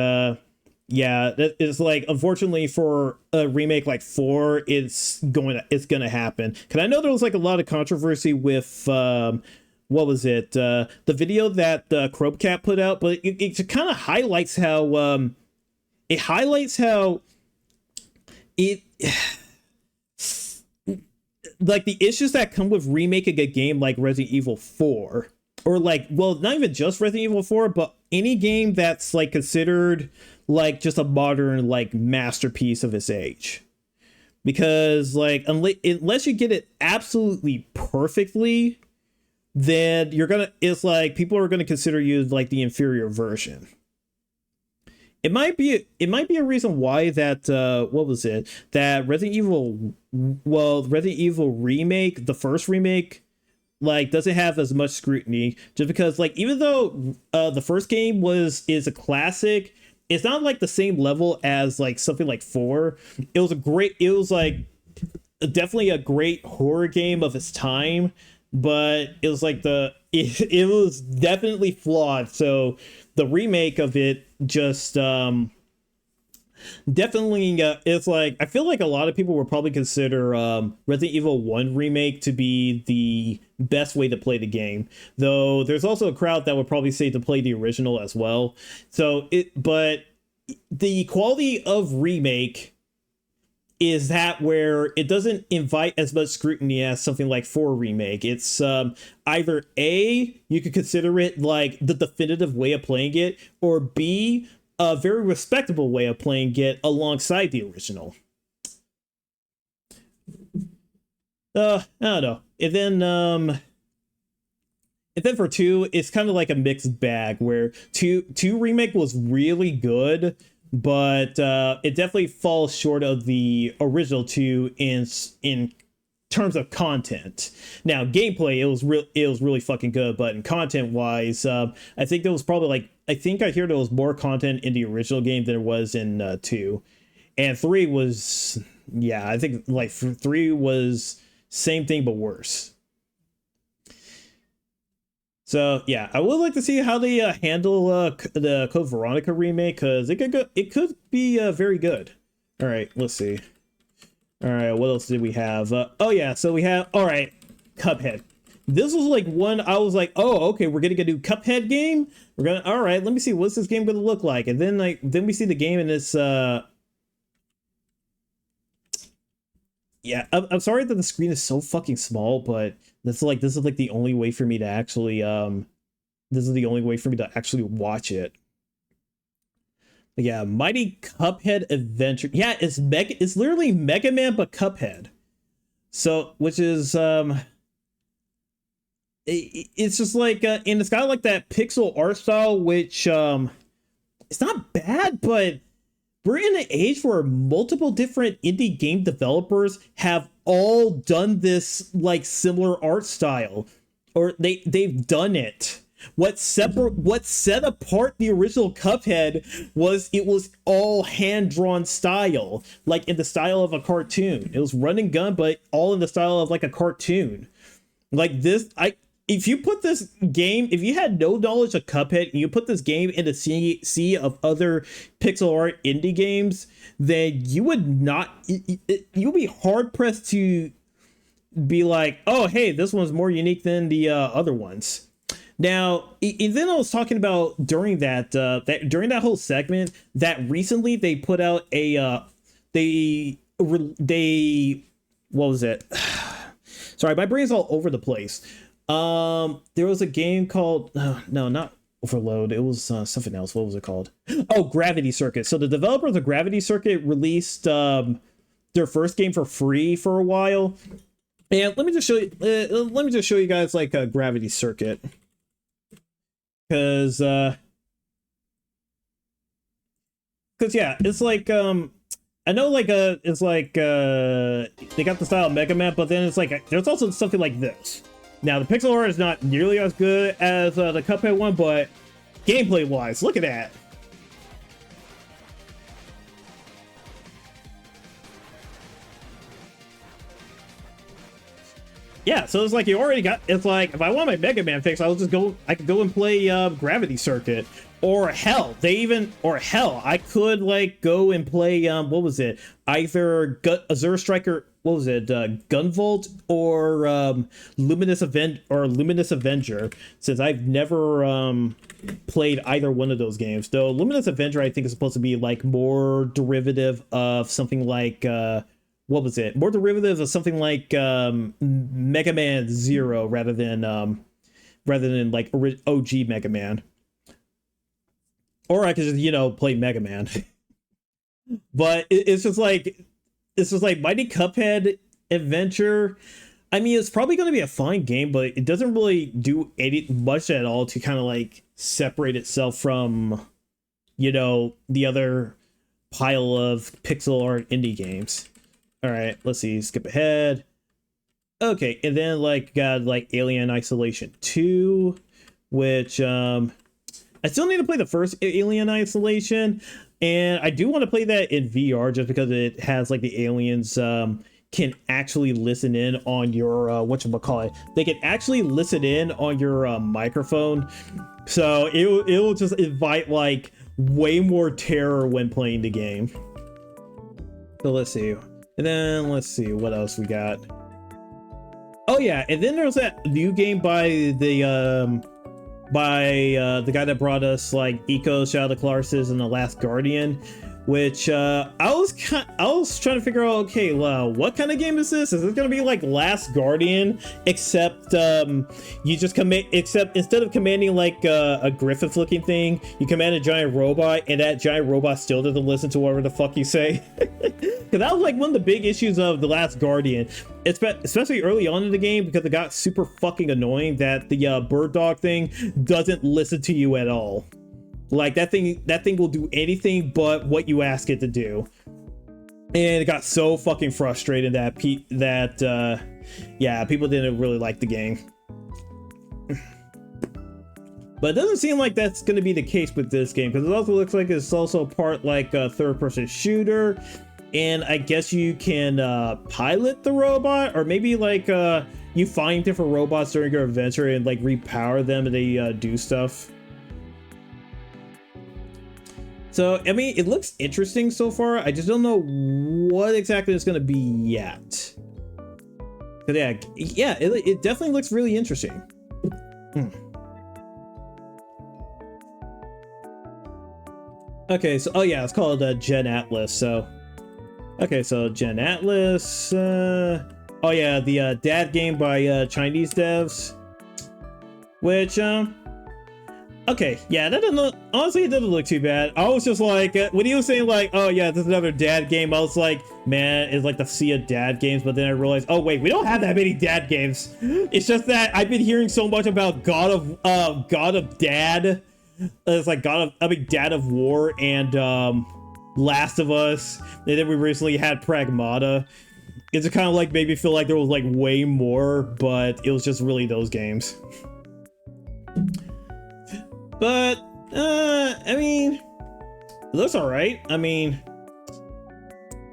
yeah, that is like, unfortunately for a remake like 4, it's gonna happen. Cause I know there was like a lot of controversy with what was it? The video that Crobcat put out, but it kind of highlights how it like the issues that come with remaking a game like Resident Evil 4, or like, well, not even just Resident Evil 4, but any game that's like considered like just a modern like masterpiece of its age. Because like unless you get it absolutely perfectly, then it's like people are gonna consider you like the inferior version. It might be a reason why that that Resident Evil remake, the first remake, like doesn't have as much scrutiny, just because like even though the first game is a classic, it's not like the same level as like something like 4. It was like definitely a great horror game of its time, but it was like it was definitely flawed. So the remake of it just definitely it's like, I feel like a lot of people will probably consider Resident Evil 1 remake to be the best way to play the game, though there's also a crowd that would probably say to play the original as well. But the quality of remake is that where it doesn't invite as much scrutiny as something like 4 remake. It's either A, you could consider it like the definitive way of playing it, or B, a very respectable way of playing it alongside the original. I don't know. And then for 2, it's kind of like a mixed bag, where 2 remake was really good, but it definitely falls short of the original 2 in terms of content. Now, gameplay, it was really fucking good, but in content wise, I think there was probably I hear there was more content in the original game than there was in 2, and 3 was, yeah, I think like 3 was same thing but worse. So yeah, I would like to see how they handle the Code Veronica remake, because it could be very good. All right, let's see. All right, what else did we have? Oh yeah, so we have, all right, Cuphead. This was like one I was like, oh, okay, we're getting a new Cuphead game. All right, let me see, what's this game gonna look like? And then we see the game, and it's yeah, I'm sorry that the screen is so fucking small, but this is like the only way for me to actually watch it. But yeah, Mighty Cuphead Adventure. Yeah, it's literally Mega Man but Cuphead. So, which is it's just like and it's got like that pixel art style, which it's not bad, but we're in an age where multiple different indie game developers have all done this like similar art style, or they've done it. What set apart the original Cuphead was it was all hand-drawn style, like in the style of a cartoon. It was run and gun, but all in the style of like a cartoon. Like this, if you put this game, if you had no knowledge of Cuphead and you put this game in a sea of other pixel art indie games, then you would not, you'd be hard pressed to be like, oh, hey, this one's more unique than the other ones. Now, and then I was talking about during that during that whole segment that recently they put out a what was it? Sorry, my brain's all over the place. There was a game called no, not Overload. It was something else. What was it called? Oh, Gravity Circuit. So the developers of Gravity Circuit released their first game for free for a while. And let me just show you. Let me just show you guys like a Gravity Circuit. Cause yeah, it's like I know like it's like they got the style of Mega Man, but then it's like there's also something like this. Now the pixel art is not nearly as good as the Cuphead one, but gameplay wise, look at that. Yeah, so it's like you already got, it's like if I want my Mega Man fix, I could go and play Gravity Circuit. Or hell, I could like go and play what was it? Either Azure Striker, what was it? Gunvolt or Luminous Avenger, since I've never played either one of those games. Though Luminous Avenger I think is supposed to be like more derivative of something like what was it? More derivative of something like Mega Man Zero rather than like OG Mega Man. Or I could just, you know, play Mega Man. But it's just like Mighty Cuphead Adventure. I mean, it's probably going to be a fine game, but it doesn't really do much at all to kind of like separate itself from, you know, the other pile of pixel art indie games. All right, let's see, skip ahead. Okay, and then like got like Alien Isolation 2, which I still need to play the first Alien Isolation, and I do want to play that in VR just because it has like the aliens can actually listen in on your whatchamacallit. They can actually listen in on your microphone, so it will just invite like way more terror when playing the game. So let's see, and then let's see what else we got. Oh yeah, and then there's that new game by the guy that brought us like Eco, Shadow of the Colossus, and The Last Guardian, which I was trying to figure out, okay, well, what kind of game is this? Is it gonna be like Last Guardian, except you just instead of commanding like a Griffith looking thing, you command a giant robot, and that giant robot still doesn't listen to whatever the fuck you say? Because that was like one of the big issues of The Last Guardian, especially early on in the game, because it got super fucking annoying that the bird dog thing doesn't listen to you at all. Like that thing will do anything but what you ask it to do, and it got so fucking frustrated that yeah, people didn't really like the game. But it doesn't seem like that's going to be the case with this game, because it also looks like it's also part like a third-person shooter, and I guess you can pilot the robot, or maybe like you find different robots during your adventure and like repower them and they do stuff. So, I mean, it looks interesting so far. I just don't know what exactly it's going to be yet. But yeah, it definitely looks really interesting. Okay, so, oh yeah, it's called Gen Atlas, so... Okay, so Gen Atlas... oh yeah, the Dad game by Chinese devs. Which, okay, yeah, that doesn't look, honestly, it doesn't look too bad. I was just like, when he was saying like, oh yeah, this is another Dad game, I was like, man, it's like the sea of Dad games, but then I realized, oh wait, we don't have that many Dad games. It's just that I've been hearing so much about God of Dad. It's like Dad of War and Last of Us, and then we recently had Pragmata. It's kind of like made me feel like there was like way more, but it was just really those games. But, I mean, it looks alright. I mean,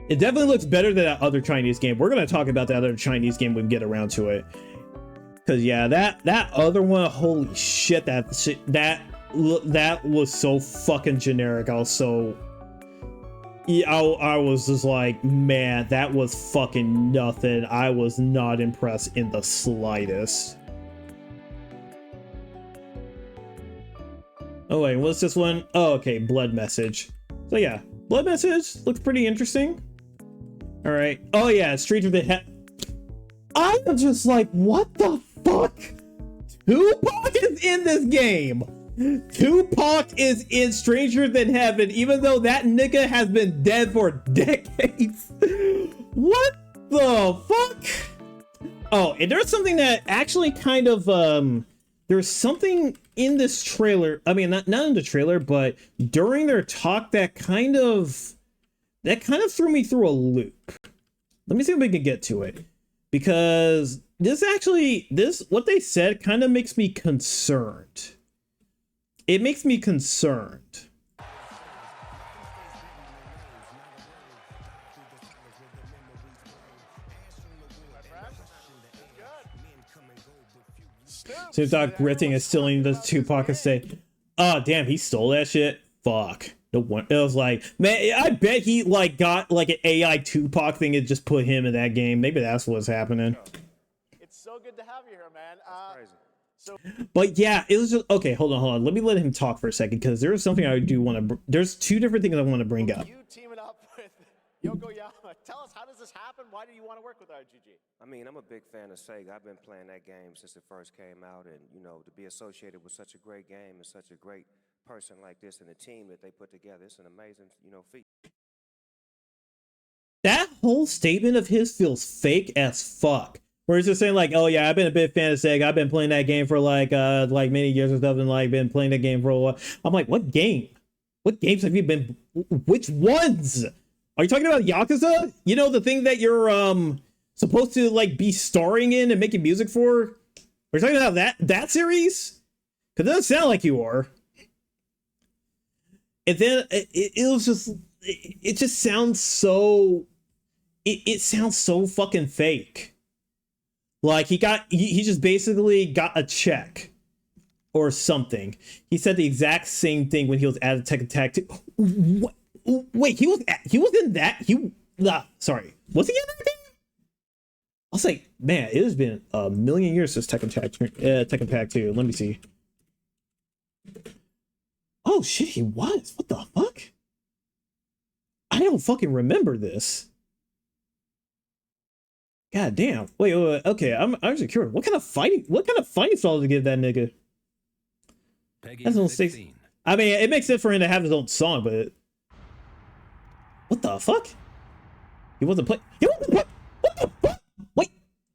it definitely looks better than that other Chinese game. We're going to talk about that other Chinese game when we get around to it. Cause yeah, that other one, holy shit, that was so fucking generic. I was so, yeah, I was just like, man, that was fucking nothing. I was not impressed in the slightest. Oh wait, what's this one? Oh, okay, Blood Message. So yeah, Blood Message looks pretty interesting. All right. Oh yeah, Stranger Than Heaven. I was just like, what the fuck? Tupac is in this game. Tupac is in Stranger Than Heaven, even though that nigga has been dead for decades. What the fuck? Oh, and there's something that actually kind of, there's something in this trailer. I mean, not in the trailer, but during their talk that kind of threw me through a loop. Let me see if we can get to it. Because what they said kind of makes me concerned. It makes me concerned. Snoop Dogg grifting and stealing the Tupac estate. Oh, damn, he stole that shit? Fuck. No one. It was like, man, I bet he like got like an AI Tupac thing and just put him in that game. Maybe that's what's happening. It's so good to have you here, man. But yeah, it was just okay. Hold on. Let me let him talk for a second because there is something I do want to. There's two different things I want to bring up. You teaming up with Yokoyama. Tell us, how does this happen? Why do you want to work with RGG? I mean, I'm a big fan of Sega. I've been playing that game since it first came out, and you know, to be associated with such a great game and such a great person like this and the team that they put together, it's an amazing, you know, feat. That whole statement of his feels fake as fuck. Where he's just saying like, oh yeah, I've been a big fan of Sega. I've been playing that game for like many years or stuff, and like been playing that game for a while. I'm like, what game? What games have you been? Which ones? Are you talking about Yakuza? You know, the thing that you're supposed to like be starring in and making music for? Are you talking about that series? Because it doesn't sound like you are. And then it was just, it just sounds so, it sounds so fucking fake. Like he just basically got a check or something. He said the exact same thing when he was at Tekken Tag 2. What? Wait, he was in that? Sorry. Was he in that game? I was like, man, it has been a million years since Tekken Tag 2. Let me see. Oh shit, he was. What the fuck? I don't fucking remember this. God damn. Wait. Okay, I'm actually curious. What kind of fighting style to give that nigga? That's on 16. I mean, it makes sense for him to have his own song, but what the fuck? He wasn't playing. What the fuck? Wait,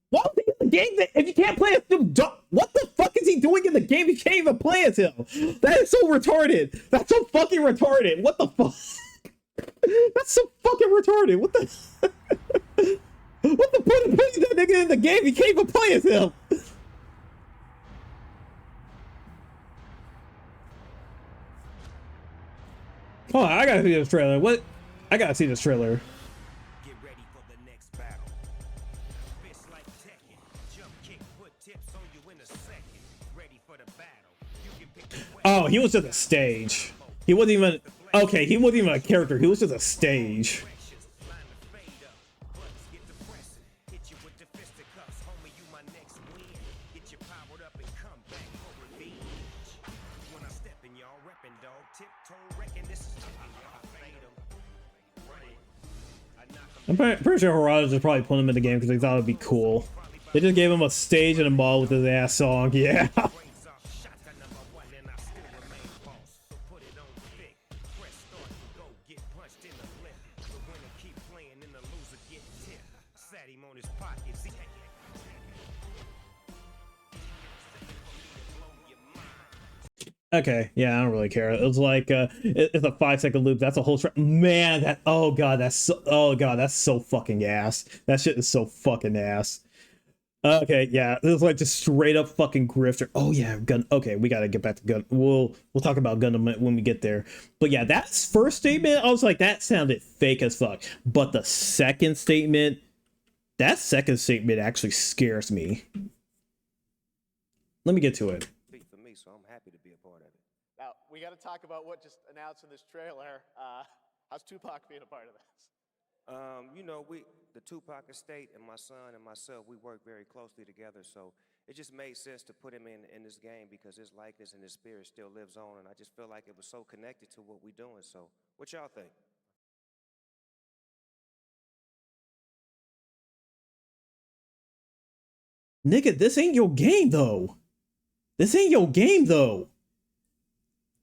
why was he in the game? If you can't play as Snoop Dogg, what the fuck is he doing in the game? You can't even play as him. That is so retarded. That's so fucking retarded. What the fuck? That's so fucking retarded. What the? What the point of putting that nigga in the game? You can't even play as him. Oh, I gotta see this trailer. What? I gotta see this trailer. Get ready for the next battle. Fist like Tekken. Jump kick, put tips on you in a second. Ready for the battle. You can pick Oh, he was just a stage. He wasn't even okay. He wasn't even a character. He was just a stage. I'm pretty sure Harada just probably put him in the game because they thought it'd be cool. They just gave him a stage and a mall with his ass song. Yeah. Okay, yeah, I don't really care. It was like it's a 5-second loop. That's a whole man. Oh god, that's so fucking ass. That shit is so fucking ass. Okay, yeah, this is like just straight up fucking grifter. Oh yeah, gun. Okay, we gotta get back to gun. We'll talk about Gundam when we get there. But yeah, that first statement, I was like, that sounded fake as fuck. But the second statement, actually scares me. let me get to it. For me, so I'm happy to be a part of it. Now, we got to talk about what just announced in this trailer. How's Tupac being a part of this? You know, the Tupac estate and my son and myself, we work very closely together, so it just made sense to put him in this game because his likeness and his spirit still lives on, and I just feel like it was so connected to what we're doing. So, what y'all think? Nigga, this ain't your game though. This ain't your game though.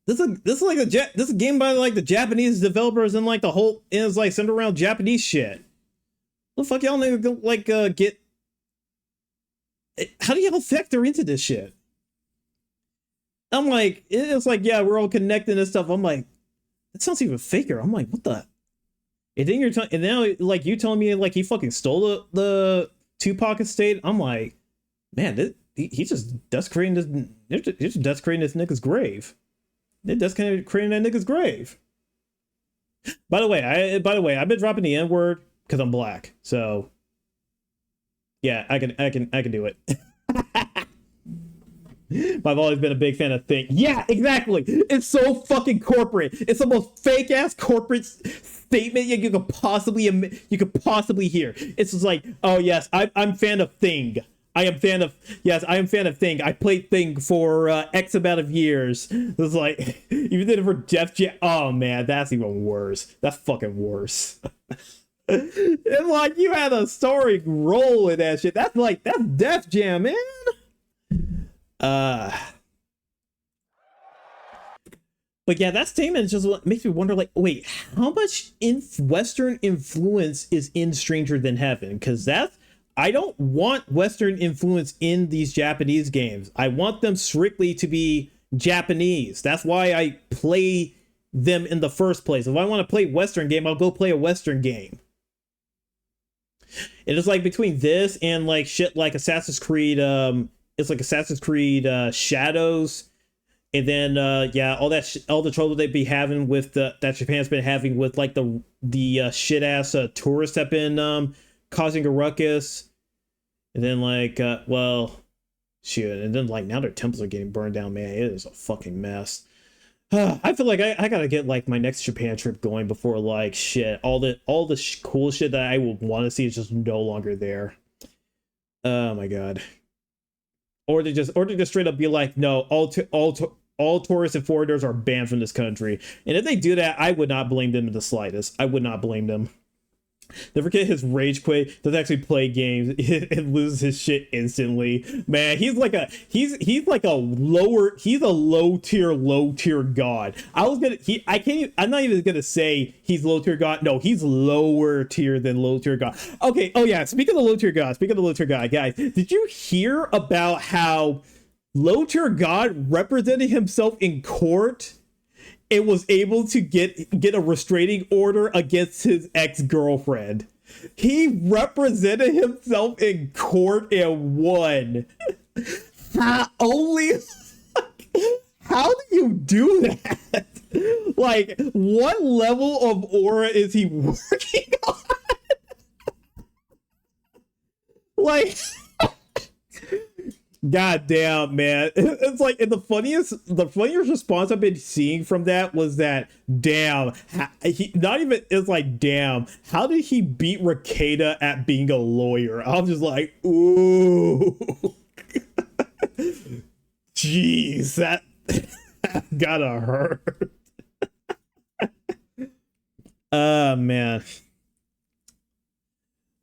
This is like this is a game by like the Japanese developers and like the whole is like centered around Japanese shit. What the fuck y'all nigga like get? How do y'all factor into this shit? I'm like, it's like, yeah, we're all connected and stuff. I'm like, that sounds even faker. I'm like, what the? And then and now like you telling me like he fucking stole the Tupac estate. I'm like, man, he's just desecrating this. He's just desecrating this nigga's grave. They're desecrating that nigga's grave. By the way, I've been dropping the N-word because I'm black. So yeah, I can do it. But I've always been a big fan of Think. Yeah, exactly. It's so fucking corporate. It's the most fake ass corporate statement you could possibly hear. It's just like, oh yes, I'm fan of Thing. I am fan of Thing. I played Thing for X amount of years. It's like, even did it for Def Jam. Oh man, that's even worse. That's fucking worse. It's like you had a starring role in that shit. That's Def Jam, man. But yeah, that statement just makes me wonder, like, wait, how much Western influence is in Stranger Than Heaven? Because I don't want Western influence in these Japanese games. I want them strictly to be Japanese. That's why I play them in the first place. If I want to play Western game, I'll go play a Western game. It is like between this and like shit like Assassin's Creed, it's like Assassin's Creed Shadows, and then yeah, all the trouble they'd be having with that Japan's been having with like the shit ass tourists have been causing a ruckus, and then like well, shit, and then like now their temples are getting burned down. Man, it is a fucking mess. I feel like I gotta get like my next Japan trip going before like shit, all the cool shit that I would want to see is just no longer there. Oh my god. Or they just straight up be like, no, all tourists and foreigners are banned from this country. And if they do that, I would not blame them in the slightest. I would not blame them. Never get his rage quit. Doesn't actually play games and loses his shit instantly. Man, he's a low tier god. I'm not even gonna say he's low tier god. No, he's lower tier than low tier god. Okay, oh yeah, speaking of low tier god, guys, did you hear about how low tier god represented himself in court? It was able to get a restraining order against his ex-girlfriend. He represented himself in court and won. How do you do that? Like, what level of aura is he working on? Like, god damn, man. It's like, and the funniest response I've been seeing from that was that, damn, it's like, damn, how did he beat Rakeda at being a lawyer? I'm just like, ooh. Jeez, that gotta hurt. Man.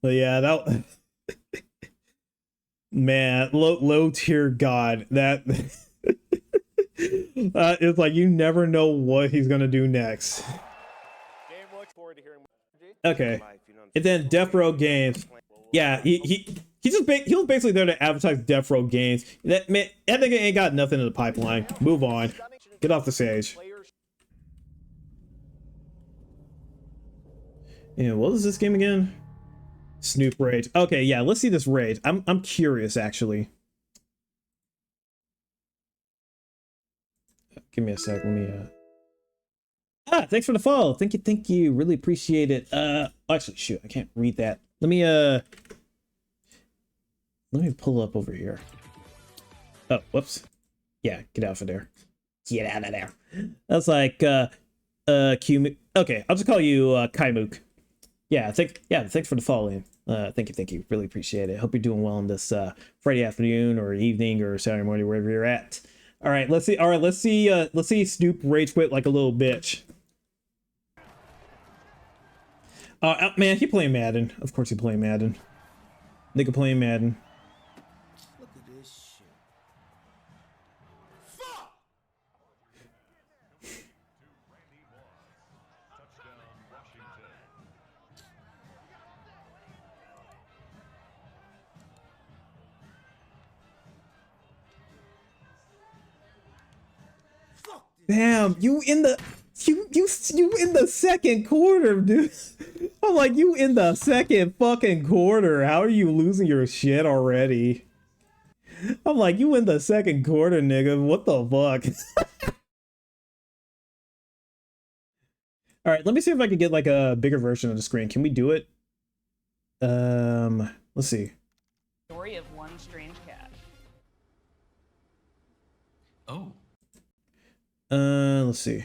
But yeah, that man, low tier god, that it's like you never know what he's gonna do next. Okay, and then Death Row Games, yeah, he was basically there to advertise Death Row Games. That nigga ain't got nothing in the pipeline. Move on, get off the stage. And what was this game again? Snoop Rage. Okay, yeah, let's see this Rage. I'm curious, actually. Give me a sec. Let me thanks for the follow. Thank you. Really appreciate it. Actually, shoot, I can't read that. Let me pull up over here. Oh, whoops. Yeah, get out of there. Get out of there. That's like Q. Okay, I'll just call you Kaimuk. Yeah, thanks for the follow in. Thank you. Really appreciate it. Hope you're doing well on this Friday afternoon or evening or Saturday morning, wherever you're at. All right, let's see Snoop rage quit like a little bitch. Man, he playing Madden. Of course he playing Madden. Nigga playing Madden. Look at this shit. Damn, you in the second quarter, dude. I'm like, you in the second fucking quarter. How are you losing your shit already? I'm like, you in the second quarter, nigga. What the fuck? All right, let me see if I can get like a bigger version of the screen. Can we do it? Let's see. Story of one strange cat. Oh. Let's see.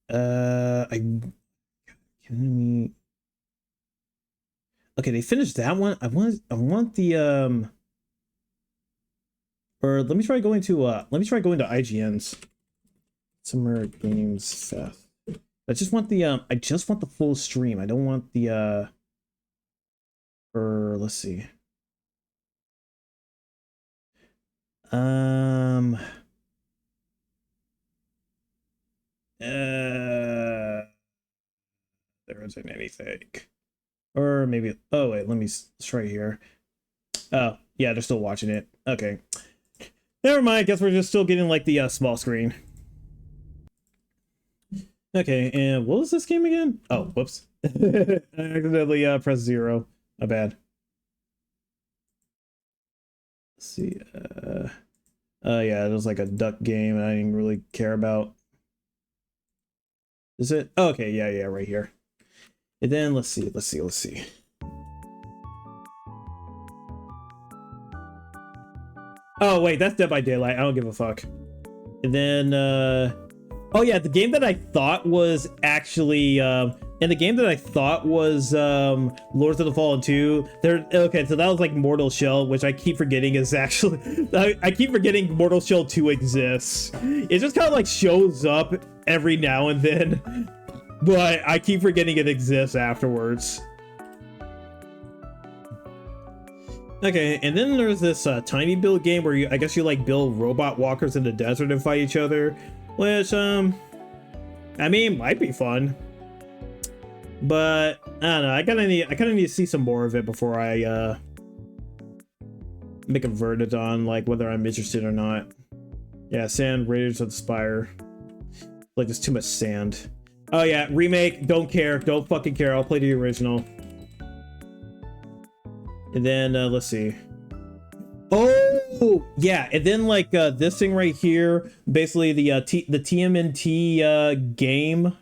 Can we? Okay, they finished that one. I want the or let me try going to IGN's Summer Games Fest. I just want the full stream. I don't want the or let's see. There isn't anything. Or maybe, oh wait, let's try here. Oh, yeah, they're still watching it. Okay. Never mind, guess we're just still getting like the small screen. Okay, and what was this game again? Oh, whoops. I accidentally pressed 0. My bad. Let's see. Yeah, it was like a duck game and I didn't really care about. Is it? Oh, okay, yeah, right here. And then let's see. Oh wait, that's Dead by Daylight. I don't give a fuck. And then oh yeah, the game that I thought was actually Lords of the Fallen 2. Okay, so that was like Mortal Shell, which I keep forgetting is actually I keep forgetting Mortal Shell 2 exists. It just kind of like shows up every now and then, but I keep forgetting it exists afterwards. Okay, and then there's this tiny build game where I guess you like build robot walkers in the desert and fight each other, which I mean might be fun, but I don't know. I kind of need to see some more of it before I make a verdict on like whether I'm interested or not. Yeah, Sand Raiders of the Spire. Like there's too much sand. Oh yeah, remake. Don't care. Don't fucking care. I'll play the original. And then let's see. Oh yeah, and then like this thing right here, basically the TMNT game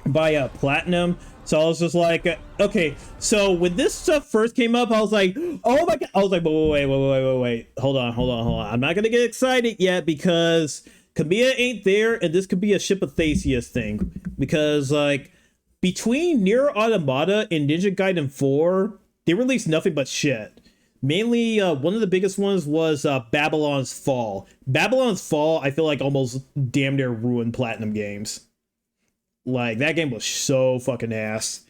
by Platinum. So I was just like, okay. So when this stuff first came up, I was like, oh my god. I was like, wait. Hold on. I'm not gonna get excited yet because Kamiya ain't there, and this could be a Ship of Theseus thing. Because like between Nier Automata and Ninja Gaiden 4. They released nothing but shit. Mainly, one of the biggest ones was Babylon's Fall. Babylon's Fall, I feel like almost damn near ruined Platinum Games. Like, that game was so fucking ass.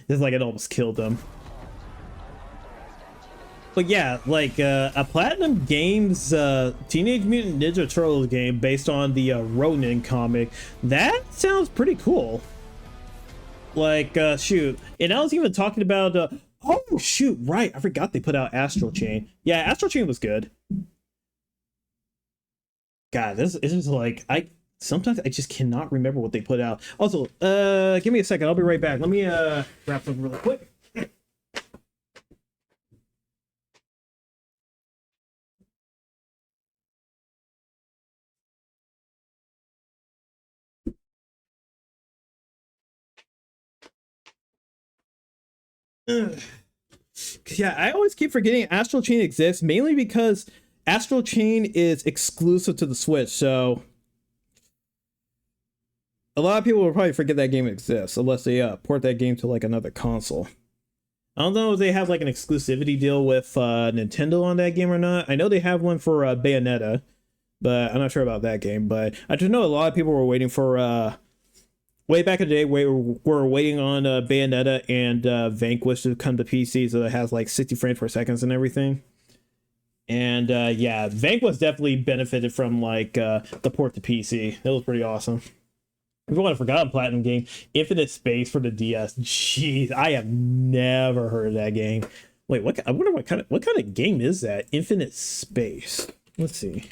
It's like it almost killed them. But yeah, like, a Platinum Games Teenage Mutant Ninja Turtles game based on the Ronin comic, that sounds pretty cool. Like, shoot. And I was even talking about... oh shoot, right, I forgot they put out Astral Chain. Yeah, Astral Chain was good. God, this is like sometimes I just cannot remember what they put out. Also, give me a second, I'll be right back. Let me wrap something really quick. Yeah, I always keep forgetting Astral Chain exists, mainly because Astral Chain is exclusive to the Switch, so a lot of people will probably forget that game exists unless they port that game to like another console. I don't know if they have like an exclusivity deal with Nintendo on that game or not. I know they have one for Bayonetta, but I'm not sure about that game. But I just know a lot of people were waiting for way back in the day, we're waiting on Bayonetta and Vanquish to come to PC, so it has like 60 frames per second and everything. And yeah, Vanquish definitely benefited from like the port to PC. It was pretty awesome. If you want a forgotten platinum game, Infinite Space for the DS. Jeez, I have never heard of that game. Wait, what? I wonder what kind of game is that? Infinite Space. Let's see.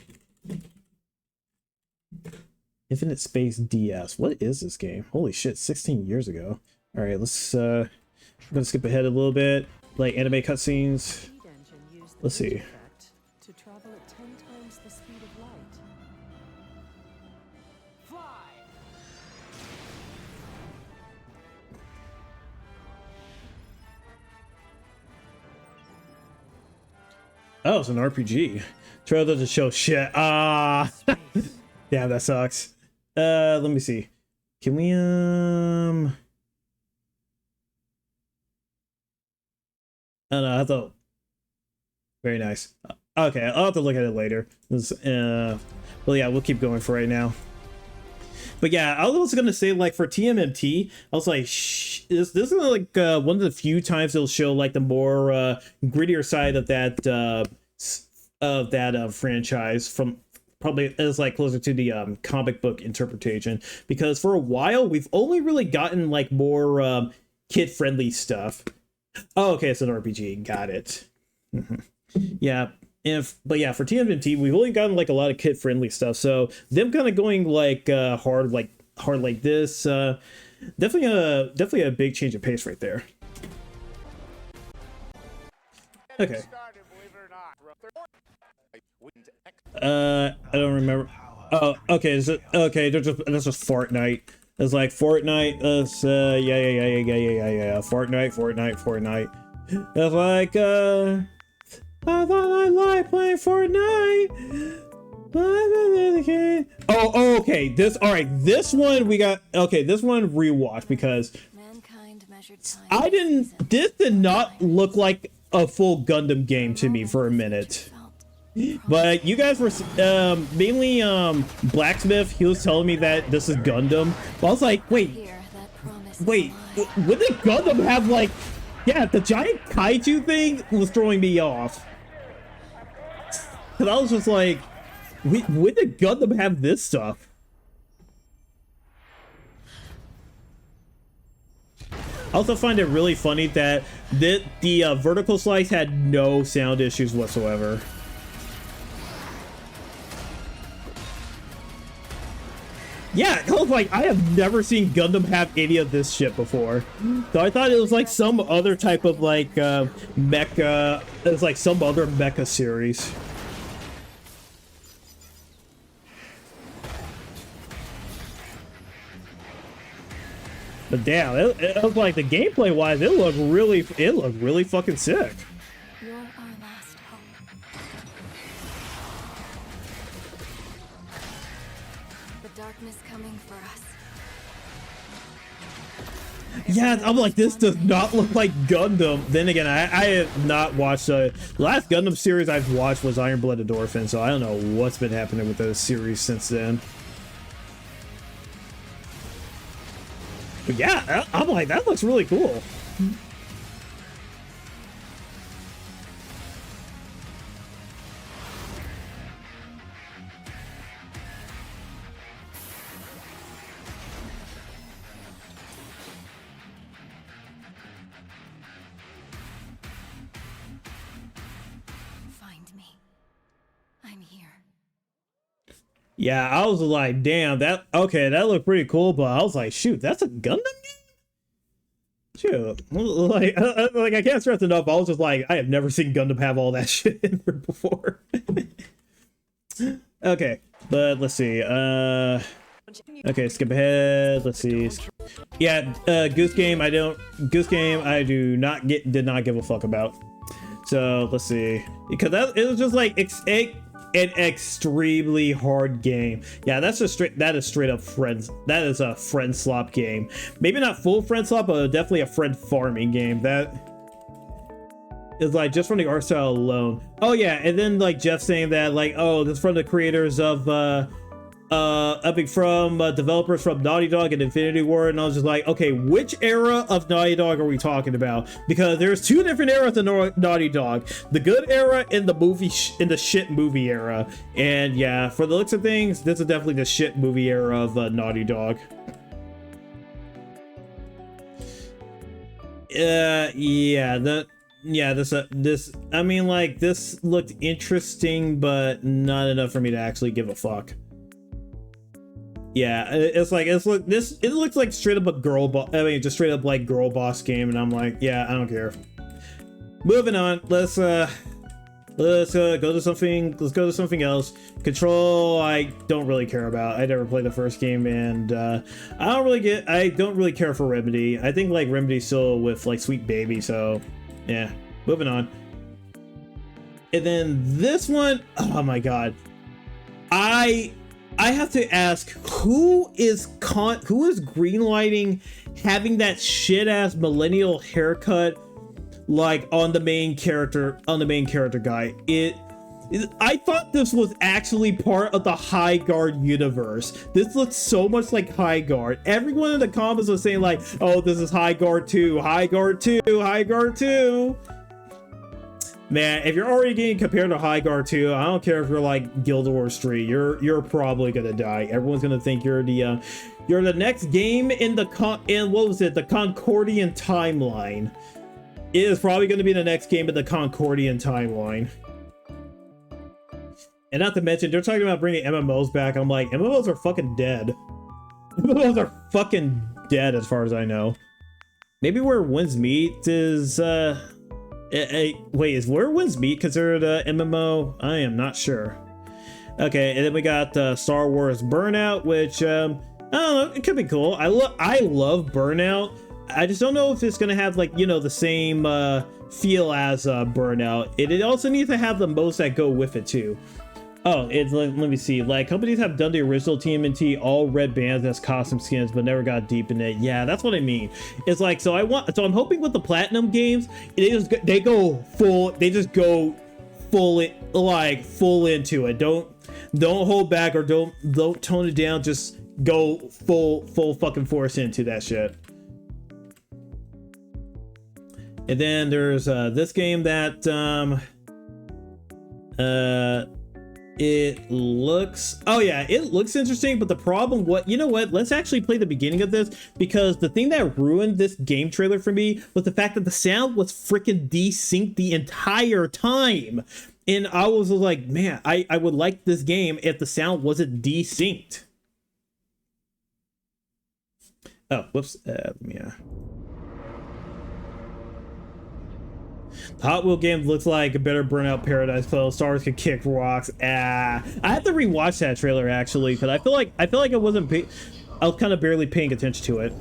Infinite Space DS. What is this game? Holy shit, 16 years ago. All right, let's I'm gonna skip ahead a little bit. Like anime cutscenes. Let's see. To travel at 10 times the speed of light. Oh, it's an RPG. Trailer doesn't show shit. Ah, damn, that sucks. Let me see. Can we I don't know. I thought very nice. Okay, I'll have to look at it later. Well, yeah, we'll keep going for right now. But yeah, I was also gonna say, like, for TMNT, I was like, this is like one of the few times they'll show like the more grittier side of that franchise, from probably as like closer to the comic book interpretation, because for a while we've only really gotten like more kid friendly stuff. Oh, okay, it's an RPG. Got it. Yeah. But yeah, for TMNT, we've only gotten like a lot of kid friendly stuff. So them kind of going like hard like this, definitely a big change of pace right there. Okay. I don't remember. Oh, okay. Okay? That's just Fortnite. It's like Fortnite. Yeah. Fortnite. It's like I thought I liked playing Fortnite. Oh, okay. This one we got. Okay, this one rewatch because this did not look like a full Gundam game to me for a minute. But you guys were mainly Blacksmith. He was telling me that this is Gundam. But I was like, wait, wouldn't Gundam have like, yeah, the giant kaiju thing was throwing me off. Cause I was just like, when did Gundam have this stuff? I also find it really funny that the vertical slice had no sound issues whatsoever. Yeah, I was like, I have never seen Gundam have any of this shit before. So I thought it was like some other type of like mecha. It was like some other mecha series. But damn, it was like the gameplay wise, it looked really fucking sick. You're our last hope. The darkness coming for us. Yeah, I'm like, this does not look like Gundam. Then again, I have not watched the last Gundam series I've watched was Iron Blooded Orphan, so I don't know what's been happening with the series since then. But yeah, I'm like, that looks really cool. Find me. I'm here. Yeah, I was like, damn, that looked pretty cool, but I was like, shoot, that's a Gundam game? Shoot, like I can't stress enough, I was just like, I have never seen Gundam have all that shit in there before. Okay, but let's see, okay, skip ahead, let's see. Yeah, Goose Game. I do not did not give a fuck about. So let's see, because it was just like an extremely hard game. Yeah, that is straight up friends. That is a friend slop game. Maybe not full friend slop, but definitely a friend farming game. That is like just from the art style alone. Oh yeah, and then like Jeff saying that like, oh, this is from the creators of developers from Naughty Dog and Infinity Ward, and I was just like, okay, which era of Naughty Dog are we talking about? Because there's two different eras of Naughty Dog: the good era and the shit movie era. And yeah, for the looks of things, this is definitely the shit movie era of Naughty Dog. This I mean, like, this looked interesting, but not enough for me to actually give a fuck. Yeah, it looks like straight up a girl boss. I mean, just straight up like girl boss game, and I'm like, yeah, I don't care. Moving on, let's go to something else. Control, I don't really care about. I never played the first game, and I don't really care for Remedy. I think like Remedy's still with like Sweet Baby, so yeah. Moving on. And then this one, oh my god, I have to ask, who is greenlighting having that shit ass millennial haircut like on the main character guy? I thought this was actually part of the High Guard universe. This looks so much like High Guard. Everyone in the comments was saying like, oh, this is High Guard 2, High Guard 2, High Guard 2. Man, if you're already getting compared to High Guard 2, I don't care if you're like Guild Wars 3, you're probably gonna die. Everyone's gonna think you're the next game in the the Concordian timeline. It is probably gonna be the next game in the Concordian timeline. And not to mention, they're talking about bringing MMOs back. I'm like, MMOs are fucking dead. MMOs are fucking dead as far as I know. Maybe Where Winds Meet is wait, is Where Winds Meet considered a MMO? I am not sure. Okay, and then we got Star Wars Burnout, which I don't know, it could be cool. I love Burnout. I just don't know if it's gonna have like, you know, the same feel as Burnout. It also needs to have the modes that go with it too. Oh, let me see. Like, companies have done the original TMNT all red bands as costume skins, but never got deep in it. Yeah, that's what I mean. It's like, so I'm hoping with the Platinum games, they just go full into it. Don't hold back, or don't tone it down. Just go full fucking force into that shit. And then there's this game that it looks interesting, but the problem, let's actually play the beginning of this, because the thing that ruined this game trailer for me was the fact that the sound was freaking desynced the entire time. And I was like, man, I would like this game if the sound wasn't desynced. Oh, whoops. Yeah. The Hot Wheel game looks like a better Burnout Paradise Play. Star Wars could kick rocks. I have to rewatch that trailer actually, because I feel like I was kind of barely paying attention to it.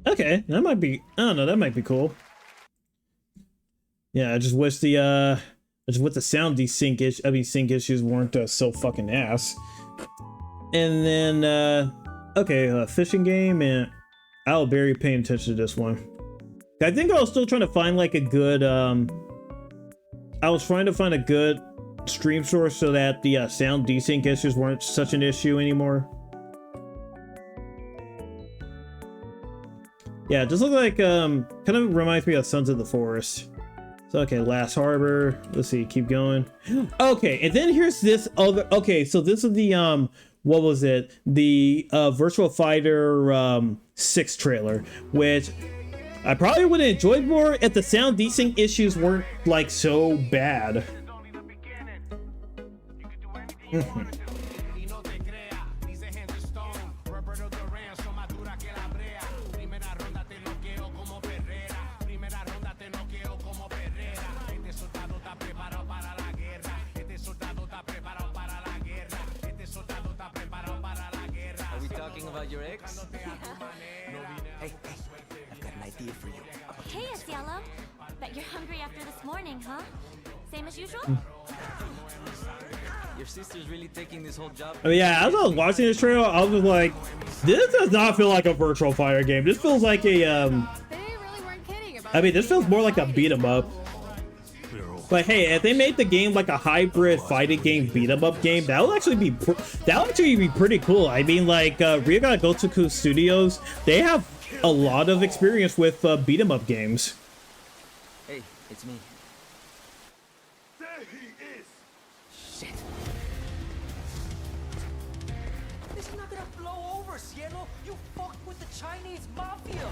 Okay, that might be, I don't know, that might be cool. Yeah, I just wish the sound sync issues weren't so fucking ass. And then okay, fishing game, and I'll be paying attention to this one. I think I was still trying to find like a good stream source so that the sound desync issues weren't such an issue anymore. Yeah, it just looks like, kind of reminds me of Sons of the Forest. So, okay, Last Harbor. Let's see, keep going. Okay, and then here's this other, okay, so this is the, what was it? The Virtua Fighter 6 trailer, which I probably would have enjoyed more if the sound desync issues weren't, like, so bad. Are we talking about your ex? Hey, I've got an idea for you. Hey, Asiello. Bet you're hungry after this morning, huh? Same as usual? Your sister's really taking this whole job. I mean, yeah, as I was watching this trailer, I was just like, this does not feel like a virtual fighter game. This feels like a, I mean, this feels more like a beat 'em up. But hey, if they made the game like a hybrid fighting game, beat 'em up game, that would actually be pretty cool. I mean, like Ryuga Gotoku Studios, they have a lot of experience with beat 'em up games. Hey, it's me. There he is! Shit. This is not gonna blow over, Cielo. You fucked with the Chinese mafia.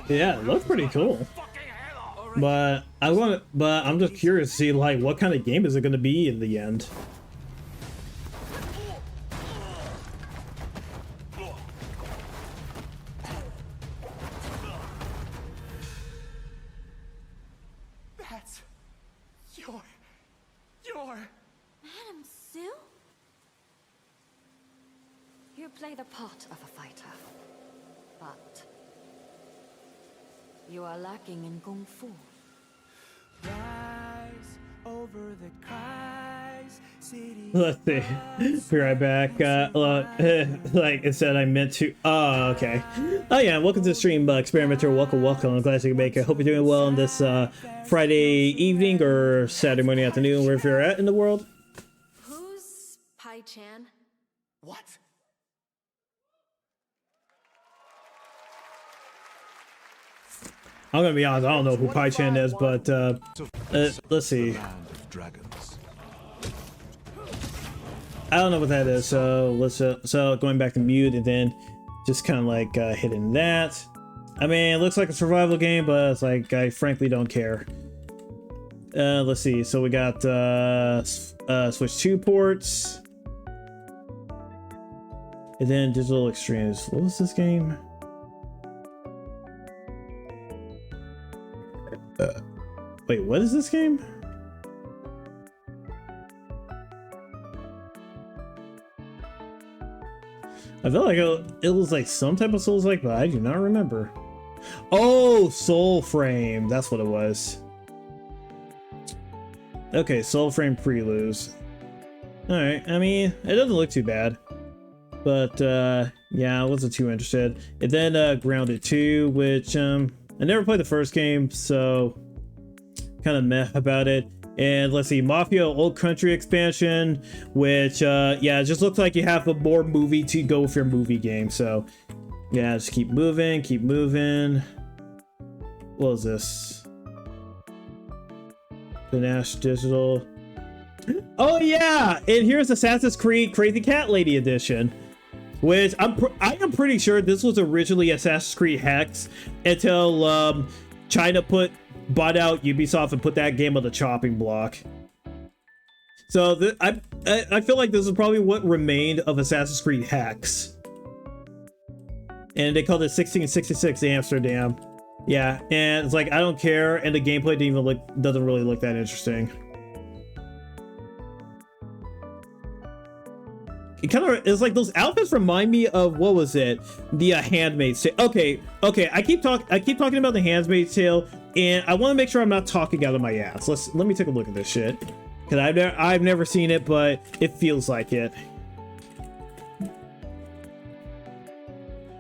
Yeah, it looks pretty cool. But I'm just curious to see like what kind of game is it going to be in the end. That's your... Madam Sue? You play the part of a fighter, but you are lacking in kung fu. Rise over the cries, city. Let's see. Be right back. Like it said, I meant to. Oh, okay. Oh yeah. Welcome to the stream, Experimenter. Welcome. I'm glad you can make it. Hope you're doing well on this Friday evening or Saturday morning, afternoon, wherever you're at in the world. Who's Pai Chan? What? I'm gonna be honest. I don't know who Pai Chan is, but let's see. I don't know what that is, so let's so going back to mute and then just kind of like hitting that. I mean, it looks like a survival game, but it's like I frankly don't care. Let's see. So we got Switch 2 ports, and then Digital Extremes. What was this game? Wait, what is this game? I feel like it was like some type of Souls-like, but I do not remember. Oh, Soul Frame. That's what it was. Okay, Soul Frame Preludes. Alright, I mean, it doesn't look too bad. But, yeah, I wasn't too interested. And then, Grounded 2, which, I never played the first game, so kind of meh about it. And let's see, Mafia Old Country expansion, which, yeah, it just looks like you have a more movie to go with your movie game. So, yeah, just keep moving, keep moving. What is this? Panache Digital. Oh, yeah! And here's Assassin's Creed Crazy Cat Lady Edition, which I am pretty sure this was originally Assassin's Creed Hex until China bought out Ubisoft and put that game on the chopping block. So I feel like this is probably what remained of Assassin's Creed Hex, and they called it 1666 Amsterdam. Yeah, and it's like I don't care, and the gameplay doesn't really look that interesting. It kind of is like those outfits remind me of, what was it? The Handmaid's Tale. Okay. I keep talking about the Handmaid's Tale, and I want to make sure I'm not talking out of my ass. Let me take a look at this shit, because I've never seen it, but it feels like it.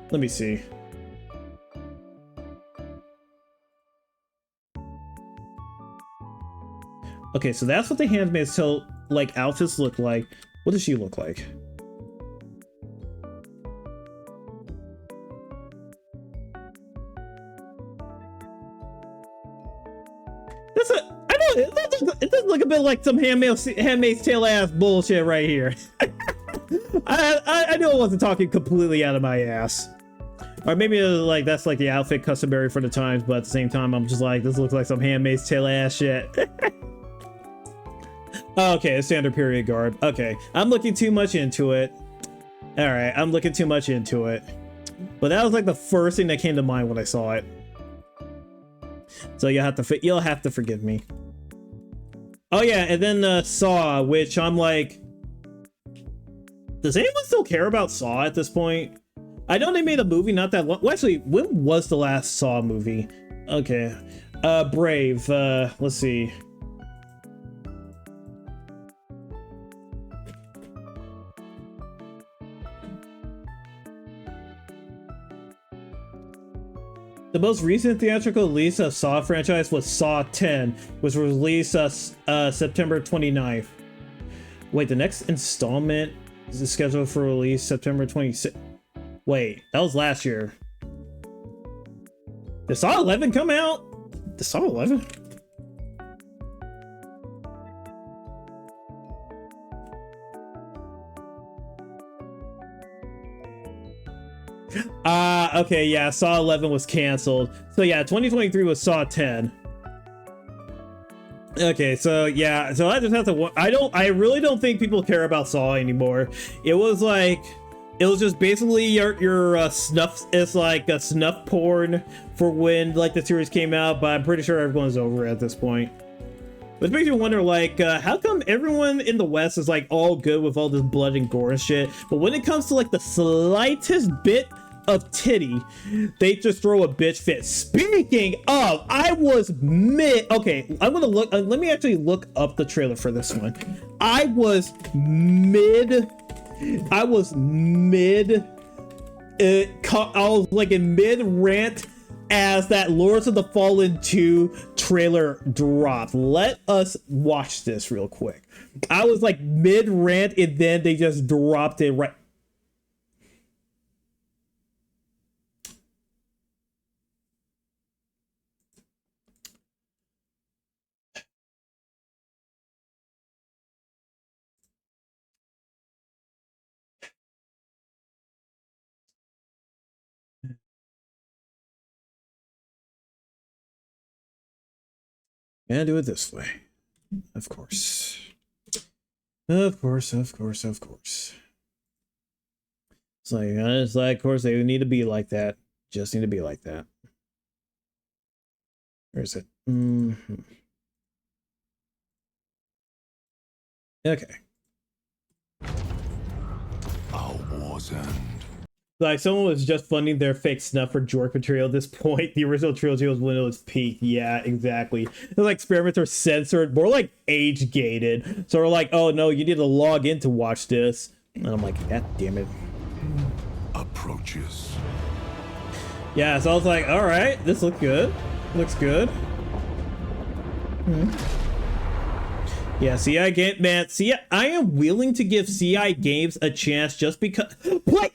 Let me see. Okay, so that's what the Handmaid's Tale like outfits look like. What does she look like? It doesn't have been like some Handmaid's Tale ass bullshit right here. I know I wasn't talking completely out of my ass. Or maybe like that's like the outfit customary for the times, but at the same time, I'm just like, this looks like some Handmaid's Tale ass shit. Okay, a standard period garb. Okay, I'm looking too much into it. All right, I'm looking too much into it. But that was like the first thing that came to mind when I saw it. So you'll have to forgive me. Oh yeah, and then Saw, which I'm like, does anyone still care about Saw at this point? I know they made a movie not that long. Well, actually, when was the last Saw movie? Okay, Brave. Let's see. The most recent theatrical release of Saw franchise was Saw 10, which was released September 29th. Wait, the next installment is scheduled for release September 26th. Wait, that was last year. Did Saw 11 come out? Did Saw 11? Okay, yeah, Saw 11 was canceled. So yeah, 2023 was Saw 10. Okay, so yeah, so I just have to. I really don't think people care about Saw anymore. It was just basically your snuff. It's like a snuff porn for when like the series came out, but I'm pretty sure everyone's over at this point. Which makes me wonder, like, how come everyone in the West is like all good with all this blood and gore and shit, but when it comes to like the slightest bit of titty, they just throw a bitch fit. Speaking of, I was mid. Okay, I'm gonna look. Let me actually look up the trailer for this one. I was mid. I was like in mid rant as that Lords of the Fallen 2 trailer dropped. Let us watch this real quick. I was like mid rant and then they just dropped it right. And do it this way. Of course. Of course. It's like, of course, they need to be like that. Just need to be like that. Where is it? Okay. Our wars end. Like, someone was just funding their fake snuff for Jork material at this point. The original trilogy was when it was peak. Yeah, exactly. The like, experiments are censored, more like age gated. So we're like, oh no, you need to log in to watch this. And I'm like, God damn it. Approaches. Yeah, so I was like, all right, this looks good. Looks good. Yeah, CI game, man. I am willing to give CI games a chance just because. What?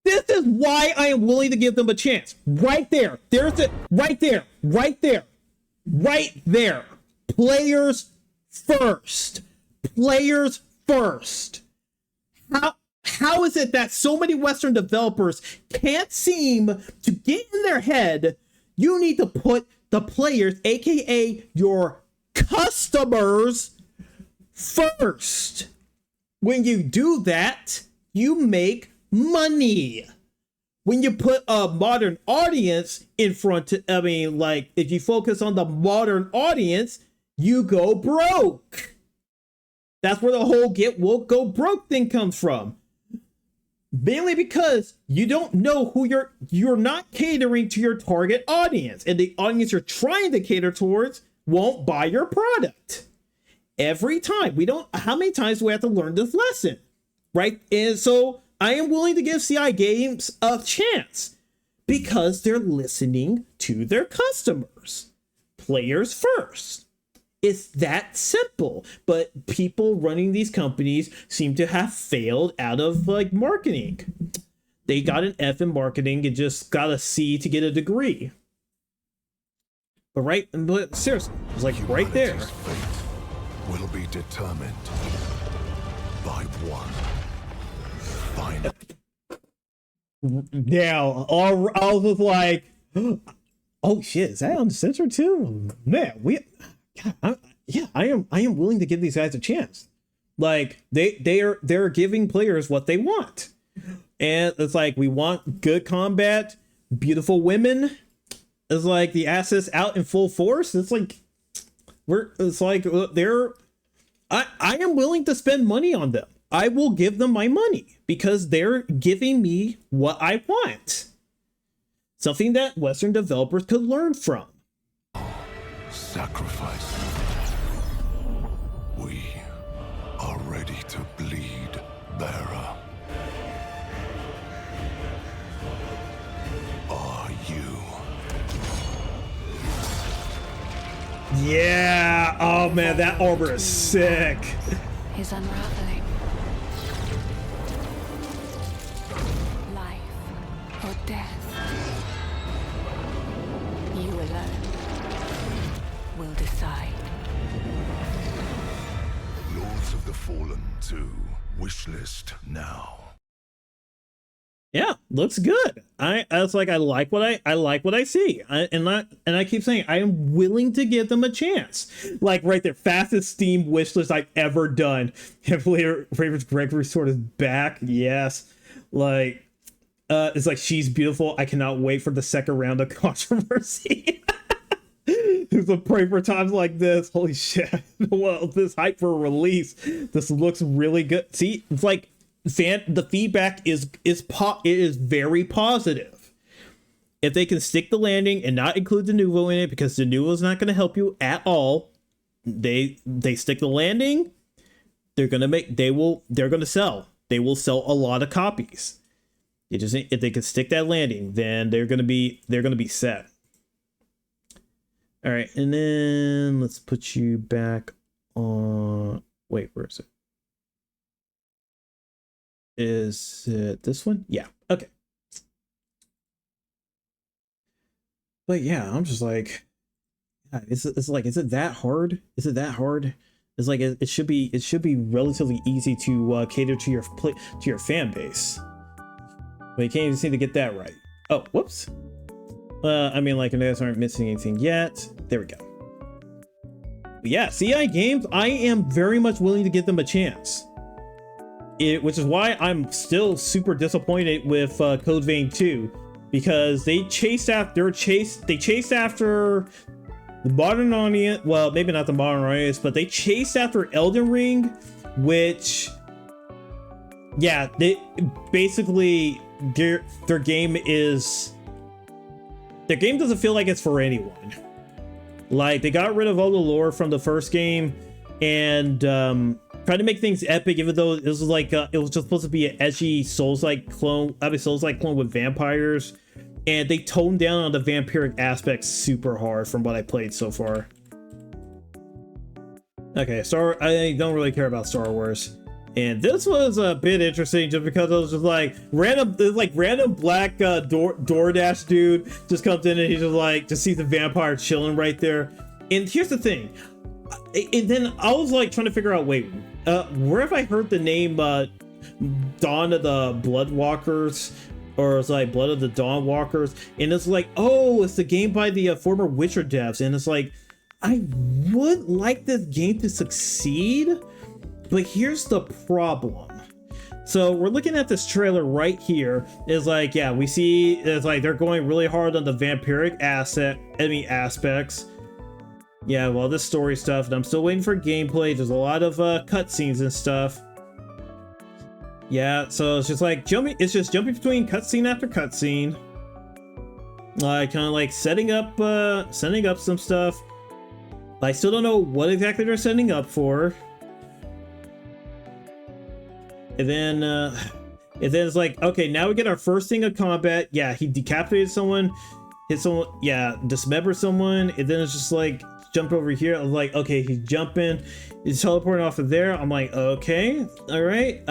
This is why I am willing to give them a chance. Right there. There's it. Right there. Right there. Right there. Players first. Players first. How is it that so many Western developers can't seem to get in their head you need to put the players, aka your customers, first? When you do that, you make money. When you put a modern audience in front of, I mean, like, if you focus on the modern audience, you go broke. That's where the whole get woke, go broke thing comes from. Mainly because you don't know who you're not catering to your target audience, and the audience you're trying to cater towards won't buy your product. Every time. How many times do we have to learn this lesson? Right? And so I am willing to give CI games a chance because they're listening to their customers. Players first. It's that simple. But people running these companies seem to have failed out of like marketing. They got an F in marketing and just got a C to get a degree. but seriously, it's like right there. Humanity's fate will be determined by one final. Now, I was like, oh shit, is that uncensored too? Man, I am willing to give these guys a chance. Like they're giving players what they want, and it's like we want good combat, beautiful women. It's like the assets out in full force. It's like I am willing to spend money on them. I will give them my money because they're giving me what I want. Something that Western developers could learn from. Sacrifice. We are ready to bleed, Bearer. Are you? Yeah! Oh man, that armor is sick! Is unraveling. Life or death. You alone will decide. Lords of the Fallen 2. Wishlist now. Yeah, looks good. I was like, I like what I see. And I keep saying I am willing to give them a chance. Like right there, fastest Steam wishlist I've ever done. Favorite Gregory Sword is back. Yes. Like it's like she's beautiful. I cannot wait for the second round of controversy. There's a pray for times like this. Holy shit. Well, this hype for a release. This looks really good. See, it's like the feedback is very positive. If they can stick the landing and not include the nouveau in it, because the nouveau is not going to help you at all. They stick the landing, they're going to sell. They will sell a lot of copies. If they can stick that landing, then they're going to be set. All right, and then let's put you back on. Wait, where is it? Is it this one? Yeah. Okay. But yeah, I'm just like, it's like, is it that hard? Is it that hard? It's like it should be relatively easy to cater to your fan base. But you can't even seem to get that right. Oh, whoops. I mean, like, you guys aren't missing anything yet. There we go. But yeah, CI Games, I am very much willing to give them a chance. Which is why I'm still super disappointed with Code Vein 2, because they chased after the modern audience. Well, maybe not the modern audience, but they chased after Elden Ring, which, yeah, they basically their game doesn't feel like it's for anyone. Like, they got rid of all the lore from the first game and tried to make things epic, even though it was like it was just supposed to be an edgy Souls-like clone with vampires, and they toned down on the vampiric aspects super hard from what I played so far. Okay, I don't really care about Star Wars, and this was a bit interesting just because it was just like random black DoorDash dude just comes in and he's just sees the vampire chilling right there. And here's the thing, and then I was like trying to figure out, wait, where have I heard the name Dawn of the Bloodwalkers, or it's like Blood of the Dawnwalkers, and it's like, oh, it's the game by the former Witcher devs, and it's like, I would like this game to succeed, but here's the problem. So we're looking at this trailer right here. It's like, yeah, we see it's like they're going really hard on the vampiric aspects. Yeah, well, this story stuff, and I'm still waiting for gameplay. There's a lot of cutscenes and stuff. Yeah, so it's just like jumping between cutscene after cutscene. Kind of like setting up some stuff. I still don't know what exactly they're setting up for. And then it's like, okay, now we get our first thing of combat. Yeah, he decapitated someone, hit someone, yeah, dismembered someone, and then it's just like, jump over here. I was like, okay, he's jumping, he's teleporting off of there. I'm like, okay, all right,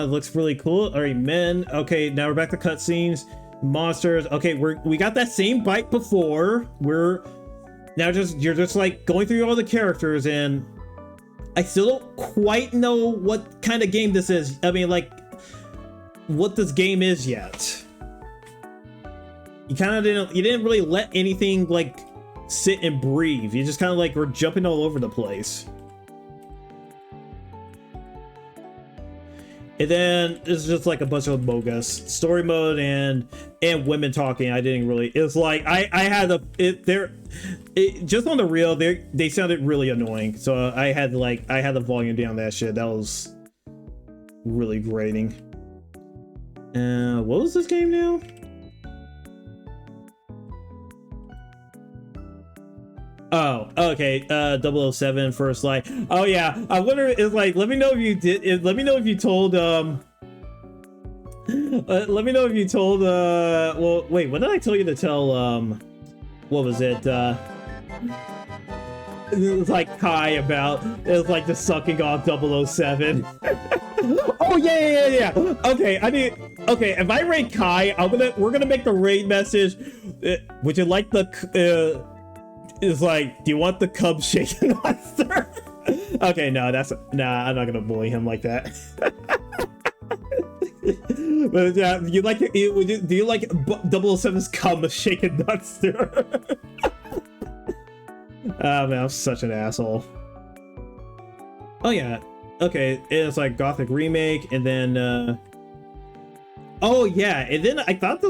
looks really cool. All right, men. Okay, now we're back to cutscenes, monsters. Okay, we got that same bite before. now you're just like going through all the characters, and I still don't quite know what kind of game this is. I mean, like, what this game is yet. You didn't really let anything like sit and breathe. You just kind of like were jumping all over the place. And then it's just like a bunch of bogus story mode and women talking. I didn't really. It's like I had just on the real they sounded really annoying. So I had the volume down that shit. That was really grating. What was this game now? Oh, okay. 007 First Light. Oh yeah. I wonder. It's like, let me know if you did. Let me know if you told. Let me know if you told. Well, wait. What did I tell you to tell? What was it? It was like Kai about. It was like the sucking off 007. Oh yeah. Okay, Okay, if I raid Kai, we're gonna make the raid message. Would you like the? Is like, do you want the cub shaken monster? Okay, no, I'm not gonna bully him like that. But yeah, do you like 007's cub shaken monster? Oh man, I'm such an asshole. Oh yeah, okay, it's like Gothic remake, and then oh yeah, and then I thought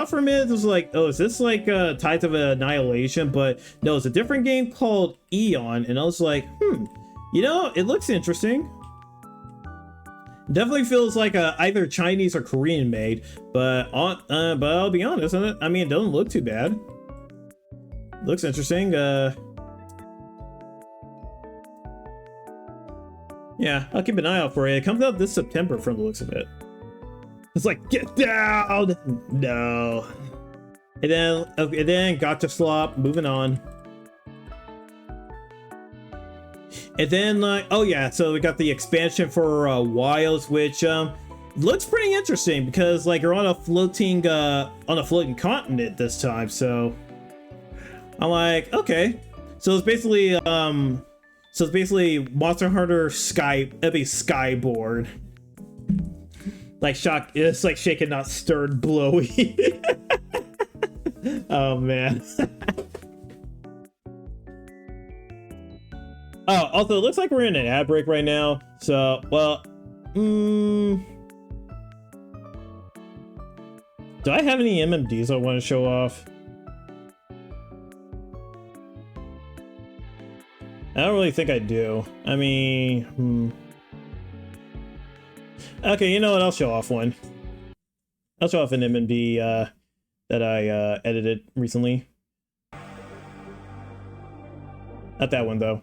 for a minute this was like, oh, is this like Tides of Annihilation? But no, it's a different game called Eon, and I was like, it looks interesting. Definitely feels like either Chinese or Korean made, but I'll be honest, I mean, it doesn't look too bad. Looks interesting. Yeah, I'll keep an eye out for it. It comes out this September from the looks of it. It's like, get down! No. And then Gotcha Slop, moving on. And then, oh yeah, so we got the expansion for Wilds, which looks pretty interesting because like you're on a floating continent this time. So I'm like, okay. So it's basically Monster Hunter Skyboard. Like shock, it's like shaken, not stirred, blowy. Oh man. Oh, also, it looks like we're in an ad break right now. So, well, do I have any MMDs I want to show off? I don't really think I do. I mean, Okay, you know what? I'll show off one. I'll show off an MMD that I edited recently. Not that one, though.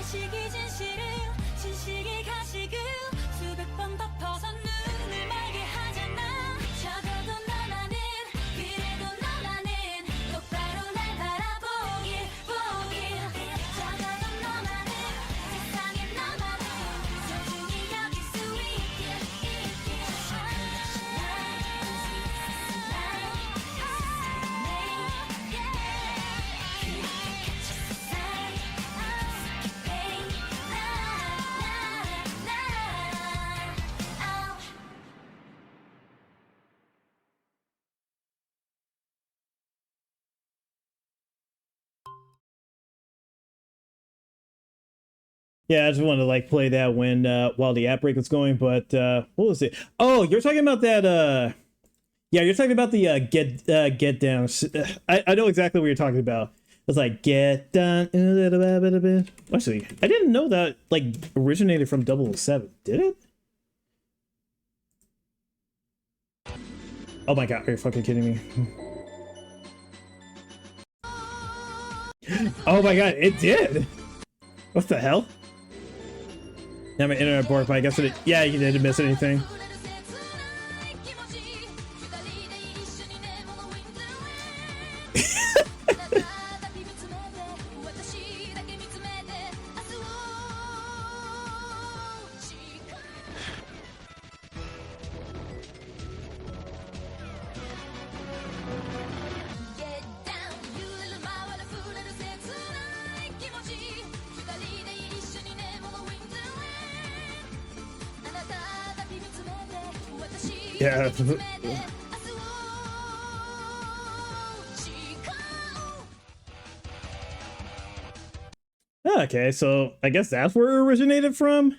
가식이 진실을 진실이 가식을 수백 번 덮어서 눈을 멀게 하잖아. 적어도 너만은 그래도 너만은 똑바로 날 바라보길 보길. 적어도 너만은 세상에 너만은 소중히 여길 수 있길 있길. Yeah, I just wanted to like play that when while the outbreak was going, but what was it? Oh, you're talking about that yeah, you're talking about the get down. I know exactly what you're talking about. It's like get down. Actually, I didn't know that like originated from 007. Did it? Oh my god, are you fucking kidding me? Oh my god, it did. What the hell? Now my internet broke, but I guess it. Yeah, you didn't miss anything. Yeah. Okay, so I guess that's where it originated from.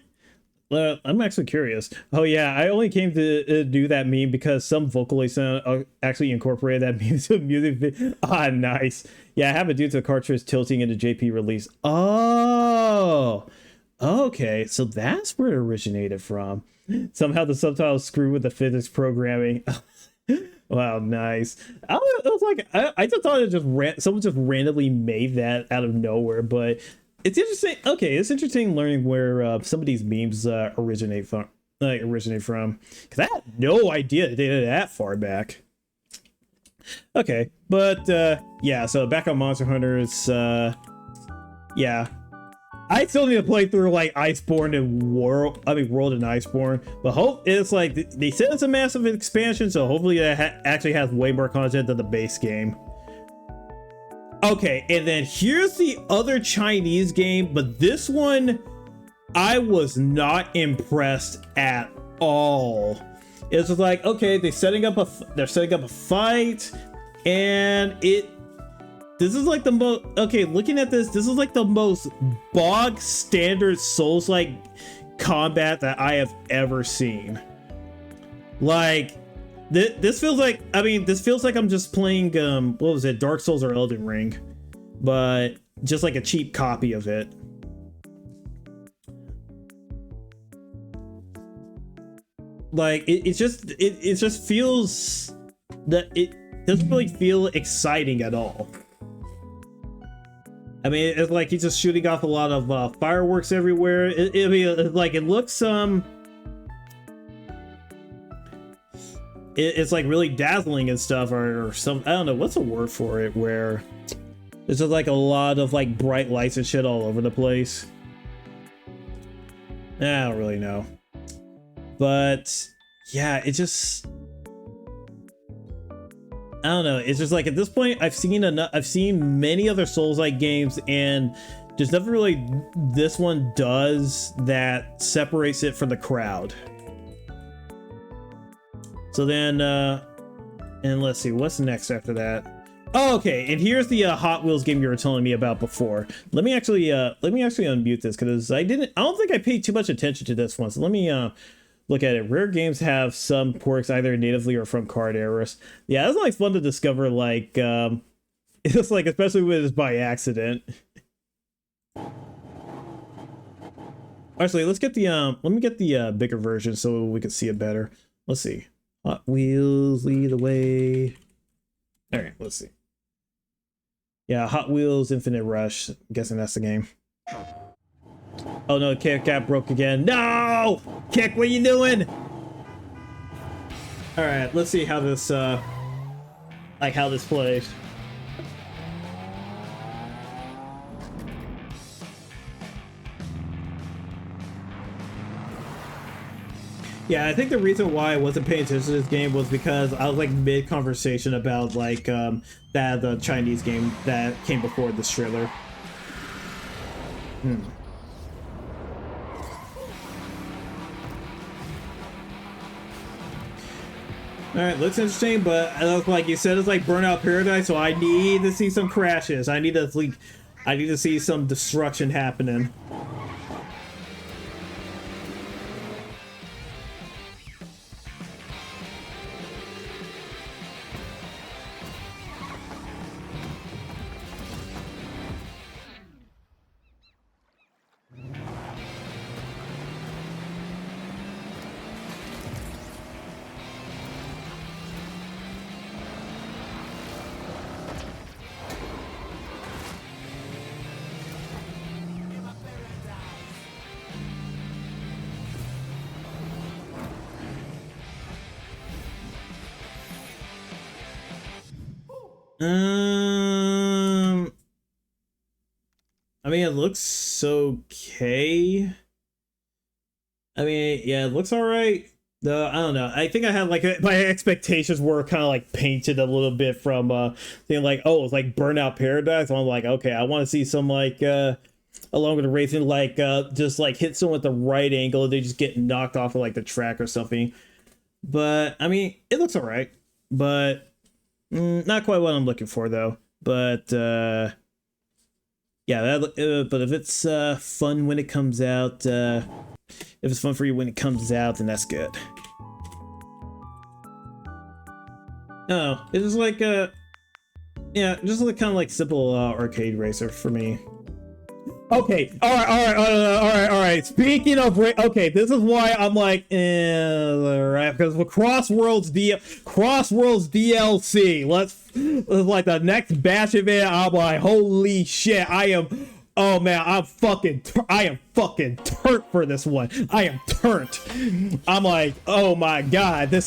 I'm actually curious. Oh yeah, I only came to do that meme because some vocalist actually incorporated that meme to a music video. Ah, nice. Yeah, I have it due to the cartridge tilting into JP release. Oh, okay, so that's where it originated from. Somehow the subtitles screw with the physics programming. Wow, nice. It was like I just thought it someone just randomly made that out of nowhere, but it's interesting. Okay, it's interesting learning where some of these memes originate from. Because I had no idea they did it that far back. Okay, but yeah. So back on Monster Hunters. Yeah, I still need to play through like Iceborne and World and Iceborne, but hope it's like they said it's a massive expansion, so hopefully it actually has way more content than the base game. Okay, and then here's the other Chinese game, but this one I was not impressed at all. It's just like, okay, they're setting up a fight, and this is like the most, okay, looking at this is like the most bog standard Souls-like combat that I have ever seen. Like, this feels like, this feels like I'm just playing, what was it, Dark Souls or Elden Ring, but just like a cheap copy of it. Like, it just feels that it doesn't really feel exciting at all. I mean, it's like he's just shooting off a lot of fireworks everywhere. It looks it's like really dazzling and stuff, or some, I don't know what's the word for it, where there's just like a lot of like bright lights and shit all over the place. I don't really know, but yeah, it just, I don't know. It's just like at this point, I've seen many other Souls-like games, and there's nothing really this one does that separates it from the crowd. So then, and let's see, what's next after that? Oh, okay, and here's the Hot Wheels game you were telling me about before. Let me actually unmute this because I don't think I paid too much attention to this one. So let me look at it. Rare games have some quirks either natively or from card errors. Yeah, it's like fun to discover. Like, it's like, especially when it's by accident. Actually, let's get the let me get the bigger version so we can see it better. Let's see. Hot Wheels, lead the way. All right, let's see. Yeah, Hot Wheels Infinite Rush. I'm guessing that's the game. Oh no, kick got broke again. No! Kick, what are you doing? Alright, let's see how this, like how this plays. Yeah, I think the reason why I wasn't paying attention to this game was because I was like mid-conversation about like the Chinese game that came before this trailer. Alright, looks interesting, but like you said, it's like Burnout Paradise, so I need to see some crashes. I need to see some destruction happening. I mean, it looks okay. I mean, yeah, it looks all right. Though I don't know. I think I had like my expectations were kind of like painted a little bit from thinking like, oh, it's like Burnout Paradise. So I'm like, okay, I want to see some like along with the racing, like just like hit someone at the right angle and they just get knocked off of like the track or something. But I mean, it looks all right, but not quite what I'm looking for though. But yeah, but if it's fun when it comes out, if it's fun for you when it comes out, then that's good. Oh, it's just like yeah, just like kind of like simple arcade racer for me. Okay, all right. Speaking of, okay, this is why I'm like, right, because with Crossworlds DLC, let's like the next batch of it. I'm like, holy shit, oh man, I am fucking turnt for this one. I am turnt. I'm like, oh my god, I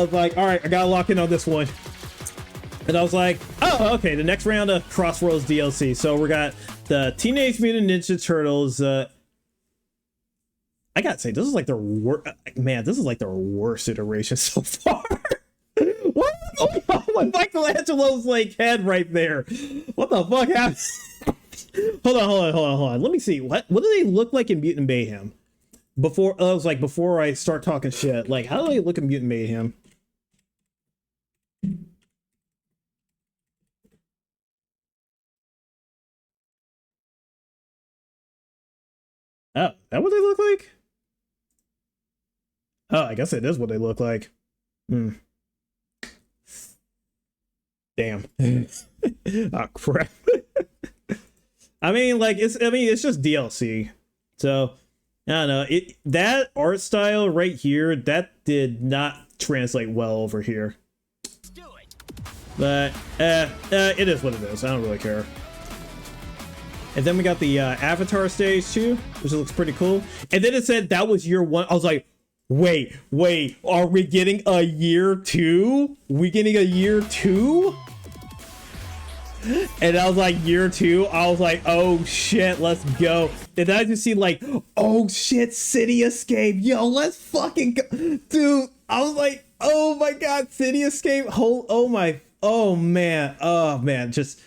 was like, all right, I gotta lock in on this one. And I was like, oh, okay, the next round of Crossworlds DLC. So we got the Teenage Mutant Ninja Turtles. I gotta say, this is like their worst. Man, this is like their worst iteration so far. What is going on with Michelangelo's like head right there? What the fuck happened? Hold on. Let me see. What do they look like in Mutant Mayhem? Before I start talking shit, like how do they look in Mutant Mayhem? Oh, is that what they look like? Oh, I guess it is what they look like. Damn. Oh crap. I mean, like it's just DLC. So I don't know. That art style right here, that did not translate well over here. But it is what it is. I don't really care. And then we got the Avatar stage too, which looks pretty cool. And then it said that was year one. I was like, wait, are we getting a year two? And I was like, year two? I was like, oh shit, let's go. And then I just see like, oh shit, City Escape. Yo, let's fucking go. Dude, I was like, oh my god, City Escape. Oh man, just...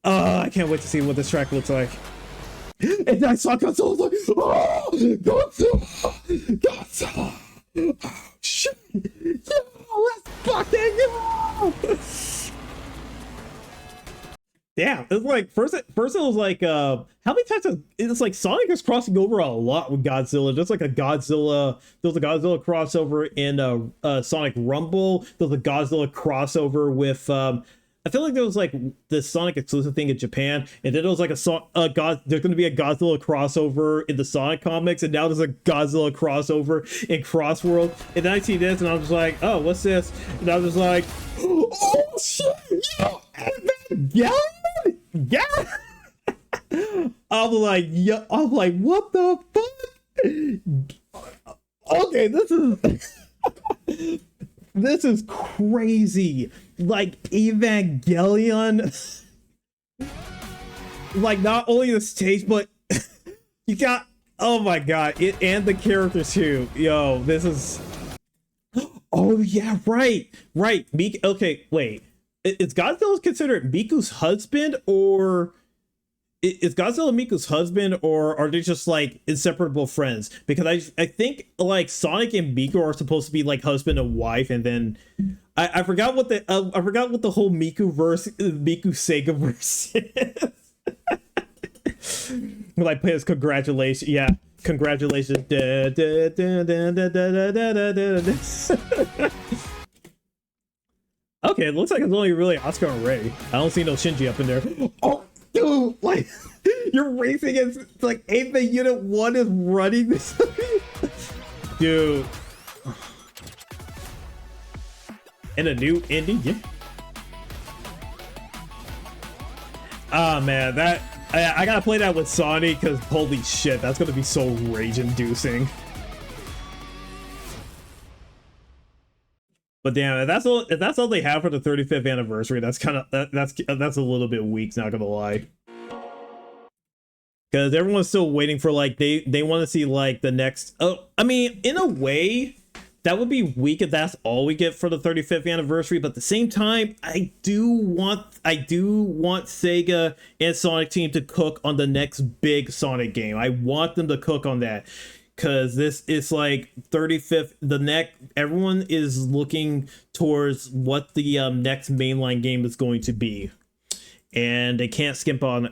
I can't wait to see what this track looks like. And I saw Godzilla, I was like, oh, Godzilla! Oh, shit! Yeah, let's fucking go! Damn, it's like, first it was like, how many times it's like Sonic is crossing over a lot with Godzilla. Just like there was a Godzilla crossover in Sonic Rumble. There was a Godzilla crossover with, I feel like there was like the Sonic exclusive thing in Japan, and then there was like there's going to be a Godzilla crossover in the Sonic comics, and now there's a Godzilla crossover in Crossworld. And then I see this, and I'm just like, oh, what's this? And I was just like, oh shit, yeah, I'm like, yeah, I'm like, what the fuck? Okay, this is crazy. Like Evangelion, like not only the stage, but you got, oh my god, it and the characters too. Yo, this is, oh yeah, right. Okay, wait. Is Godzilla considered Miku's husband, or is Godzilla Miku's husband, or are they just like inseparable friends? Because I think like Sonic and Miku are supposed to be like husband and wife, and then I forgot what the whole Miku Sega verse is. Like plays congratulations, yeah, congratulations. Okay, it looks like it's only really Oscar and Ray. I don't see no Shinji up in there. Oh, dude, like, you're racing as, like, 8th Unit 1 is running this. Dude. And a new indie, yeah. Ah, man, that, I gotta play that with Sonic, because holy shit, that's gonna be so rage-inducing. But damn, if that's all they have for the 35th anniversary, that's kind of that's a little bit weak, not gonna lie. Because everyone's still waiting for like they want to see like the next. Oh, I mean, in a way, that would be weak if that's all we get for the 35th anniversary. But at the same time, I do want Sega and Sonic Team to cook on the next big Sonic game. I want them to cook on that. Because this is like 35th, everyone is looking towards what the next mainline game is going to be. And they cannot skimp out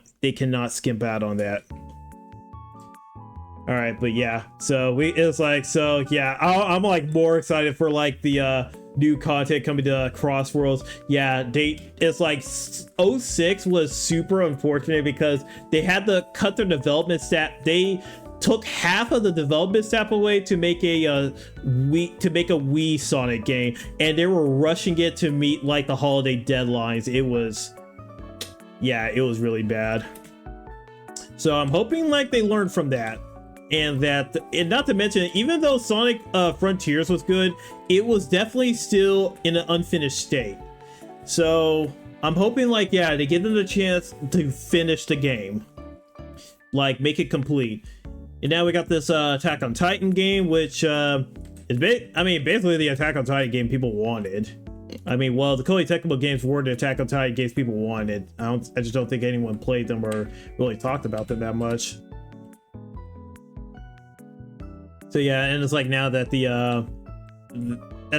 on that. All right, but yeah, so I'm like more excited for like the new content coming to Crossworlds. Yeah, it's like 06 was super unfortunate because they had to cut their development staff. They took half of the development staff away to make a Wii Sonic game, and they were rushing it to meet like the holiday deadlines. It was really bad. So I'm hoping like they learned from that, and not to mention, even though Sonic Frontiers was good, it was definitely still in an unfinished state. So I'm hoping like they give them the chance to finish the game, like make it complete. And now we got this Attack on Titan game, which is basically the Attack on Titan game people wanted. I mean, well, the Koei Tecmo games were the Attack on Titan games people wanted. I just don't think anyone played them or really talked about them that much. So yeah, and it's like now that the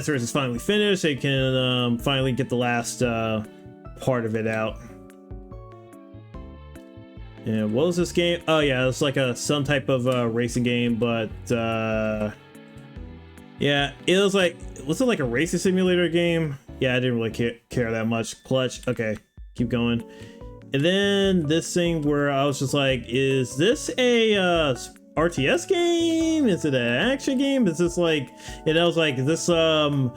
series is finally finished, they can finally get the last part of it out. And what was this game? Oh yeah, it's like some type of racing game, but yeah, was it like a racing simulator game? Yeah, I didn't really care that much. Clutch, okay, keep going. And then this thing where I was just like, is this a RTS game? Is it an action game? Is this like, and I was like, is this what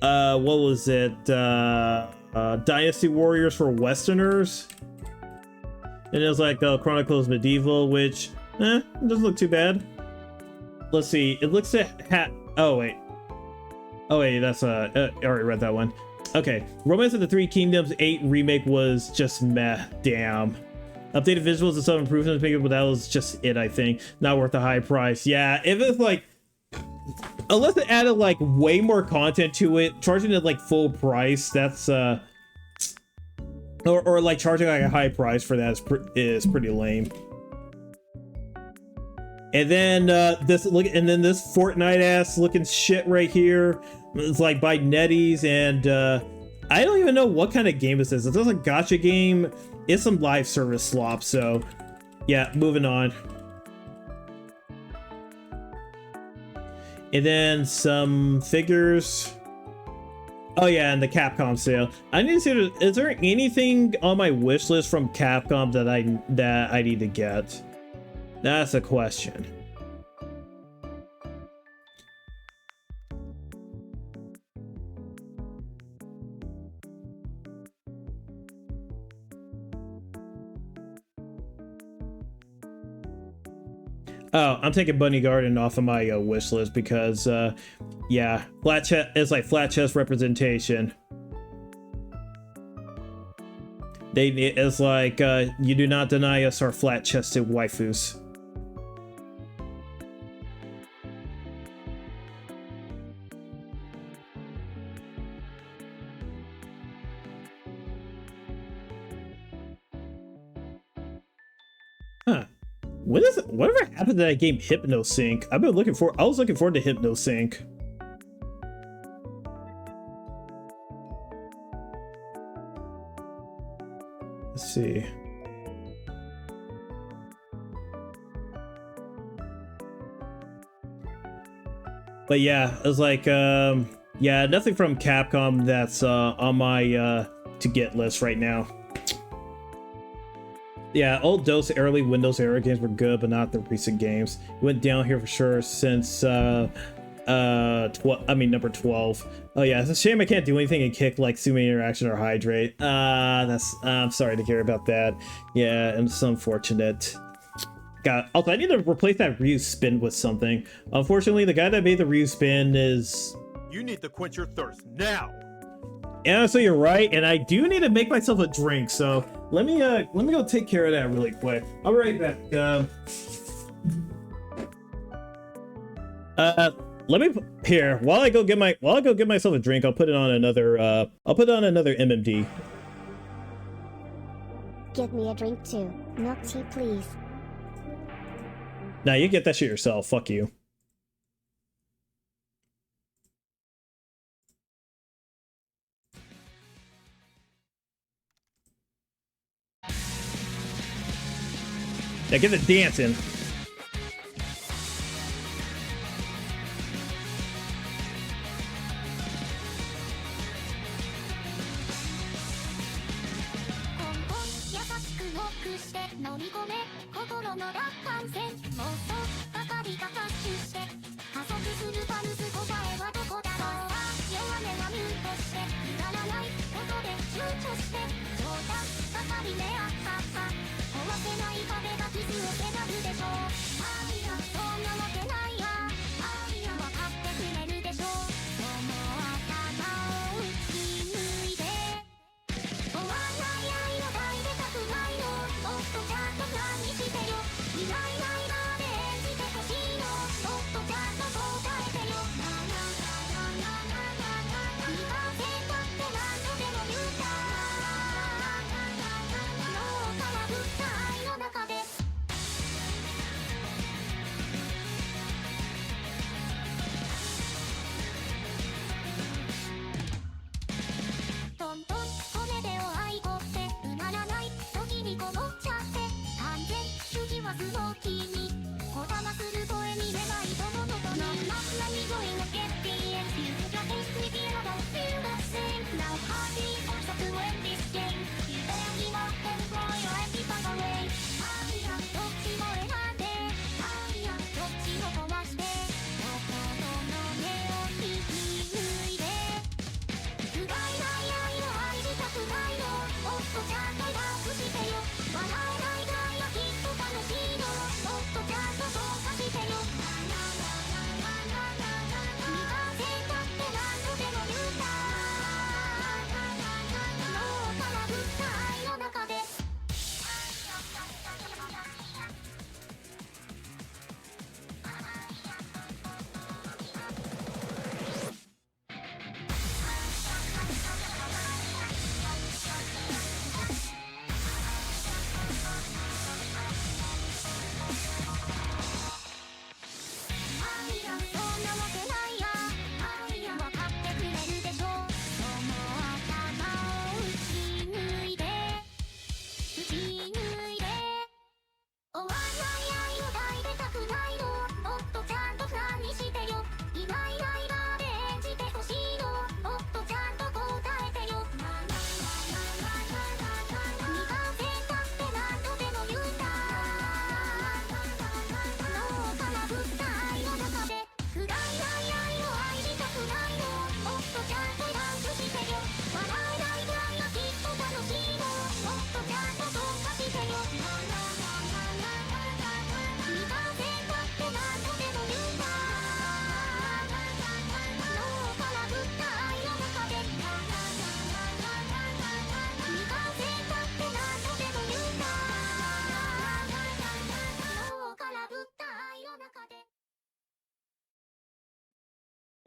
was it? Dynasty Warriors for Westerners? And it was like Chronicles Medieval, which it doesn't look too bad. Let's see, it looks to oh wait, that's I already read that one. Okay, Romance of the Three Kingdoms 8 remake was just meh. Damn. Updated visuals and some improvements, but that was just it. I think not worth the high price. Yeah, if it's like, unless it added like way more content to it, charging it like full price, that's or like charging like a high price for that is pretty lame. And then this Fortnite ass looking shit right here. It's like by NetEase, and I don't even know what kind of game this is. It's a gacha game. It's some live service slop. So yeah, moving on. And then some figures. Oh yeah, and the Capcom sale. I need to see, is there anything on my wish list from Capcom that I need to get? That's a question. Oh, I'm taking Bunny Garden off of my wish list because, yeah, flat chest is like flat chest representation. It's like, you do not deny us our flat chested waifus. Huh. Whatever happened to that game HypnoSync? I was looking forward to HypnoSync. Let's see. But yeah, it was like, yeah, nothing from Capcom that's on my to get list right now. Yeah, old DOS early Windows era games were good, but not the recent games. It went down here for sure since number 12. Oh yeah, it's a shame I can't do anything in Kick like Sumo Interaction or Hydrate. I'm sorry to hear about that. Yeah, and it's unfortunate. God, also I need to replace that Ryu spin with something. Unfortunately, the guy that made the Ryu spin is... You need to quench your thirst now. Yeah, so you're right, and I do need to make myself a drink, so let me go take care of that really quick. I'll be right back. Let me here while I go get myself a drink. I'll put on another MMD. Get me a drink too. Milk tea, please. Nah, you get that shit yourself. Fuck you. Yeah, get the dancing.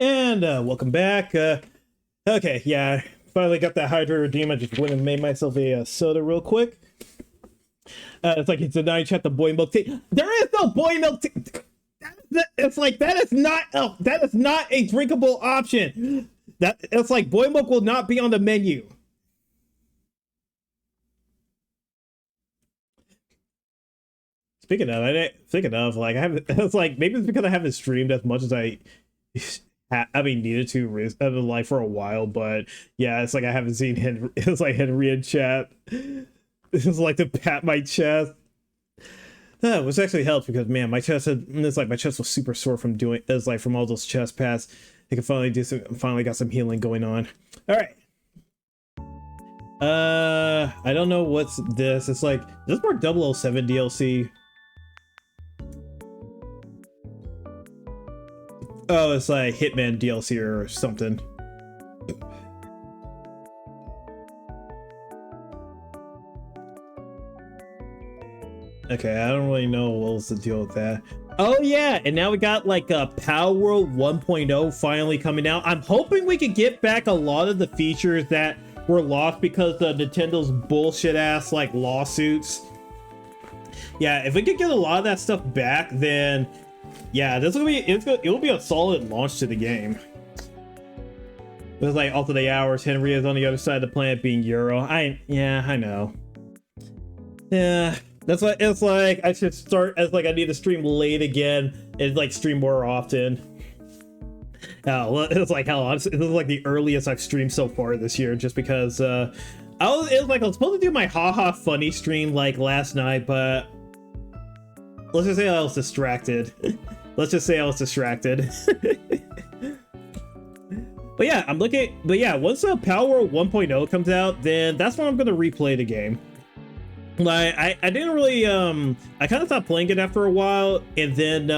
And welcome back. Okay, yeah, finally got that Hydra redeem. I just went and made myself a soda real quick. It's like it's a nine chat the boy milk tea. There is no boy milk tea. It's like that is not a drinkable option. That it's like boy milk will not be on the menu. Speaking of, like I haven't. It's like maybe it's because I haven't streamed as much as I needed to like for a while. But yeah, it's like I haven't seen Henry. It's like Henry in chat. This is like to pat my chest. Which actually helps because man, my chest was super sore from doing it's like from all those chest pats. I can finally got some healing going on. All right. I don't know what's this. It's like this is more 007 DLC. Oh, it's like Hitman DLC or something. Okay, I don't really know what was the deal with that. Oh yeah, and now we got like a Power World 1.0 finally coming out. I'm hoping we can get back a lot of the features that were lost because of Nintendo's bullshit ass like lawsuits. Yeah, if we could get a lot of that stuff back, then yeah, it'll be a solid launch to the game. It's like alternate hours, Henry is on the other side of the planet being Euro. I know. Yeah. That's why it's like I should start as like I need to stream late again and like stream more often. Oh, it's like hell, this is like the earliest I've streamed so far this year, just because I was supposed to do my haha funny stream like last night, but let's just say I was distracted. Let's just say I was distracted. But yeah, once Power World 1.0 comes out, then that's when I'm gonna replay the game. Like I didn't really I kind of stopped playing it after a while, and then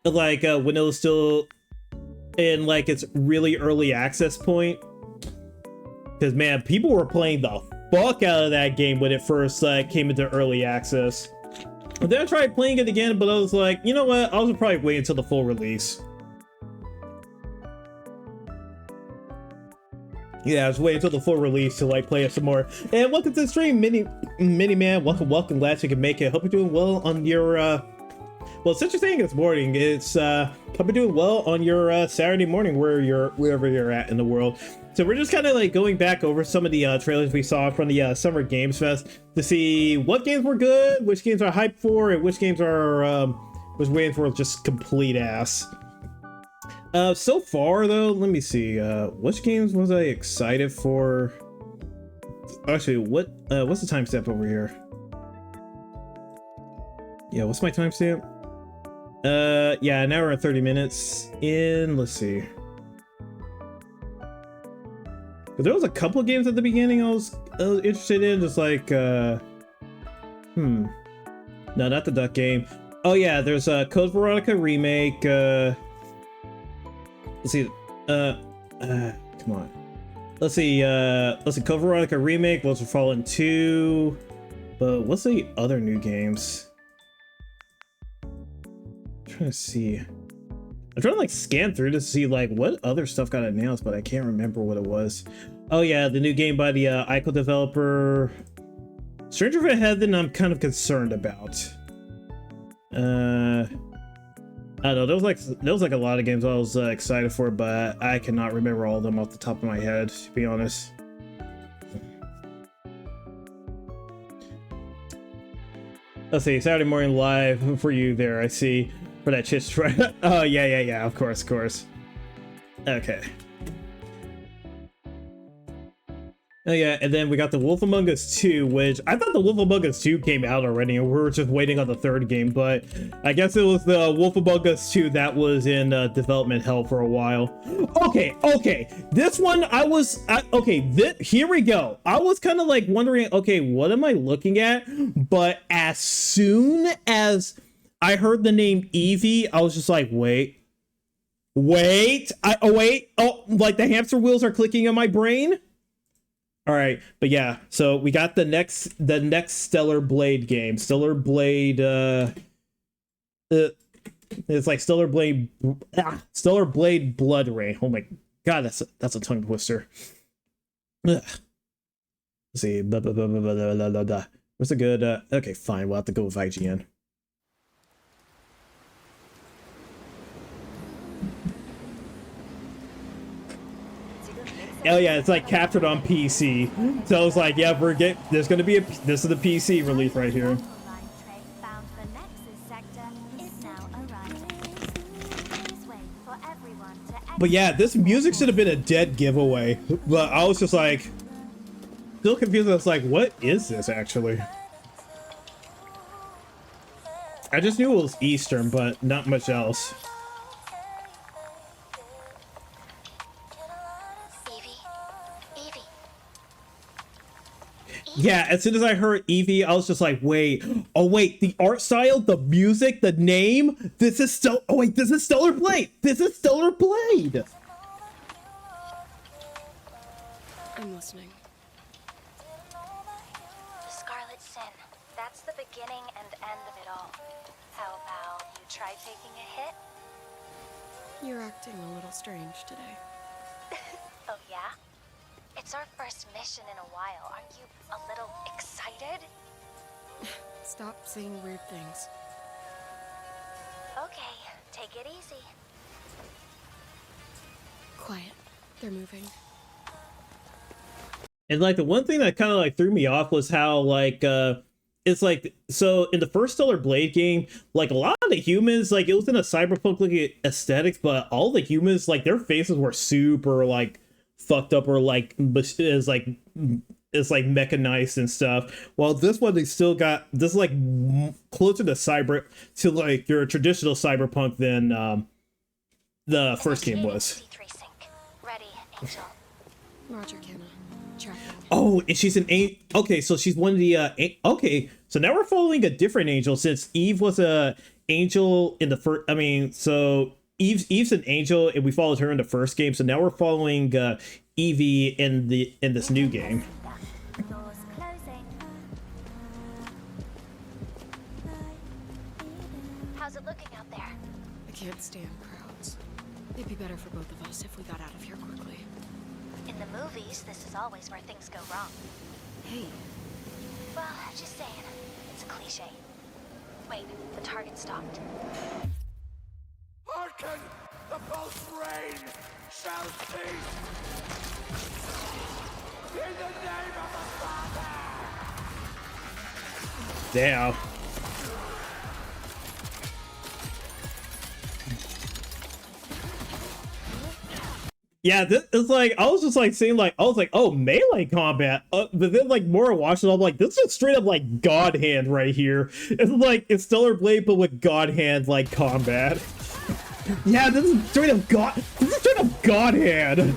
when it was still in like its really early access point, because man, people were playing the fuck out of that game when it first came into early access. And then I tried playing it again, but I was like, you know what, I'll just probably wait until the full release. Yeah, I was waiting until the full release to like play it some more. And welcome to the stream, Mini Man. Welcome, glad you can make it. Hope you're doing well on your well, since you're saying it's morning, it's hope you're doing well on your Saturday morning wherever you're at in the world. So we're just kind of like going back over some of the trailers we saw from the Summer Games Fest to see what games were good, which games are hyped for, and which games are was waiting for just complete ass. So far though, let me see, which games was I excited for? Actually, what's the timestamp over here? Yeah, what's my timestamp? Yeah, an hour and 30 minutes in, let's see. But there was a couple of games at the beginning I was interested in, just like, no, not the Duck game. Oh yeah, there's a Code Veronica remake, let's see, come on. Let's see, Code Veronica remake, Wolves of Fallen 2, but what's the other new games? I'm trying to see. I'm trying to like scan through to see like what other stuff got announced, but I can't remember what it was. Oh yeah, the new game by the Ico developer. Stranger of Heaven, I'm kind of concerned about. I don't know, there was like a lot of games I was excited for, but I cannot remember all of them off the top of my head, to be honest. Let's see, Saturday morning live for you there, I see, for that chit try. Oh, yeah, of course. Okay. Oh yeah, and then we got the Wolf Among Us 2, which I thought the Wolf Among Us 2 came out already, and we were just waiting on the third game, but I guess it was the Wolf Among Us 2 that was in development hell for a while. Okay, this one here we go. I was kind of like wondering, okay, what am I looking at? But as soon as I heard the name Evie, I was just like, wait, like the hamster wheels are clicking in my brain. All right, but yeah, so we got the next Stellar Blade game. Stellar Blade, It's like Stellar Blade Blood Rain. Oh my god, that's a tongue twister. Ugh. Let's see. Blah, blah, blah, blah, blah, blah, blah, blah. What's a good okay, fine, we'll have to go with IGN. Oh yeah, it's like captured on PC. So I was like, yeah, there's gonna be this is the PC release right here. But yeah, this music should have been a dead giveaway. But I was just like, still confused. I was like, what is this actually? I just knew it was Eastern, but not much else. Yeah, as soon as I heard Evie, I was just like, wait, oh wait, the art style, the music, the name, this is this is Stellar Blade! This is Stellar Blade! I'm listening. The Scarlet Sin. That's the beginning and end of it all. How about you try taking a hit? You're acting a little strange today. Oh yeah? It's our first mission in a while. Aren't you a little excited? Stop saying weird things. Okay, take it easy. Quiet. They're moving. And like the one thing that kind of like threw me off was how like it's like, so in the first Stellar Blade game, like a lot of the humans, like it was in a cyberpunk looking aesthetics, but all the humans, like their faces were super like fucked up or like is like mechanized and stuff. While this one, they still got this like closer to like your traditional cyberpunk than the first game was. Ready, Angel. Roger, Kenna. Oh, and she's an angel. Okay, so she's one of the okay, so now we're following a different angel since Eve was a angel in the first. I mean, so Eve's an angel, and we followed her in the first game. So now we're following Evie in this new game. How's it looking out there? I can't stand crowds. It'd be better for both of us if we got out of here quickly. In the movies, this is always where things go wrong. Hey. Well, just saying. It's a cliche. Wait, the target stopped. Hearken! The pulse rain shall cease! In the name of the Father! Damn. Yeah, this is like, I was just like seeing like, I was like, oh, melee combat. But then like more I watched it, I'm like, this is straight up like God Hand right here. It's like, it's Stellar Blade, but with God Hand like combat. Yeah, this is straight up God Hand.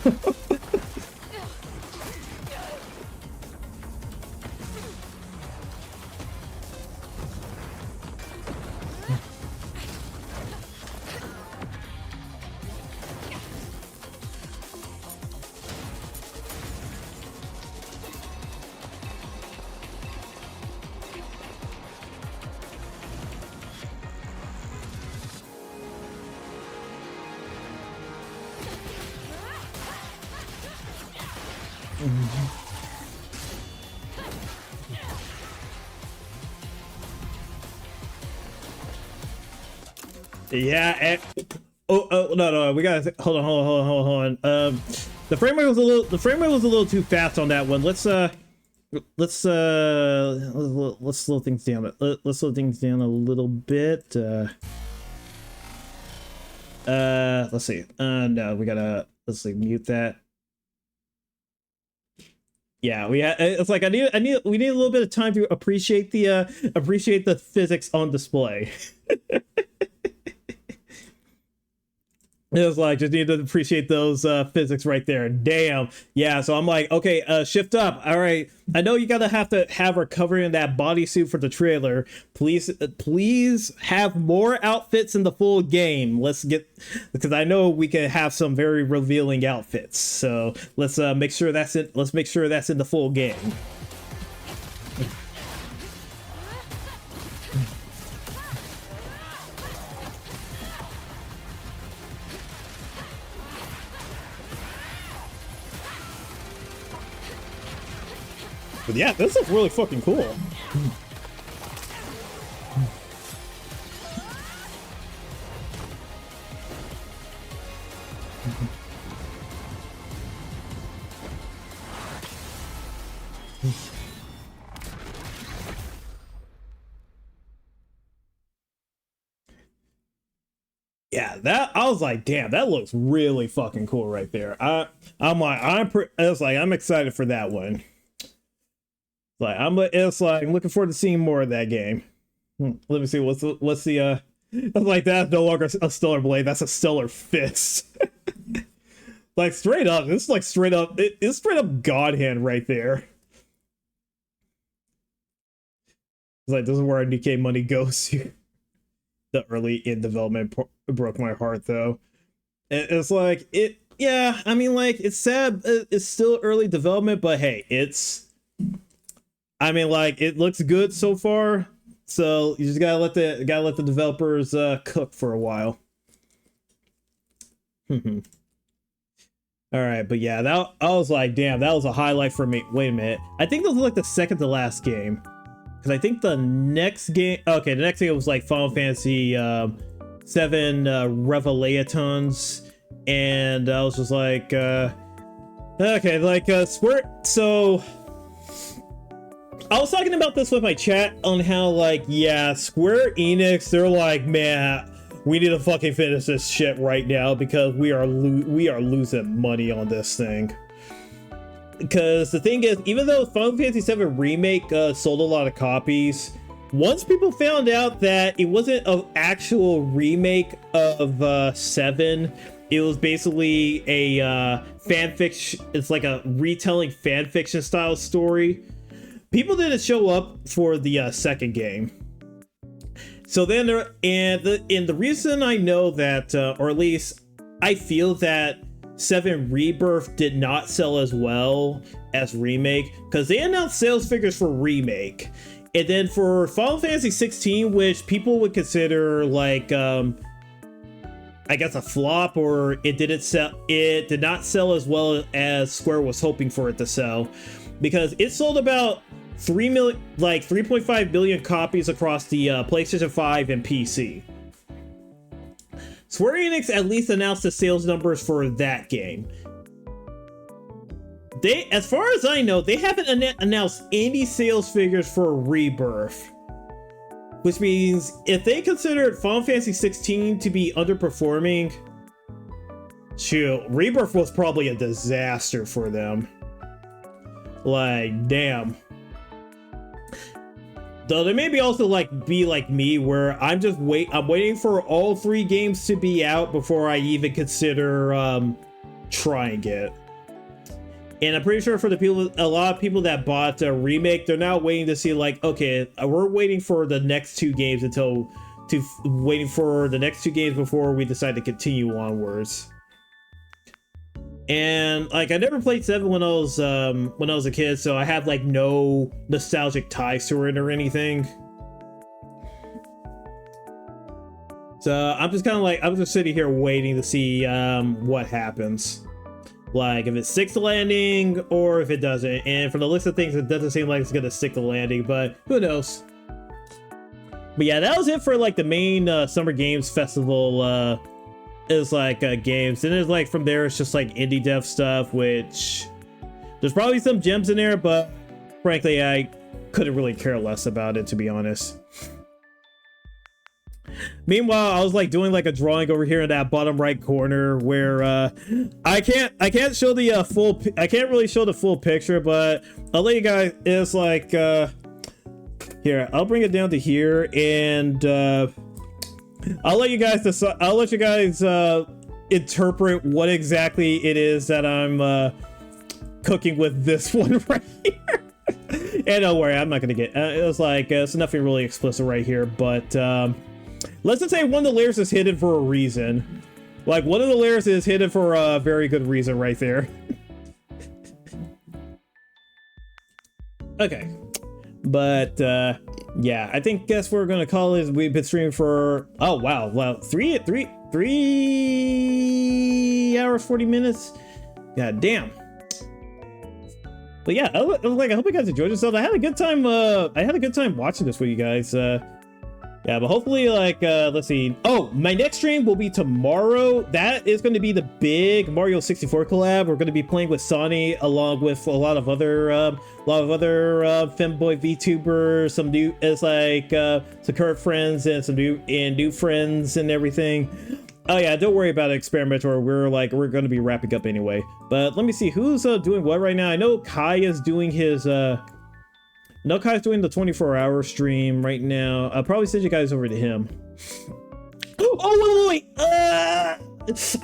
Yeah, and no, we gotta hold on. The frame rate was a little too fast on that one. Let's slow things down. Let's slow things down a little bit. Let's see. No, we gotta mute that. Yeah, it's like we need a little bit of time to appreciate the physics on display. It was like, just need to appreciate those physics right there. Damn. Yeah, so I'm like, okay, shift up. All right. I know you gotta have her covered in that bodysuit for the trailer. Please have more outfits in the full game. Because I know we can have some very revealing outfits. So let's make sure that's in the full game. But yeah, this looks really fucking cool. Yeah, that I was like, damn, that looks really fucking cool right there. I'm excited for that one. It's like I'm looking forward to seeing more of that game. Let me see what's the I was like, that's no longer a stellar blade, that's a stellar fist. Like straight up, this is like straight up, it's straight up God hand right there. It's like, this is where our DK money goes to. The early in development broke my heart though. It's like yeah, I mean, like, it's sad, it's still early development, but hey, I mean, like, it looks good so far, so you just gotta let the developers cook for a while. All right, but yeah, that I was like, damn, that was a highlight for me. Wait a minute, I think this was like the second to last game, because I think the next game, okay, the next game was like Final Fantasy 7 Revelations, and I was just like, okay, like Square. So I was talking about this with my chat on how, like, yeah, Square Enix, they're like, man, we need to fucking finish this shit right now because we are losing money on this thing. Because the thing is, even though Final Fantasy VII Remake sold a lot of copies, once people found out that it wasn't an actual remake of 7, it was basically a fanfiction. It's like a retelling fanfiction style story. People didn't show up for the second game. So then the reason I know that, or at least I feel that 7 Rebirth did not sell as well as Remake, because they announced sales figures for Remake. And then for Final Fantasy 16, which people would consider like, I guess a flop, or it did not sell as well as Square was hoping for it to sell, because it sold about 3.5 billion copies across the PlayStation 5 and PC. Square Enix at least announced the sales numbers for that game. As far as I know, they haven't announced any sales figures for Rebirth. Which means if they considered Final Fantasy 16 to be underperforming, shoot, Rebirth was probably a disaster for them. Like, damn. Though they maybe also be like me, where I'm waiting for all 3 games to be out before I even consider trying it. And I'm pretty sure for a lot of people that bought a Remake, they're now waiting to see, like, okay, we're waiting for the next 2 games waiting for the next 2 games before we decide to continue onwards. And like, I never played 7 when I was a kid, so I have like no nostalgic ties to it or anything. So I'm just kind of like, I'm just sitting here waiting to see what happens. Like, if it sticks the landing or if it doesn't. And from the list of things, it doesn't seem like it's gonna stick the landing, but who knows. But yeah, that was it for like the main Summer Games Festival is like games. And it's like, from there it's just like indie dev stuff, which there's probably some gems in there, but frankly I couldn't really care less about it, to be honest. Meanwhile, I was like doing like a drawing over here in that bottom right corner where I can't show the full, I can't really show the full picture, but I'll let you guys, it's like here, I'll bring it down to here, and I'll let you guys decide, I'll let you guys interpret what exactly it is that I'm cooking with this one right here. And don't worry, I'm not gonna get it was like it's nothing really explicit right here, but let's just say one of the layers is hidden for a reason. Like, one of the layers is hidden for a very good reason right there. Okay, but yeah, I guess we're gonna call it. We've been streaming for, oh wow, 3 hours 40 minutes. God damn. But yeah, I was like, I hope you guys enjoyed yourselves. I had a good time. I had a good time watching this with you guys. Yeah, but hopefully, like, let's see. Oh, my next stream will be tomorrow. That is going to be the big Mario 64 collab. We're going to be playing with Sonny along with a lot of other femboy VTubers, some new, it's like some current friends and some new friends and everything. Oh yeah, don't worry about Experimenter. We're going to be wrapping up anyway. But let me see who's doing what right now. I know Kai is doing his no, Kai's doing the 24-hour stream right now. I'll probably send you guys over to him. Oh, wait. I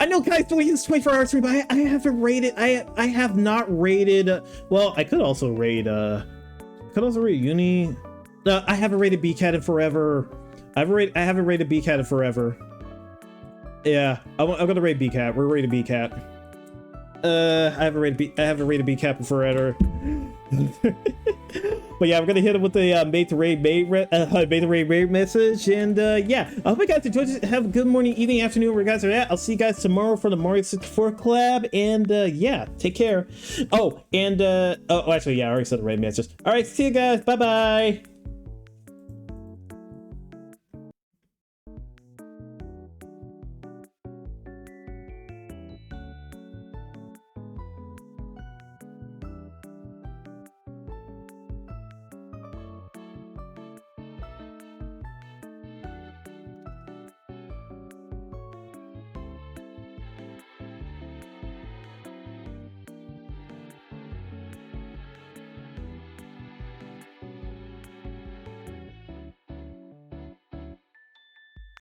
know Kai's doing his 24-hour stream, but I haven't rated. I have not rated. Well, I could also rate. Uni. No, I haven't rated BCAT in forever. I haven't rated BCAT in forever. Yeah, I'm gonna rate BCAT. We're rated BCAT. I haven't rated BCAT in forever. But yeah, we're gonna hit him with the made to raid message, and yeah, I hope you guys enjoyed this. Have a good morning, evening, afternoon, where you guys are at. I'll see you guys tomorrow for the Mario 64 collab, and yeah, take care. Oh, and oh, actually, yeah, I already said the raid message. All right, see you guys. Bye bye.